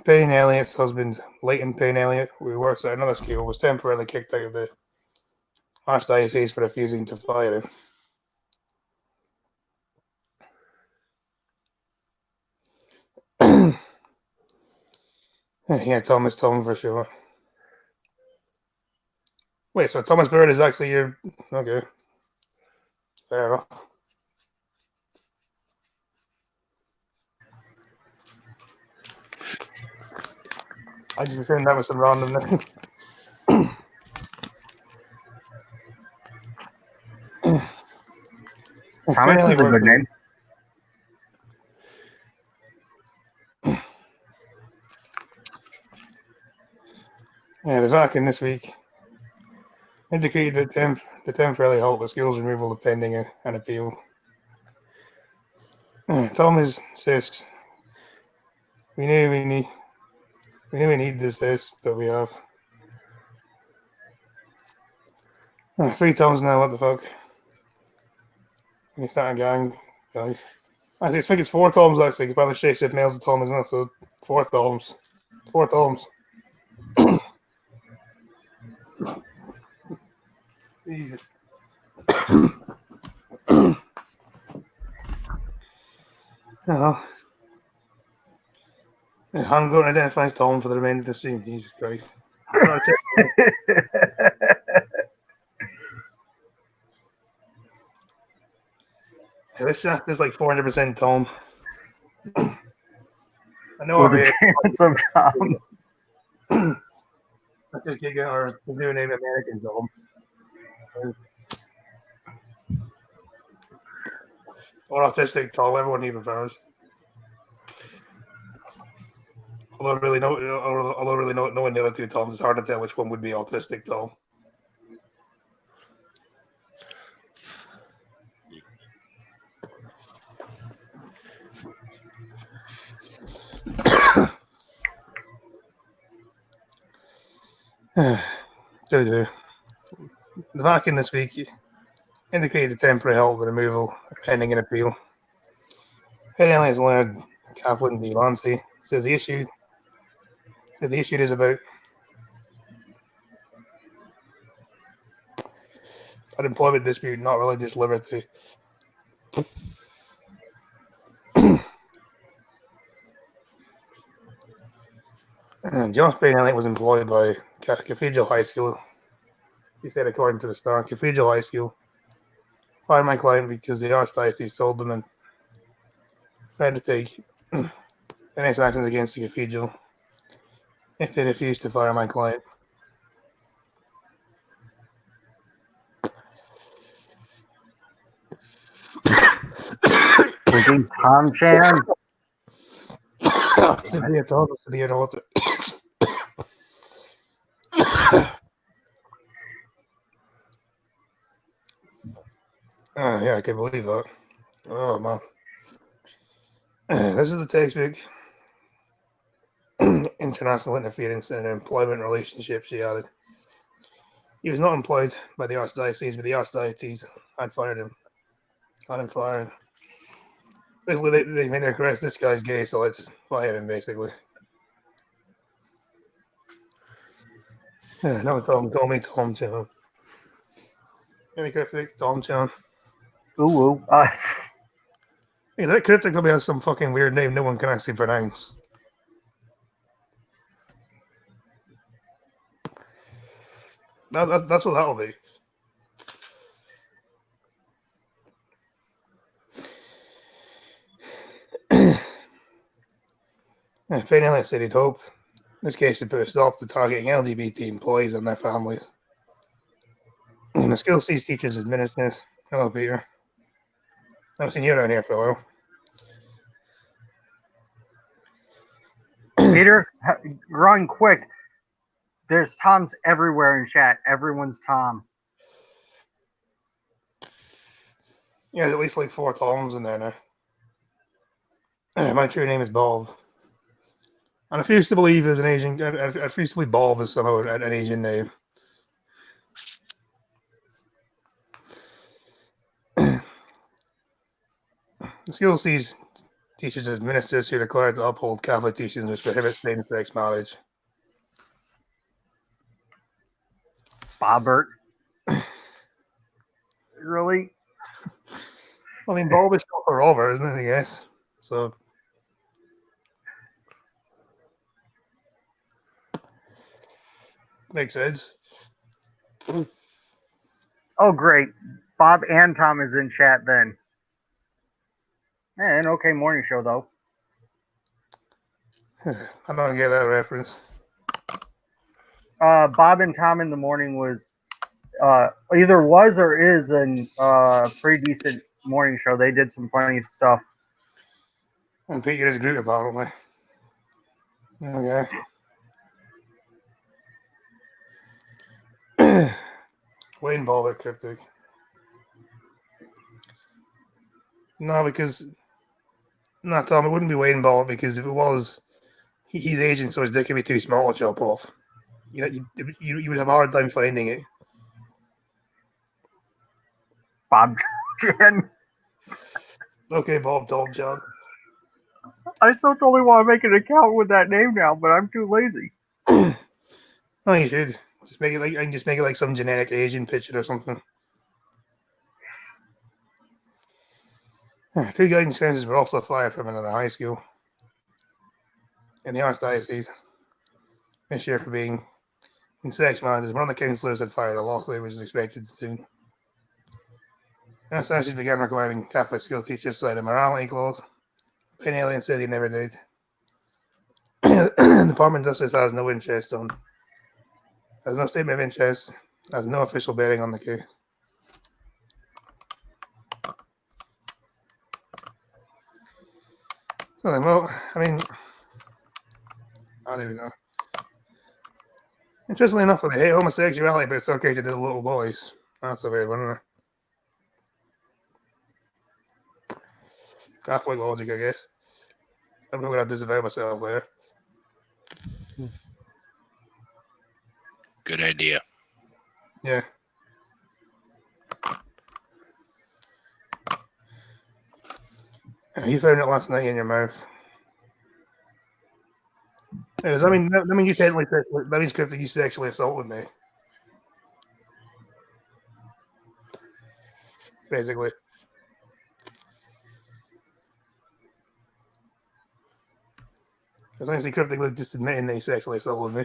Speaker 1: Payne Elliott's husband, Leighton Payne Elliott, who works at another school, was temporarily kicked out of the Archdiocese for refusing to fire him. Yeah, Thomas Tom for sure. Wait, so Thomas Bird is actually your... Okay. Fair enough. I just assumed that was some random name.
Speaker 6: Thomas is a good name.
Speaker 1: Yeah, the Vatican this week indicated that the temporarily halt the school's removal of pending an appeal. Thomas says, we knew we need this, but we have. 3 times now, what the fuck? It's not a gang, guys. I think it's 4 times actually, because apparently Shay said males and Tom as well, so 4 times. 4 times. Jesus. Oh. I'm going to identify as Tom for the remainder of the stream. Jesus Christ. This shaft is like 400% Tom. I know
Speaker 6: With
Speaker 1: I'm
Speaker 6: a
Speaker 1: here.
Speaker 6: chance of Tom.
Speaker 1: I just get our new name American Tom. Or autistic Tom, everyone even prefers. Although really knowing the other 2 Toms, it's hard to tell which one would be autistic Tom. The Vatican this week indicated the temporary halt the removal pending an appeal. Penny Elliott's lawyer, Kathleen D. Lancey, says the issue is about an employment dispute, not religious liberty. Josh Payne Elliott was employed by Cathedral High School. He said, according to the Star, Cathedral High School fired my client because the Archdiocese told them and tried to take any actions against the cathedral if they refused to fire my client.
Speaker 6: Freaking Tom Chan.
Speaker 1: To be a Thomas, to be an author. Yeah, I can believe that. Oh, man. This is the textbook. International interference in an employment relationship, she added. He was not employed by the Archdiocese, but the Archdiocese had fired him. Had him fired. Basically, they made a request, this guy's gay, so let's fire him, basically. No, Tom, call me Tom Chan. Any cryptic? Tom Chan.
Speaker 6: Ooh.
Speaker 1: Hey, that cryptic probably has some fucking weird name no one can actually pronounce. That's what that'll be. Payne Elliott said he'd hope this case would put a stop to targeting LGBT employees and their families. And the school sees teachers administer. Hello, Peter. I've seen you around here for a while.
Speaker 6: Peter, run quick. There's Toms everywhere in chat. Everyone's Tom.
Speaker 1: Yeah, there's at least like 4 Toms in there now. My true name is Bob. I refuse to believe there's an Asian. I refuse to believe Bob is somehow an Asian name. The school sees teachers as ministers who are required to uphold Catholic teachings which prohibit same-sex marriage.
Speaker 6: Bobbert. Really?
Speaker 1: I mean, Bob is short for Robert, isn't it? I guess so. Makes sense.
Speaker 6: Oh, great. Bob and Tom is in chat then. An okay morning show, though.
Speaker 1: I don't get that reference.
Speaker 6: Bob and Tom in the morning was either was or is a pretty decent morning show. They did some funny stuff.
Speaker 1: And Peter is Groot, apparently. Okay. Wayne Ball at Cryptic. No, because Tom, it wouldn't be Wayne Ball because if it was, he's Asian, so his dick would be too small to chop off. You would have a hard time finding it.
Speaker 6: Bob Jan.
Speaker 1: Okay, Bob Tom John.
Speaker 6: I so totally want to make an account with that name now, but I'm too lazy.
Speaker 1: Oh, you should. Just make it like some generic Asian picture or something. Two guidance centers were also fired from another high school in the Archdiocese this year for being in sex minded. One of the counselors had fired a lawsuit which is expected soon. The Archdiocese began requiring Catholic school teachers to sign a morality clause. Penn Alien said he never did. The Department of Justice has no interest on. Has no statement of interest. Has no official bearing on the case. So then, well, I mean, I don't even know. Interestingly enough, they hate homosexuality, but it's okay to do little boys. That's a weird one, isn't it? Catholic logic, I guess. I'm going to disavow myself there.
Speaker 3: Good idea.
Speaker 1: Yeah. You found it last night in your mouth. Does that mean you technically that means Cryptic, you sexually assaulted me? Basically. Because honestly, Cryptic was just admitting that he sexually assaulted me.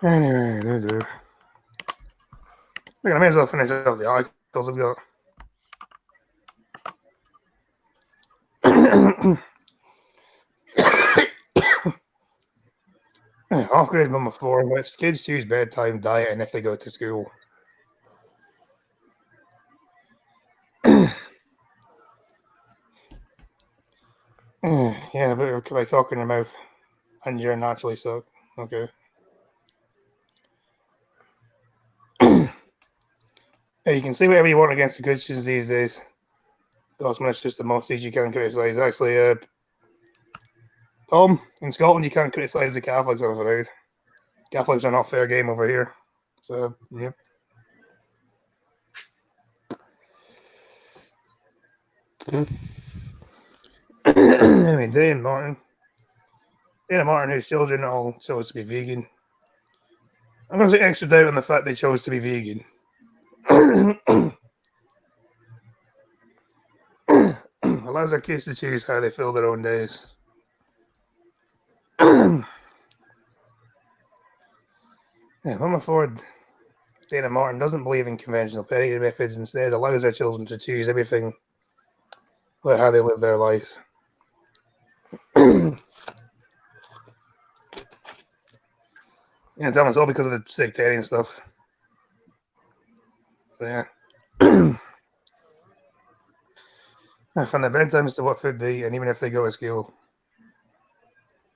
Speaker 1: Anyway, look, I may as well finish off the articles I've got. Off grade number 4, which kids choose bedtime, diet, and if they go to school. Yeah, but by talking your mouth, and you're naturally so. Okay. Yeah, you can say whatever you want against the Christians these days. Osman, it's just the most you can criticise. Actually, Tom, in Scotland, you can't criticise the Catholics, I'm afraid. Catholics are not fair game over here. So, yeah. Anyway, Dana Martin, whose children all chose to be vegan. I'm going to say extra doubt on the fact they chose to be vegan. Allows their kids to choose how they fill their own days. Mama Ford, Dana Martin doesn't believe in conventional parenting methods, instead allows their children to choose everything about how they live their life. Yeah, Tom, it's all because of the sectarian stuff. So, yeah. From their bedtimes to what food they eat, and even if they go to school.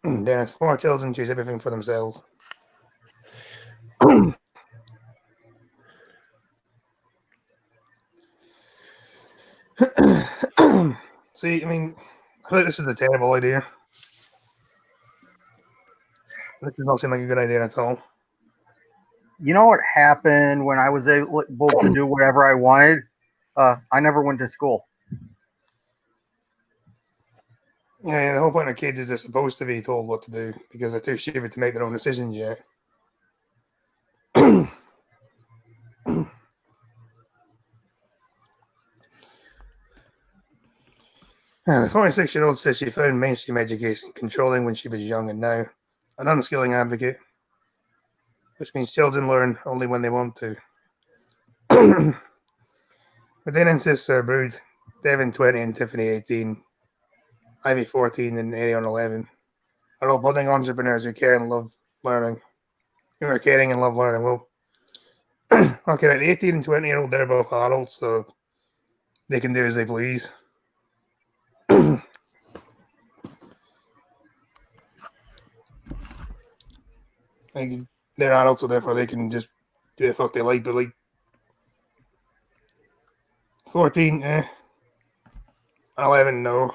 Speaker 1: Dennis, 4 children choose everything for themselves. See, I mean, I feel like this is a terrible idea. This does not seem like a good idea at all.
Speaker 6: You know what happened when I was able to do whatever I wanted? I never went to school.
Speaker 1: Yeah, the whole point of kids is they're supposed to be told what to do because they're too stupid to make their own decisions yet. The 46-year-old says she found mainstream education controlling when she was young and now an unskilling advocate, which means children learn only when they want to. But then insists her brood, Devin 20 and Tiffany 18, Ivy 14 and Arion 11, are all budding entrepreneurs who care and love learning. Who are caring and love learning. Well, okay, right, the 18 and 20-year-old, they're both adults, so they can do as they please. They're adults, so therefore they can just do the fuck they like. But like 14, 11, no.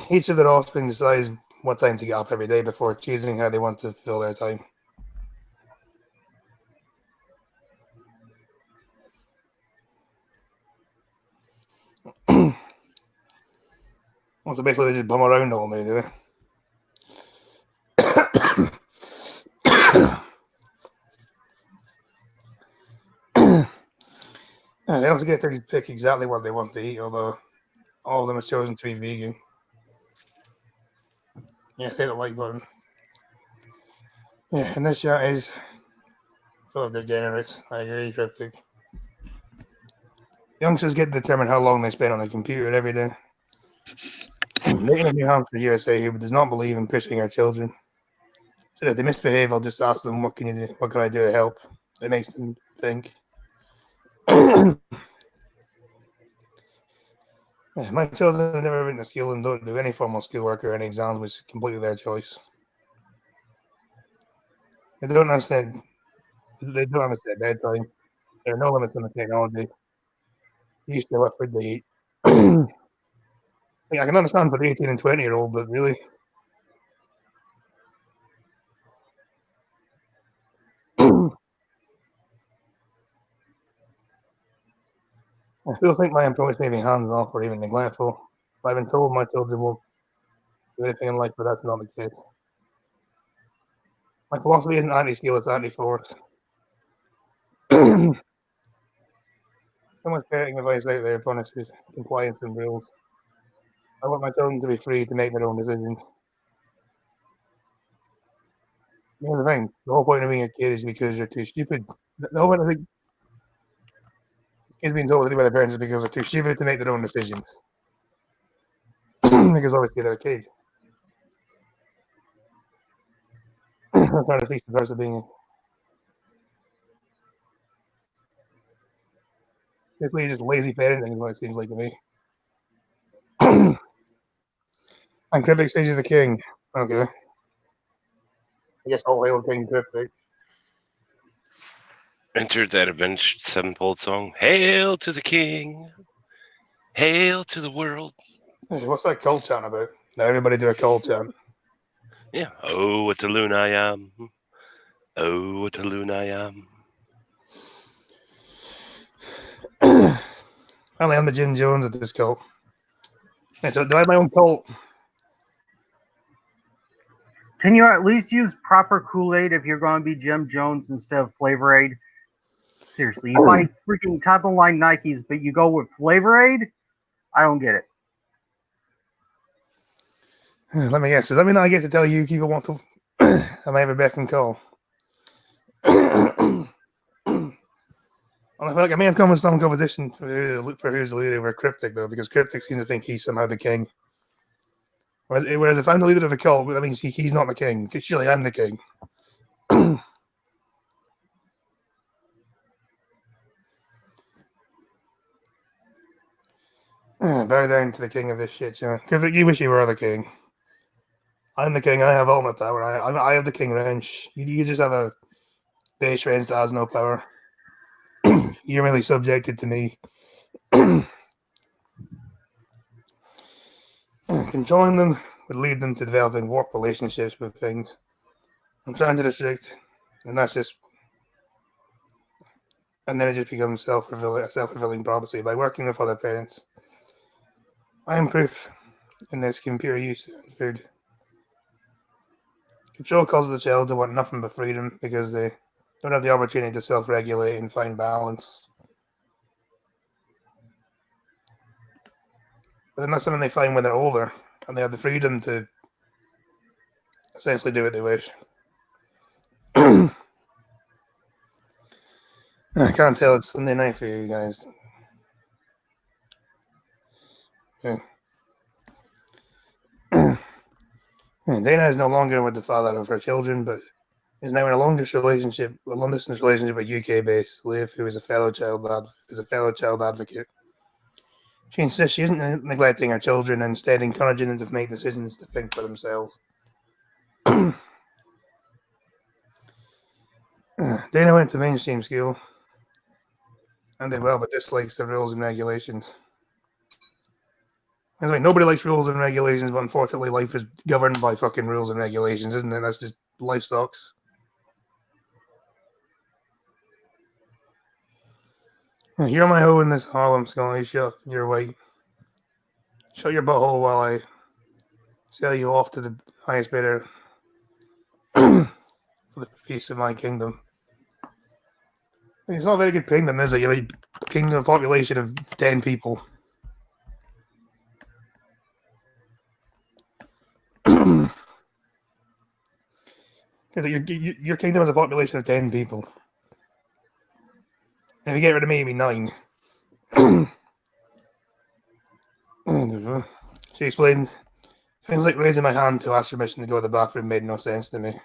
Speaker 1: Each of their offspring decides what time to get up every day before choosing how they want to fill their time. Well, so basically they just bum around all day, do they? They also get to pick exactly what they want to eat, although all of them have chosen to be vegan. Yeah, hit the like button. Yeah, and this chat is full of degenerates. I agree, Cryptic. Youngsters get to determine how long they spend on the computer every day. Making a New Hampshire, USA, who does not believe in pushing our children. So if they misbehave, I'll just ask them, what can you do? What can I do to help? It makes them think. My children have never been to school and don't do any formal schoolwork or any exams, which is completely their choice. They don't understand. They don't understand bedtime. There are no limits on the technology. Usually, what food they eat. I can understand for the 18 and 20-year-old, but really, I still think my employees may be hands off or even neglectful. I've been told my children won't do anything in life, but that's not the case. My philosophy isn't anti-skill, it's anti-force. So much parenting advice out there punishes compliance and rules. I want my children to be free to make their own decisions. Here's the thing: the whole point of being a kid is because you're too stupid. The whole point of the kids being told to do by their parents is because they're too stupid to make their own decisions. Because obviously they're kids. That's not at least the person being. Basically, just lazy parenting is what it seems like to me. And Cryptic says he's the king. Okay. I guess all hail King Cryptic.
Speaker 3: Entered that Avenged Sevenfold song. Hail to the king. Hail to the world.
Speaker 1: Hey, what's that cult chant about? Now everybody do a cult chant.
Speaker 3: Yeah. Oh, what a loon I am. Oh, what a loon I am.
Speaker 1: Apparently, I'm the Jim Jones of this cult. Yeah, so do I have my own cult?
Speaker 6: Can you at least use proper Kool-Aid if you're going to be Jim Jones instead of Flavor Aid? Seriously, you buy freaking top-of-line Nikes, but you go with Flavor Aid? I don't get it.
Speaker 1: Let me guess. Does that mean I get to tell you people want to? I may have a beck and call. Well, I feel like I may have come with some competition for who's the leader over Cryptic, though, because Cryptic seems to think he's somehow the king. Whereas if I'm the leader of a cult, that means he's not the king. Surely I'm the king. Bow down to the king of this shit, you know. Cryptic, you wish you were the king. I'm the king. I have ultimate power. I have the king ranch. You just have a base range that has no power. you're really subjected to me. Controlling them would lead them to developing warped relationships with things. I'm trying to restrict, and that's just, and then it just becomes a self-fulfilling prophecy. By working with other parents, I am proof in this computer use and food. Control causes the child to want nothing but freedom because they don't have the opportunity to self-regulate and find balance. But then that's something they find when they're older, and they have the freedom to essentially do what they wish. I can't tell it's Sunday night for you guys. Yeah. Dana is no longer with the father of her children, but is now in a long-distance relationship with UK-based Liv, who is a fellow child advocate. She insists she isn't neglecting her children and instead encouraging them to make decisions to think for themselves. Dana went to mainstream school and did well, but dislikes the rules and regulations. Anyway, nobody likes rules and regulations, but unfortunately life is governed by fucking rules and regulations, isn't it? That's just, life sucks. You're my hoe in this Harlem, Scully. Shut your white. Shut your butthole while I sell you off to the highest bidder for the piece of my kingdom. It's not a very good kingdom, is it? You have a kingdom population of 10 people. Your kingdom has a population of 10 people. And if you get rid of me, it'd be 9. She explained, things like raising my hand to ask permission to go to the bathroom made no sense to me.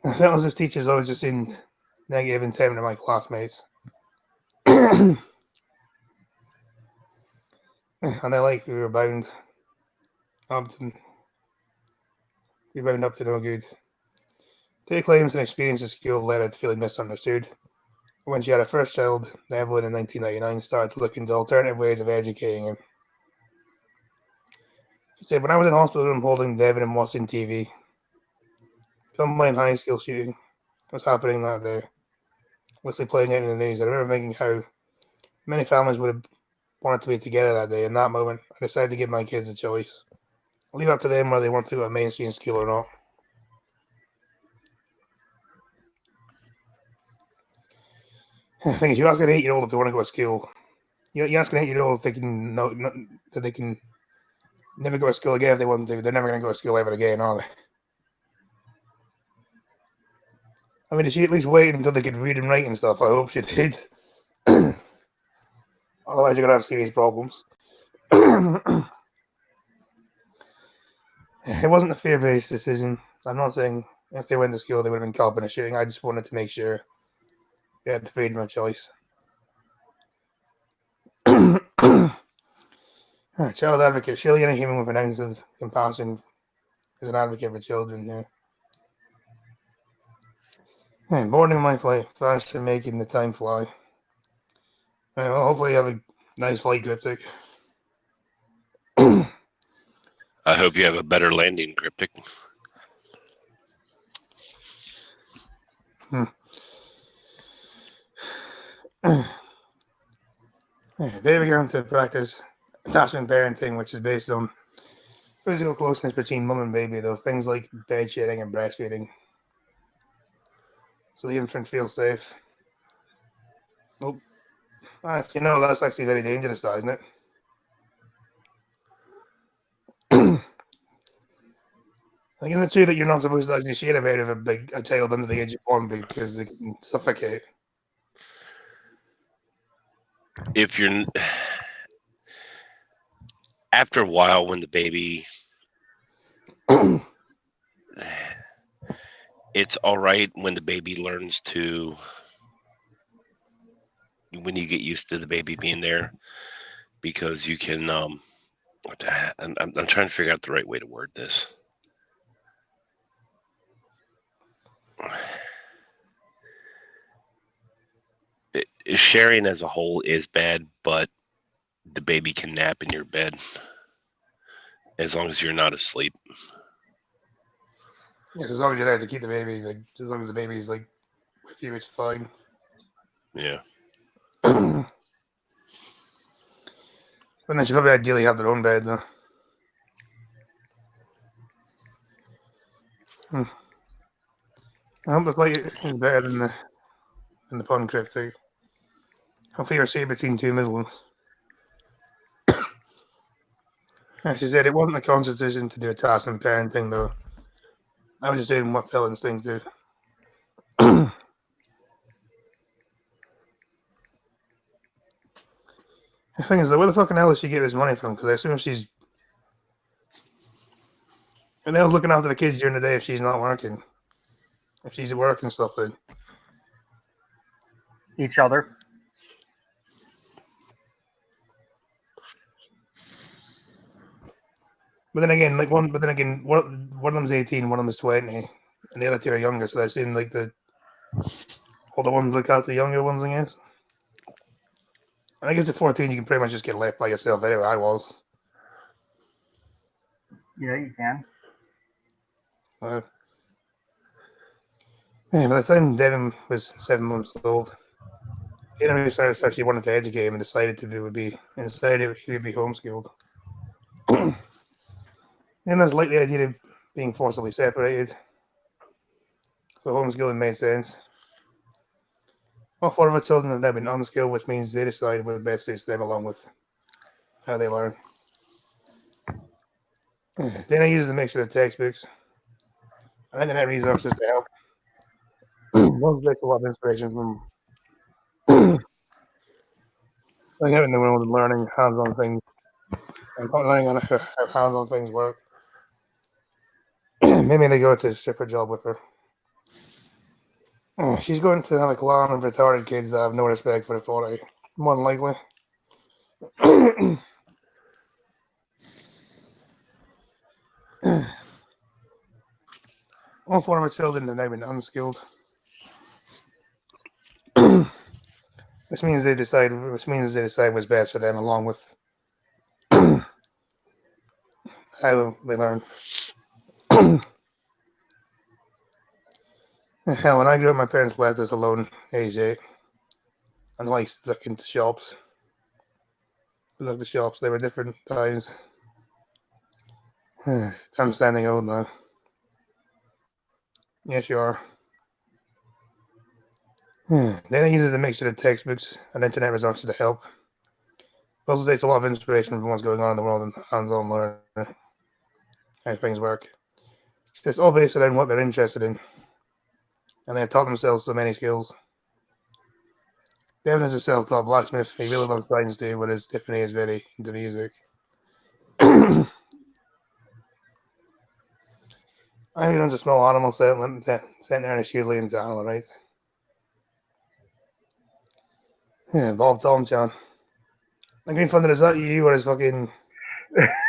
Speaker 1: I felt as if teachers always just seen negative intent in my classmates. And we were bound up to no good. Their claims and experience at school led her to feeling misunderstood. When she had her first child, Evelyn, in 1999, started to look into alternative ways of educating him. She said, when I was in hospital room holding Devin and watching TV, combined high-school shooting was happening that day. Literally playing it in the news. I remember thinking how many families would have wanted to be together that day. In that moment, I decided to give my kids a choice. I'll leave it up to them whether they want to go to a mainstream school or not. The thing is, you ask an 8-year-old if they want to go to school. You ask an 8-year-old if they can that they can never go to school again if they want to. They're never going to go to school ever again, are they? I mean, did she at least wait until they could read and write and stuff? I hope she did. Otherwise, you're going to have serious problems. It wasn't a fear-based decision. I'm not saying if they went to school, they would have been caught up in a shooting. I just wanted to make sure they had the freedom of choice. Child advocate. Surely any human with an ounce of compassion is an advocate for children. Yeah. Boarding my flight, faster making the time fly. Well, hopefully you have a nice flight, Cryptic.
Speaker 3: I hope you have a better landing, Cryptic.
Speaker 1: They began to practice attachment parenting, which is based on physical closeness between mum and baby, though things like bed sharing and breastfeeding. So the infant feels safe. Nope. That's actually very dangerous, though, isn't it? Like, isn't it true that you're not supposed to actually share a bed with a child under the age of 1 because they can suffocate?
Speaker 3: If you're after a while, when the baby, it's all right when the baby learns to, when you get used to the baby being there, because you can. I'm trying to figure out the right way to word this. Sharing as a whole is bad, but the baby can nap in your bed as long as you're not asleep.
Speaker 1: Yes, as long as you're there to keep the baby, like as long as the baby's like with you, it's fine.
Speaker 3: Yeah.
Speaker 1: But they should probably ideally have their own bed, though. I hope the flight is better than the pun cryptic. Hopefully you're safe between two Muslims. As she said, it wasn't a conscious decision to do a task and parenting, though. I was just doing what felt instinctive. The thing is, though, where the fucking hell does she get this money from? Because I assume she's. And I was looking after the kids during the day if she's not working. If she's at work and stuff, then.
Speaker 6: Each other.
Speaker 1: But then again, one of them's 18, one of them is 20, and the other two are younger, so that seemed like the older ones look out the younger ones, I guess. And I guess at 14, you can pretty much just get left by yourself anyway. I was.
Speaker 6: Yeah, you can.
Speaker 1: Yeah, by the time Devin was 7 months old, he actually wanted to educate him and decided he would be homeschooled. And that's like the idea of being forcibly separated. So homeschooling made sense. All 4 of our children have now been unschooled, which means they decide what best suits them along with how they learn. Then I use a mixture of textbooks and internet resources to help. One takes a lot of inspiration from like out in the world and learning hands-on things and learning on how hands-on things work. Maybe they go to a stripper job with her. She's going to have a clan of retarded kids that have no respect for authority. More than likely. All 4 of our children have now been unskilled. Which means they decide what's best for them, along with how they learn. Hell, when I grew up, my parents left us alone, age 8, and like stuck into shops. We loved the shops. They were different times. I'm standing old now. Yes, you are. Then I uses a mixture of textbooks and internet resources to help. It also takes a lot of inspiration from what's going on in the world and hands-on learning, how things work. It's all based around what they're interested in, and they have taught themselves so many skills. Devin is a self-taught blacksmith. He really loves science too, whereas Tiffany is very into music. I runs a small animal center and it's usually in animal rights. Yeah, Bob Tom John. The Green Thunder, is that you or is fucking...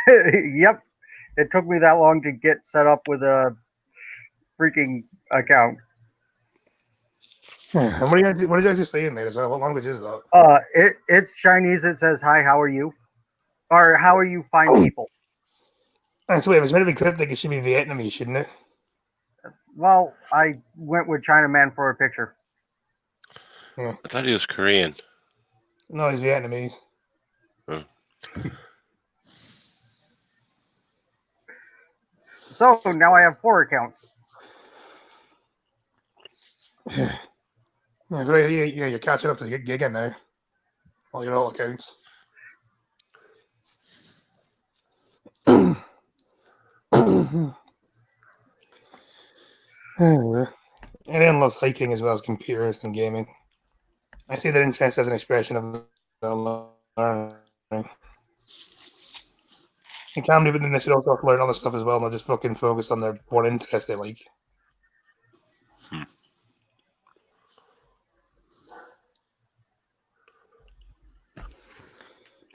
Speaker 6: Yep. It took me that long to get set up with a freaking account.
Speaker 1: And what is you actually saying there? So what language is that?
Speaker 6: It's Chinese. It says, "Hi, how are you?" Or "How are you fine people?"
Speaker 1: And so wait, if it's meant to be cryptic, it should be Vietnamese, shouldn't it?
Speaker 6: Well, I went with Chinaman for a picture.
Speaker 3: I thought he was Korean.
Speaker 1: No, he's Vietnamese.
Speaker 3: Huh.
Speaker 6: So now I have 4 accounts.
Speaker 1: Yeah, right, you're catching up to the gig now. All your all accounts. Anyway, anyone loves hiking as well as computers and gaming. I see their interest as an expression of their learning. It can be, but then they should also learn other stuff as well, not just fucking focus on their one interest they like.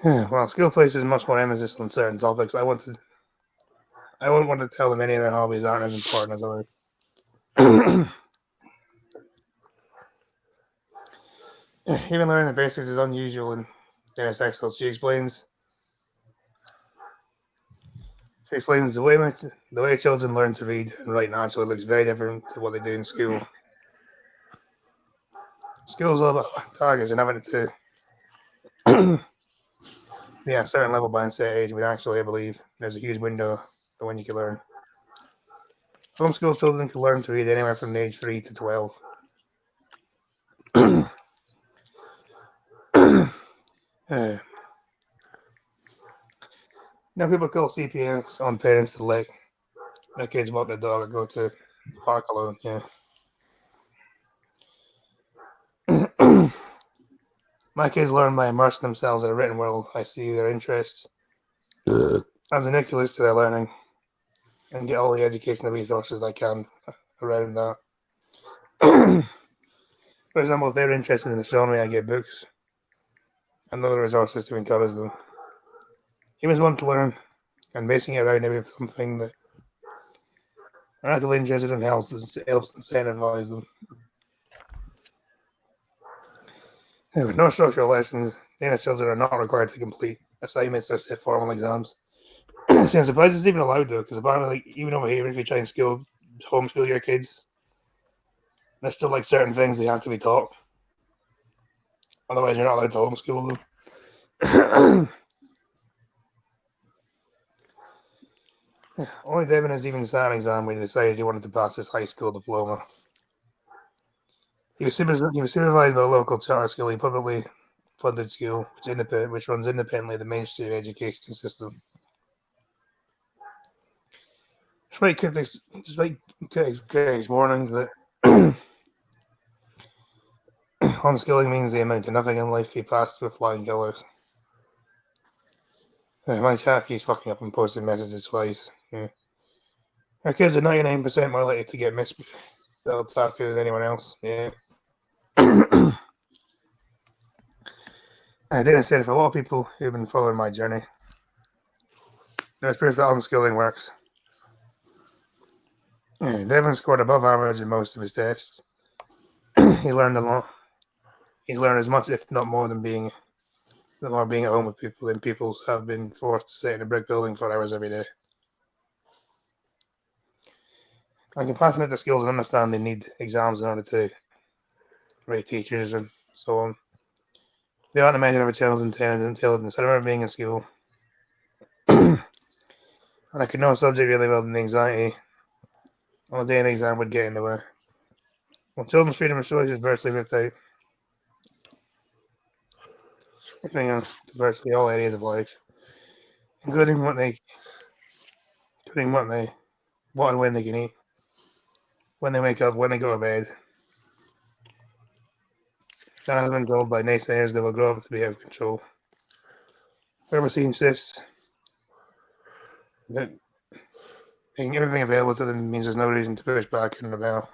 Speaker 1: Well, skill places much more emphasis on certain topics. I wouldn't want to tell them any of their hobbies aren't as important as others. Even learning the basics is unusual in Dennis Excel. She explains the way children learn to read and write naturally looks very different to what they do in school. School is all about targets and having to be at a certain level by a certain age. We actually, I believe, there's a huge window for when you can learn. Homeschool children can learn to read anywhere from age 3 to 12. Now people call CPS on parents to let their kids walk their dog or go to the park alone. Yeah. My kids learn by immersing themselves in a written world. I see their interests as a nucleus to their learning and get all the educational resources I can around that. For example, if they're interested in astronomy, I get books and other resources to encourage them. Humans want to learn, and basing it around every something that are actively interested in helps incentivize them. With no structural lessons, Danish children are not required to complete assignments or set formal exams. I'm surprised it's even allowed though, because apparently, even over here, if you try and homeschool your kids, there's still like certain things they have to be taught. Otherwise, you're not allowed to homeschool them. Only Devin has even sat an exam when he decided he wanted to pass his high school diploma. He was supervised by a local charter school, a publicly funded school, which runs independently of the mainstream education system. Despite critics' warnings that unskilling means they amount to nothing in life, he passed with flying colours. My chat keeps fucking up and posting messages twice. Yeah. Our kids are 99% more likely to get misspelled than anyone else. Yeah. I didn't say for a lot of people who've been following my journey, there's proof that unskilling works. Devin scored above average in most of his tests. He learned a lot. He's learned as much, if not more, than being at home with people than people have been forced to sit in a brick building for hours every day. I can pass them the skills and understand they need exams in order to rate teachers and so on. They aren't a measure of a child's intelligence. I remember being in school, and I could know a subject really well than the anxiety on the day of the exam would get in the way. Well, children's freedom of choice is virtually ripped out. Virtually all areas of life, including what and when they can eat, when they wake up, when they go to bed. That has been told by naysayers they will grow up to be out of control. Pharmacy insists that making everything available to them means there's no reason to push back and rebel.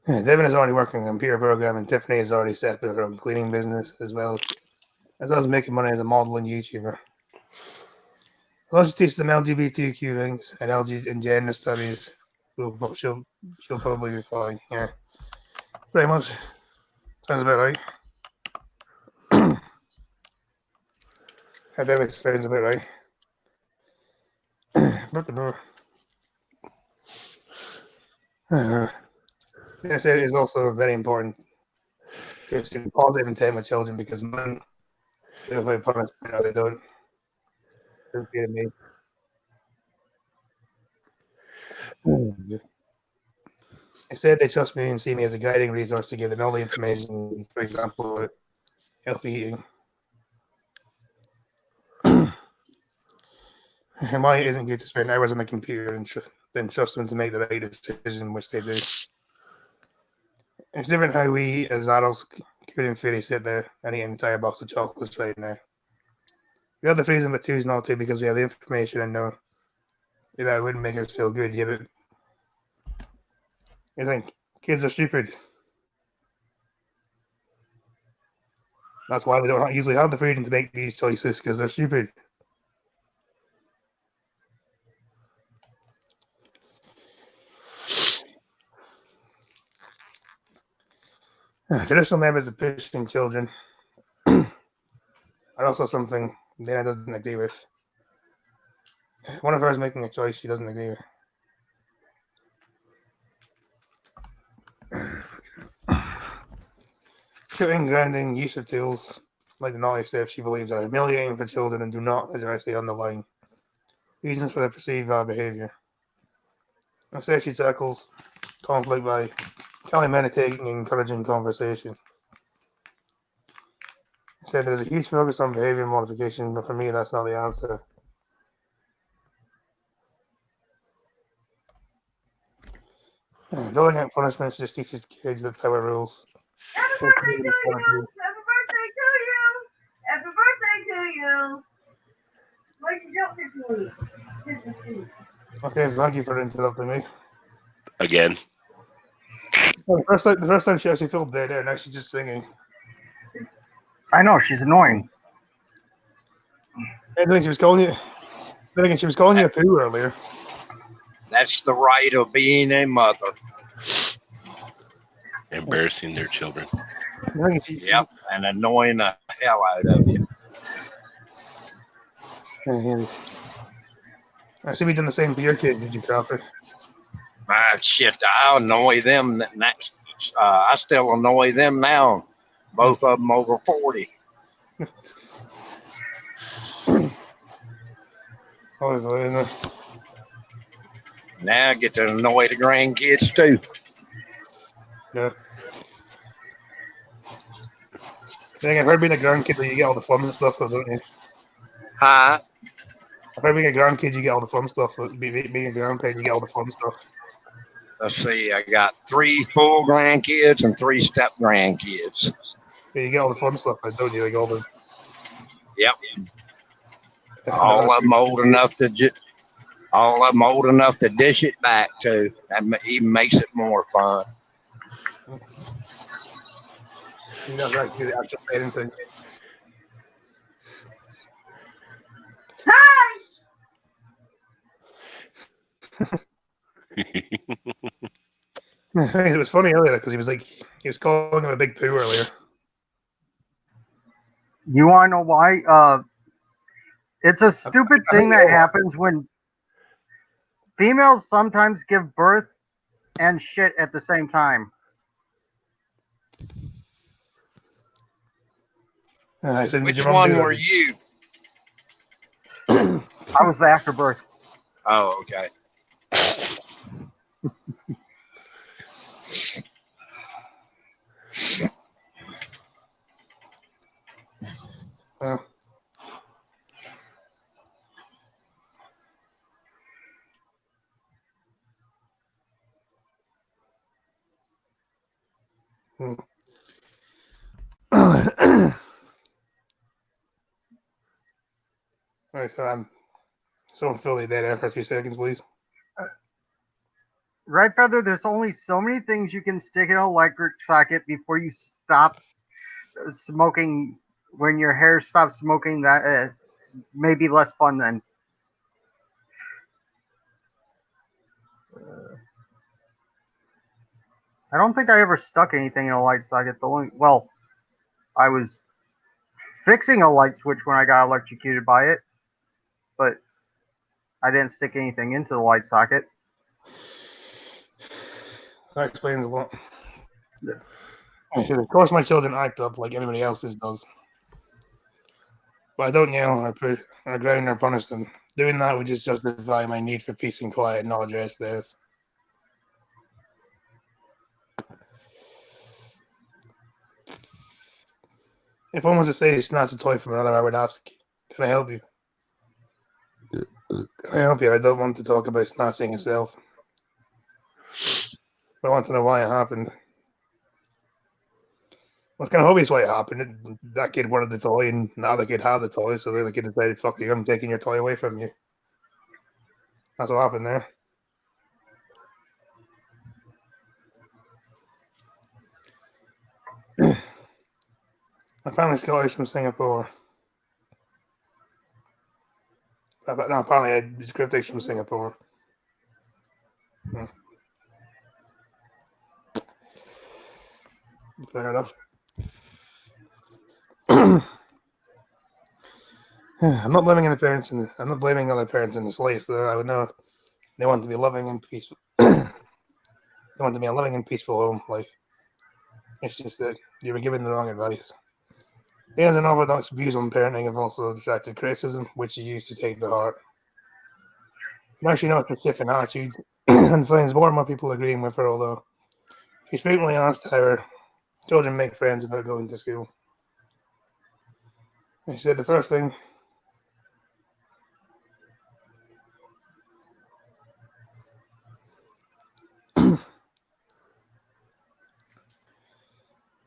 Speaker 1: Devin is already working on a computer program, and Tiffany has already set up her own cleaning business as well as making money as a model and YouTuber. I'll just teach them LGBTQ things and gender studies. She'll probably be fine. Yeah, pretty much. Sounds about right. That sounds about right. I said it is also very important to instill positive intent with children because men feel very punishment or they don't. Me. They said they trust me and see me as a guiding resource to give them all the information, for example, healthy eating. Why it isn't good to spend hours on the computer and then trust them to make the right decision, which they do. It's different how we, as adults, could in theory sit there and eat an entire box of chocolates right now. We have the freedom but choose not to because we have the information and know that it wouldn't make us feel good. Yeah, but you think kids are stupid. That's why they don't usually have the freedom to make these choices because they're stupid. Traditional members of Christian children are also something Dana doesn't agree with. One of her is making a choice she doesn't agree with. Shooting, grounding, use of tools like the naughty stuff she believes are humiliating for children and do not address the underlying reasons for their perceived bad behavior. Instead, she tackles conflict by calmly meditating and encouraging conversation. Instead, there's a huge focus on behavior modification, but for me, that's not the answer. Doling out punishments just teaches kids that power rules.
Speaker 4: Happy birthday to you! Happy birthday to you! Happy birthday to you! Why'd you jump into me?
Speaker 1: Okay, thank you for interrupting me.
Speaker 3: Again.
Speaker 1: Well, the first time she actually felt dead air, now she's just singing.
Speaker 6: I know, she's annoying.
Speaker 1: I think she was calling you. Then again, she was calling you a poo earlier.
Speaker 5: That's the right of being a mother.
Speaker 3: Embarrassing their children.
Speaker 1: I think she,
Speaker 5: Yep, and annoying the hell out of you.
Speaker 1: I see we done the same for your kids, did you, Crawford?
Speaker 5: Ah, shit, I annoy them. I still annoy them now. Both of them over 40.
Speaker 1: Always the way, isn't it?
Speaker 5: Now I get to annoy the grandkids too.
Speaker 1: Yeah. Dang, I've heard being a grandkid that you get all the fun stuff, though, don't you?
Speaker 5: Huh?
Speaker 1: I've heard being a grandkid you get all the fun stuff. Being a grandparent, you get all the fun stuff.
Speaker 5: Let's see, I got 3 full grandkids and 3 step grandkids.
Speaker 1: Yeah, you get all the fun stuff, don't you? Like all the.
Speaker 5: Yep. All of them old enough to dish it back to. That even makes it more fun.
Speaker 1: You know, like the actual parenting.
Speaker 4: Hi!
Speaker 1: It was funny earlier because he was calling him a big poo earlier.
Speaker 6: You want to know why? It's a stupid thing that happens when females sometimes give birth and shit at the same time.
Speaker 1: I said,
Speaker 5: Which one were you?
Speaker 6: I was the afterbirth.
Speaker 5: Oh, okay.
Speaker 1: Alright, so I'm someone fill the dead air for 2 seconds, please.
Speaker 6: Right, Feather? There's only so many things you can stick in an electric socket before you stop smoking. When your hair stops smoking, that may be less fun then. I don't think I ever stuck anything in a light socket. I was fixing a light switch when I got electrocuted by it, but I didn't stick anything into the light socket.
Speaker 1: That explains a lot. I said, of course, my children act up like everybody else's does. But I don't yell or ground or punish them. Doing that would just justify my need for peace and quiet and not address theirs. If one was to say snatch a toy from another, I would ask, can I help you? Can I help you? I don't want to talk about snatching itself. I want to know why it happened. Well, it's kind of obvious why it happened. That kid wanted the toy, and the other kid had the toy, so the other kid decided, fuck you, I'm taking your toy away from you. That's what happened there. Apparently Scottish from Singapore. No, apparently it's cryptics from Singapore. Fair enough. I'm not blaming other parents in the slightest. Though I would know they want to be loving and peaceful. They want to be a loving and peaceful home life. It's just that you were given the wrong advice. There's unorthodox views on parenting have also attracted criticism, which she used to take to heart. Now she knows the shift in attitudes and finds more and more people agreeing with her, although she's frequently asked how her children make friends without going to school. And she said the first thing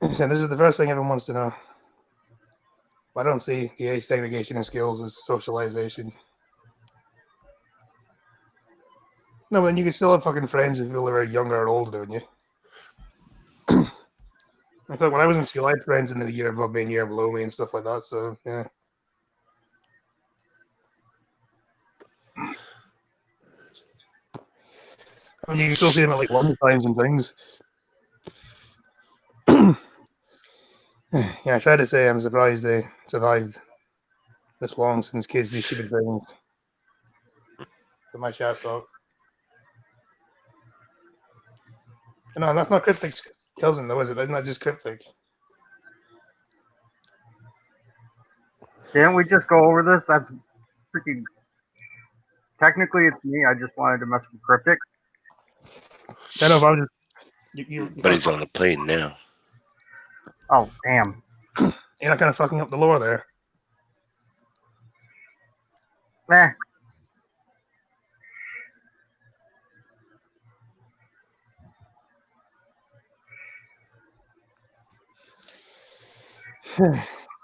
Speaker 1: she said this is the first thing everyone wants to know. I don't see the age segregation in skills as socialization. No, but then you can still have fucking friends with people who are younger or older than you. I thought when I was in school, I had friends in the year above me and year below me and stuff like that. So yeah. I mean, you can still see them at like lunch times and things. Yeah, I tried to say I'm surprised they survived this long since kids do stupid things. To my chat talk. No, that's not Cryptic's cousin, though, is it? That's not just Cryptic.
Speaker 6: Didn't we just go over this? That's freaking. Technically, it's me. I just wanted to mess with Cryptic.
Speaker 1: I know, but I'm just.
Speaker 3: But he's on the plane now.
Speaker 6: Oh, damn.
Speaker 1: You're not kind of fucking up the lore there.
Speaker 6: Nah.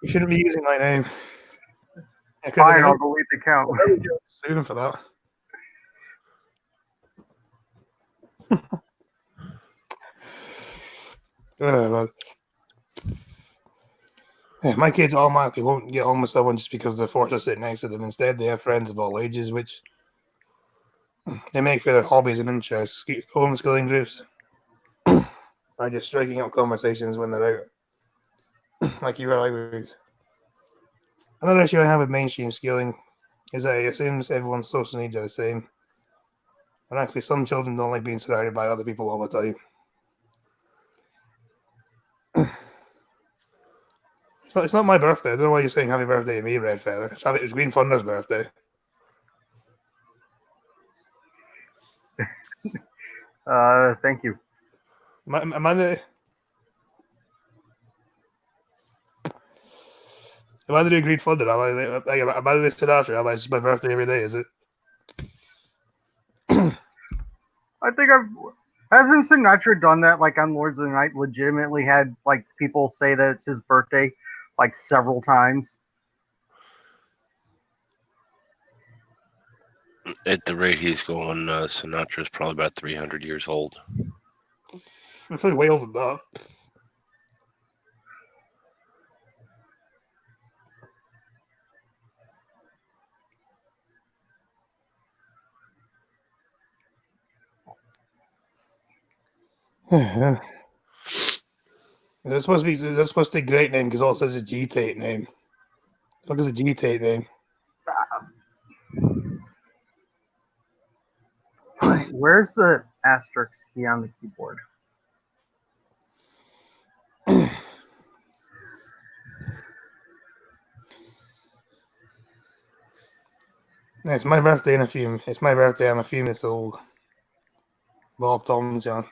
Speaker 1: You shouldn't be using my name.
Speaker 6: Fine, I'll delete the account.
Speaker 1: Sue him for that. Yeah, my kids automatically won't get on with someone just because they're forced to sit next to them. Instead, they have friends of all ages, which they make for their hobbies and interests, homeschooling groups, by just striking up conversations when they're out, like you or I would. Another issue I have with mainstream schooling is that it assumes everyone's social needs are the same. And actually, some children don't like being surrounded by other people all the time. It's not my birthday. I don't know why you're saying happy birthday to me, Red Feather. It was Green Thunder's birthday.
Speaker 6: Thank you.
Speaker 1: Am I the Green Thunder? Am I the Sinatra? Am I just my birthday every day? Is it?
Speaker 6: I think hasn't Sinatra done that like on Lords of the Night? Legitimately had like people say that it's his birthday like several times.
Speaker 3: At the rate he's going, Sinatra's probably about 300 years old.
Speaker 1: I'm probably way older than that. That's supposed to be a great name because all it says is G-Tate name. Look, it's a G-Tate name.
Speaker 6: Where's the asterisk key on the keyboard?
Speaker 1: It's my birthday in a few. It's my birthday. I'm a few minutes old. Bob Thumbs, John.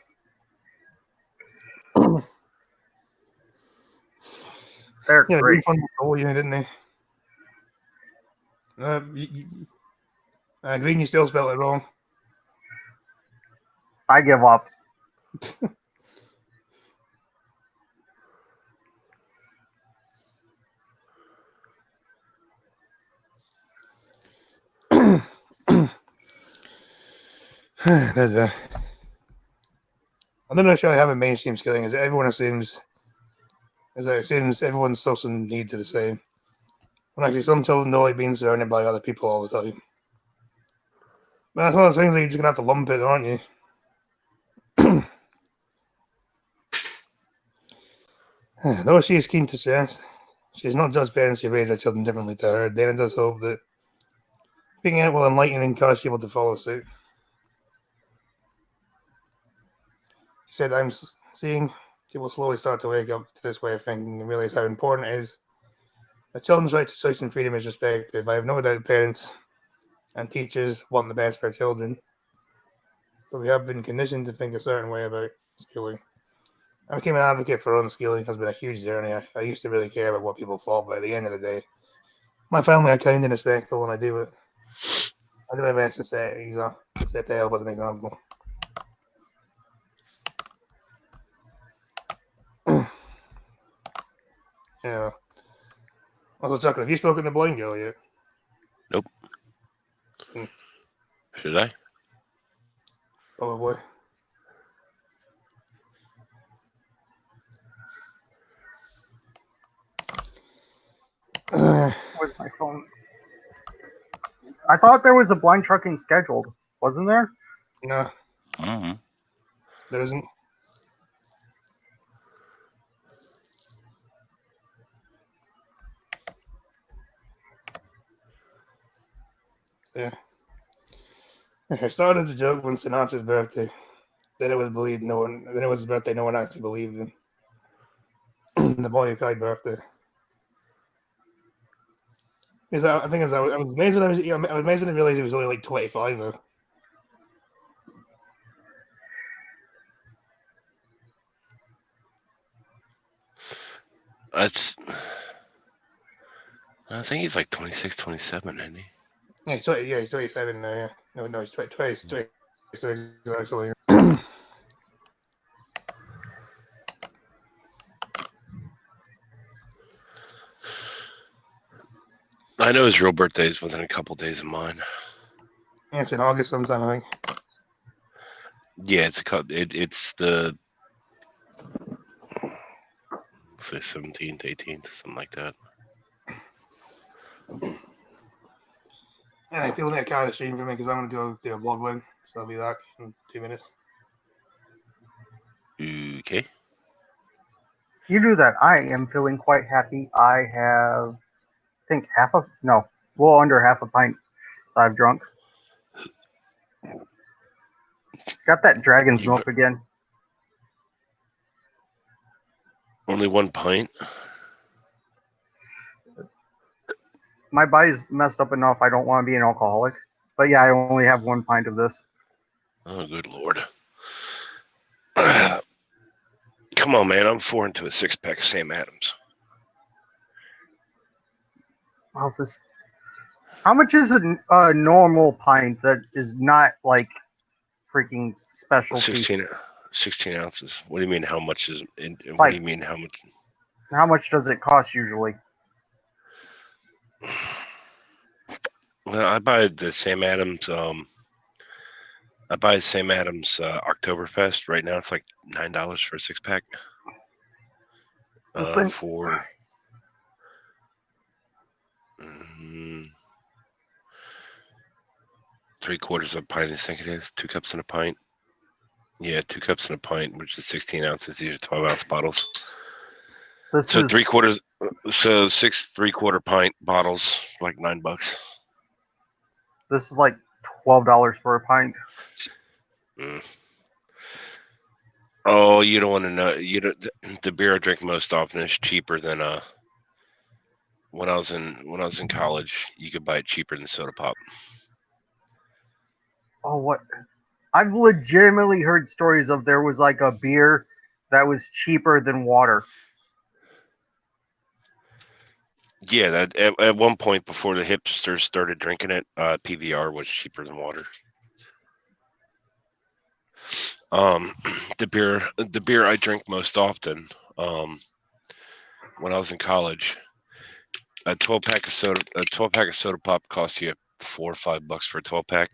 Speaker 6: They're
Speaker 1: Yeah,
Speaker 6: great.
Speaker 1: fun before you, didn't they? Green, you still spelled it wrong.
Speaker 6: I give up.
Speaker 1: I'm not sure I have a mainstream schooling. Is everyone assumes everyone's social needs are the same. When actually some children don't like being surrounded by other people all the time. But that's one of those things that you're just gonna have to lump it, aren't you? Though she is keen to stress, she is not just parents who raise their children differently to her. Dana does hope that speaking out will enlighten and encourage people to follow suit. She said, I'm seeing people slowly start to wake up to this way of thinking and realize how important it is. The children's right to choice and freedom is respected. I have no doubt parents and teachers want the best for their children, but we have been conditioned to think a certain way about schooling. I became an advocate for unschooling. It has been a huge journey. I used to really care about what people thought, but at the end of the day, my family are kind and respectful, and I do my best to set the help as an example. Yeah. Also, Chuckle, have you spoken to Blind Girl yet?
Speaker 3: Nope. Should I?
Speaker 1: Probably.
Speaker 6: Where's my phone? I thought there was a blind trucking scheduled. Wasn't there?
Speaker 1: No,
Speaker 3: Mm-hmm.
Speaker 1: there isn't. Yeah. I started the joke when Sinatra's birthday. Then it was believed no one. Then it was his birthday. No one actually believed him. The boy who cried birthday. Because I think I was amazed when I was amazed when I realized he was only like 25 though.
Speaker 3: I think he's like 26, 27, isn't he?
Speaker 1: Yeah, he's 27 now. Yeah, no, he's 20, so actually.
Speaker 3: I know his real birthday is within a couple days of mine.
Speaker 1: Yeah, it's in August sometime, I think.
Speaker 3: Yeah, it's the let's say 17th, 18th, something like that.
Speaker 1: And I feel like kind of stream for me because I'm going to do a vlog win, so I'll be back in 2 minutes.
Speaker 3: Okay.
Speaker 6: You do that. I am feeling quite happy. I have, I think, under half a pint I've drunk. Got that dragon's milk again.
Speaker 3: Only 1 pint.
Speaker 6: My body's messed up enough. I don't want to be an alcoholic. But yeah, I only have 1 pint of this.
Speaker 3: Oh, good lord. Come on, man. I'm 4 into a 6-pack of Sam Adams.
Speaker 6: Well, how much is a normal pint that is not like freaking specialty?
Speaker 3: 16 ounces. What do you mean? How much is? What
Speaker 6: Like-
Speaker 3: do you mean? How much?
Speaker 6: How much does it cost usually?
Speaker 3: Well, I buy the Sam Adams. I buy Sam Adams Oktoberfest right now. It's like $9 for a 6-pack.
Speaker 6: This thing-
Speaker 3: For 3/4 of a pint. I think it is 2 cups and a pint. Yeah, 2 cups and a pint, which is 16 ounces. These are 12-ounce bottles.
Speaker 6: This
Speaker 3: So
Speaker 6: is
Speaker 3: 3/4. So 6 3/4 pint bottles, like $9.
Speaker 6: this is like $12 for a pint.
Speaker 3: Mm. Oh, you don't want to know. The beer I drink most often is cheaper than when I was in college. You could buy it cheaper than soda pop.
Speaker 6: Oh, what? I've legitimately heard stories of there was like a beer that was cheaper than water.
Speaker 3: Yeah, that at one point before the hipsters started drinking it, PBR was cheaper than water. The beer I drink most often, when I was in college, a 12-pack of soda pop cost you $4 or $5 for a 12-pack,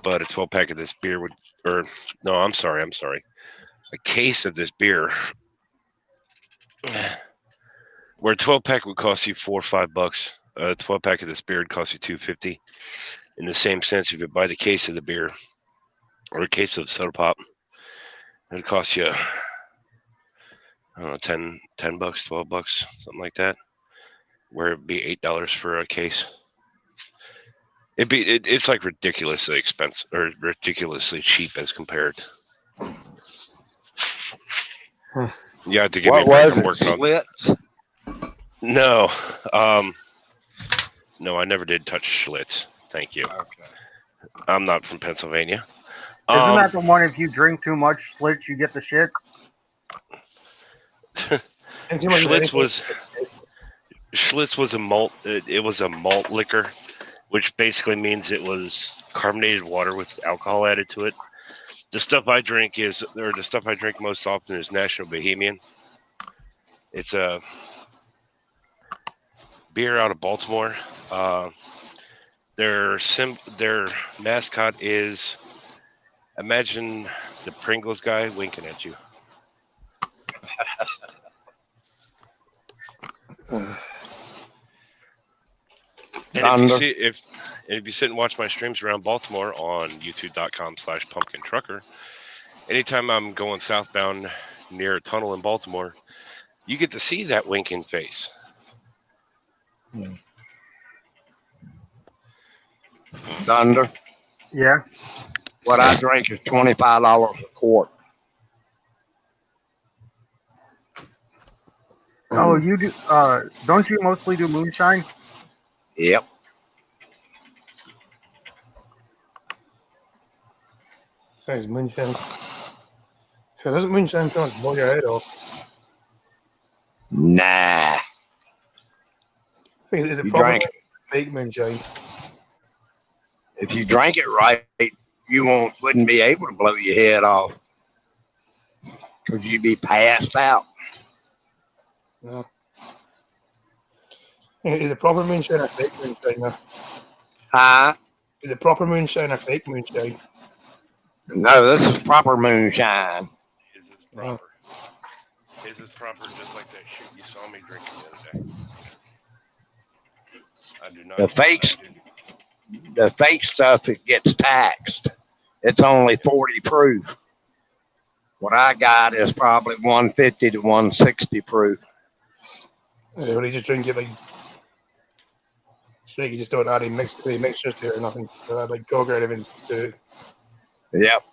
Speaker 3: but a 12-pack of this beer I'm sorry, a case of this beer, where a 12-pack would cost you $4 or $5, a 12-pack of this beer would cost you $2.50. In the same sense, if you buy the case of the beer or a case of soda pop, it would cost you, I don't know, $10, $12, something like that. Where it'd be $8 for a case. It's like ridiculously expensive or ridiculously cheap as compared. You have to give me a
Speaker 5: What
Speaker 3: break.
Speaker 5: was
Speaker 3: I'm
Speaker 5: it?
Speaker 3: working on.
Speaker 5: Schlitz?
Speaker 3: No, no, I never did touch Schlitz. Thank you.
Speaker 5: Okay.
Speaker 3: I'm not from Pennsylvania.
Speaker 6: Isn't that the one if you drink too much Schlitz, you get the shits?
Speaker 1: And too much of anything.
Speaker 3: Schlitz was a malt. It was a malt liquor, which basically means it was carbonated water with alcohol added to it. The stuff I drink most often is National Bohemian. It's a beer out of Baltimore. Their mascot is, imagine the Pringles guy winking at you. And if you sit and watch my streams around Baltimore on youtube.com/pumpkintrucker, anytime I'm going southbound near a tunnel in Baltimore, you get to see that winking face.
Speaker 5: Thunder.
Speaker 6: Yeah.
Speaker 5: What I drink is $25 a quart.
Speaker 6: Oh, you do? Don't you mostly do moonshine?
Speaker 5: Yep.
Speaker 1: Guys, moonshine. So doesn't moonshine kind of blow your head off?
Speaker 5: Nah.
Speaker 1: Is it
Speaker 5: You
Speaker 1: probably
Speaker 5: drank
Speaker 1: fake moonshine?
Speaker 5: If you drank it right, you wouldn't be able to blow your head off. Because you'd be passed out.
Speaker 1: No. Is it proper moonshine or fake moonshine? Now?
Speaker 5: Huh?
Speaker 1: Is it proper moonshine or fake moonshine?
Speaker 5: No, this is proper moonshine.
Speaker 3: His is proper. His is proper, just like that shit you saw me drinking the other day. I do not.
Speaker 5: The fake stuff, it gets taxed. It's only 40 proof. What I got is probably 150 to 160 proof.
Speaker 1: Yeah, well, you just drink it like straight. You just don't add any mixtures to it or nothing. Don't add like Coke or anything to it.
Speaker 5: Yep.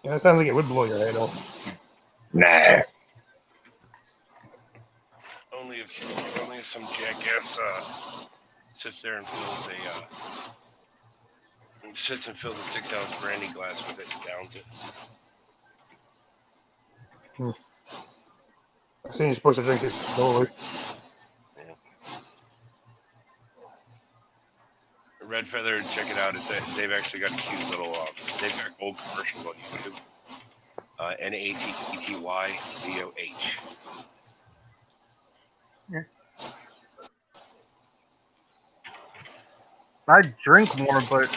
Speaker 1: Yeah, it sounds like it would blow your head off.
Speaker 5: Nah.
Speaker 3: Only if some jackass sits there and fills a 6-ounce brandy glass with it and downs it.
Speaker 1: I think you're supposed to drink it slowly.
Speaker 3: Red Feather, check it out. They've actually got a cute little. They've got old commercials on YouTube. NATTYVOH.
Speaker 6: Yeah. I drink more, but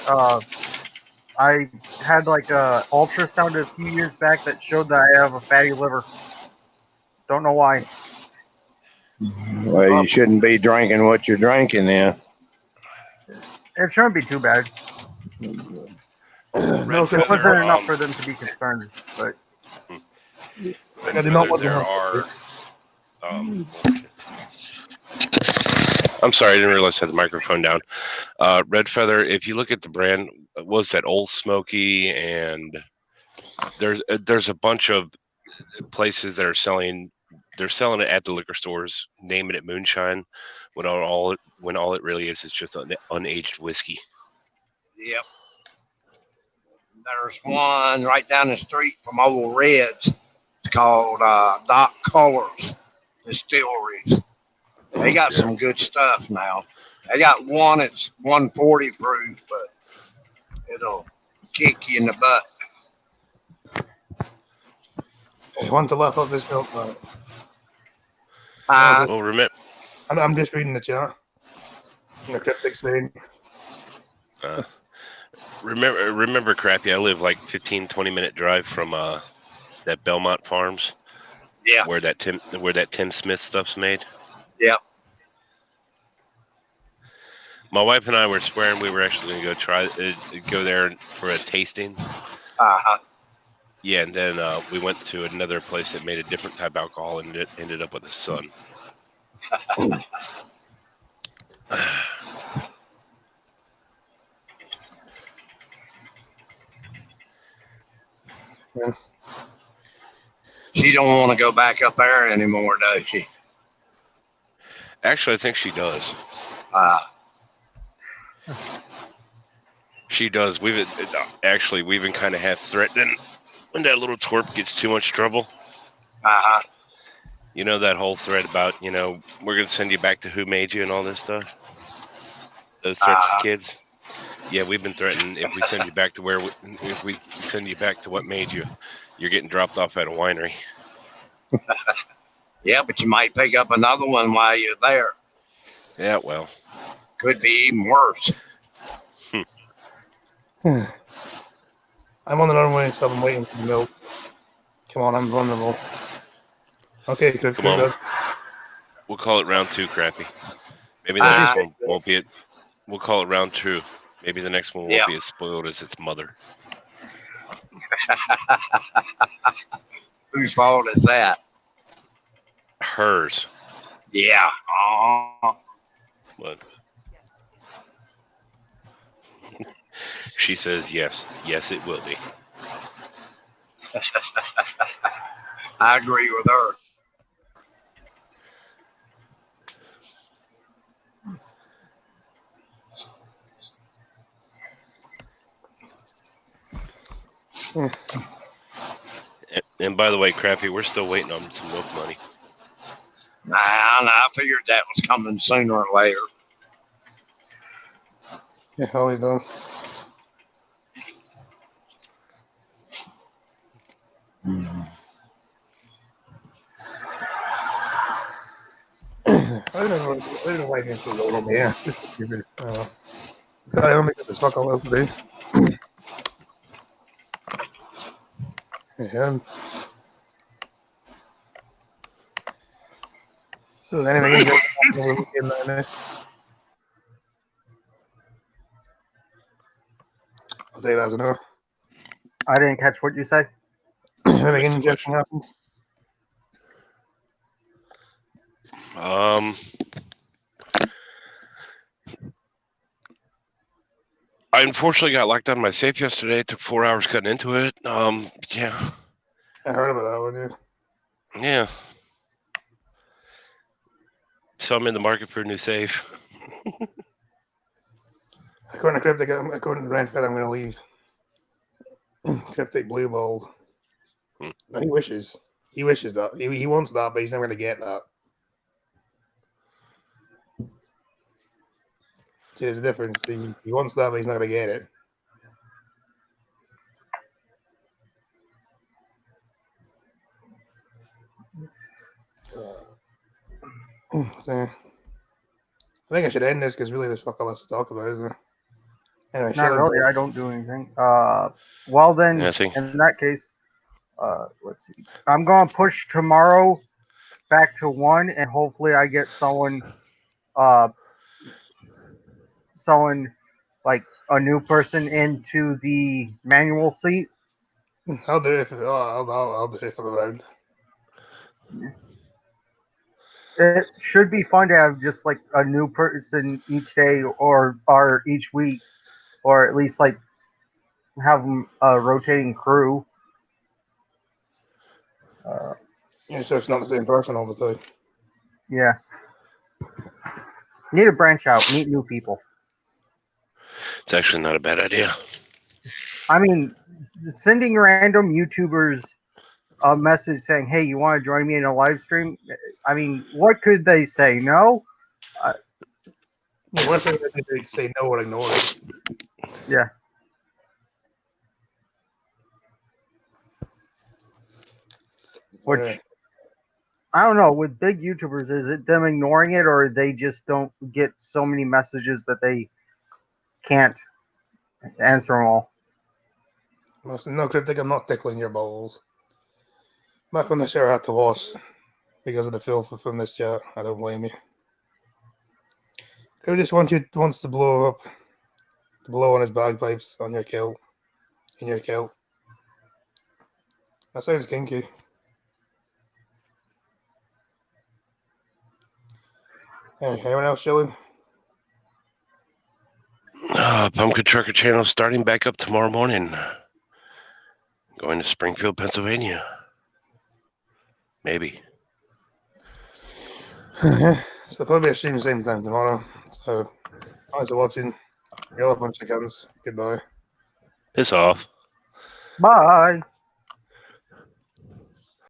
Speaker 6: I had like a ultrasound a few years back that showed that I have a fatty liver. Don't know why.
Speaker 5: Well, you shouldn't be drinking what you're drinking then.
Speaker 6: It shouldn't be too bad.
Speaker 1: No,
Speaker 6: It wasn't enough for them to be concerned, but
Speaker 1: I do not want
Speaker 3: there
Speaker 1: to
Speaker 3: are. I'm sorry, I didn't realize I had the microphone down. Red Feather, if you look at the brand, was that Old Smoky, and there's a bunch of places that are selling. They're selling it at the liquor stores, naming it moonshine, when all it really is just unaged whiskey.
Speaker 5: Yep. There's one right down the street from Old Red's. It's called Doc Colors Distilleries. They got some good stuff now. They got one that's 140 proof, but it'll kick you in the butt.
Speaker 1: I want to laugh up this milk, man.
Speaker 3: Well, remember.
Speaker 1: I'm just reading the chat. The cryptic saying.
Speaker 3: Remember, Crappy, I live like 15-20 minute drive from that Belmont Farms.
Speaker 5: Yeah.
Speaker 3: Where that Tim Smith stuff's made.
Speaker 5: Yep.
Speaker 3: My wife and I were swearing we were actually going to go there for a tasting.
Speaker 5: Uh-huh.
Speaker 3: Yeah, and then we went to another place that made a different type of alcohol, and it ended up with the sun.
Speaker 5: She don't want to go back up there anymore, does she?
Speaker 3: Actually, I think she does. She does. We've been kind of half threatening when that little twerp gets too much trouble.
Speaker 5: Uh-huh.
Speaker 3: You know that whole thread about, we're going to send you back to who made you and all this stuff? Those threats to kids? Yeah, we've been threatening if we send you back to if we send you back to what made you, you're getting dropped off at a winery.
Speaker 5: Yeah, but you might pick up another one while you're there.
Speaker 3: Yeah, well.
Speaker 5: Could be even worse.
Speaker 1: I'm on the runway, so I'm waiting for the milk. Come on, I'm vulnerable. Okay, good.
Speaker 3: Come on. We'll call it round 2, Crappy. Maybe the next one won't be we'll call it round 2. Maybe the next one won't be as spoiled as its mother.
Speaker 5: Whose fault is that?
Speaker 3: Hers.
Speaker 5: Yeah.
Speaker 3: What? She says yes. Yes, it will be.
Speaker 5: I agree with her.
Speaker 3: And by the way, Crappy, we're still waiting on some milk money.
Speaker 5: Nah, I figured that was coming sooner or later.
Speaker 1: Yeah, always does. I don't know why this is over me. Yeah, this is stupid. I don't make this fuck all else today. Yeah. So anything in there? I'll say that's enough.
Speaker 6: I didn't catch what you say.
Speaker 1: Anything injection happened?
Speaker 3: I unfortunately got locked out of my safe yesterday. It took 4 hours cutting into it. Yeah.
Speaker 1: I heard about that one, dude.
Speaker 3: Yeah. So I'm in the market for a new safe.
Speaker 1: According to Cryptic, according to Renfed, I'm going to leave. Cryptic Blue Bold. No, he wishes. He wishes that. He wants that, but he's never going to get that. See, there's a difference. He wants that, but he's not going to get it. I think I should end this because really there's fuck all else to talk about, isn't there? Anyway,
Speaker 6: Not really. I don't do anything. Well then,
Speaker 3: Nothing.
Speaker 6: in that case, let's see. I'm gonna push tomorrow back to 1, and hopefully I get someone like a new person into the manual seat.
Speaker 1: I'll do it. I'll do it for the round.
Speaker 6: It should be fun to have just like a new person each day or each week, or at least like have a rotating crew.
Speaker 1: Yeah, so it's not the same person all the time.
Speaker 6: Yeah. Need to branch out, meet new people.
Speaker 3: It's actually not a bad idea.
Speaker 6: I mean, sending random YouTubers a message saying, "Hey, you want to join me in a live stream?" I mean, what could they say? No?
Speaker 1: The worst thing they say no or ignore it.
Speaker 6: Yeah. Which,
Speaker 1: Yeah.
Speaker 6: I don't know, with big YouTubers, is it them ignoring it, or they just don't get so many messages that they can't answer them all?
Speaker 1: No, Cryptic, I'm not tickling your balls. Back when the shower had to wash because of the filth from this chat. I don't blame you. Who just wants to blow up, to blow on his bagpipes on your kill, in your kill? That sounds kinky. Hey, anyone else showing?
Speaker 3: Pumpkin Trucker Channel starting back up tomorrow morning. Going to Springfield, Pennsylvania. Maybe.
Speaker 1: So probably a stream same time tomorrow. So thanks for watching. You're all a bunch of cunts. Goodbye.
Speaker 3: Piss off.
Speaker 6: Bye.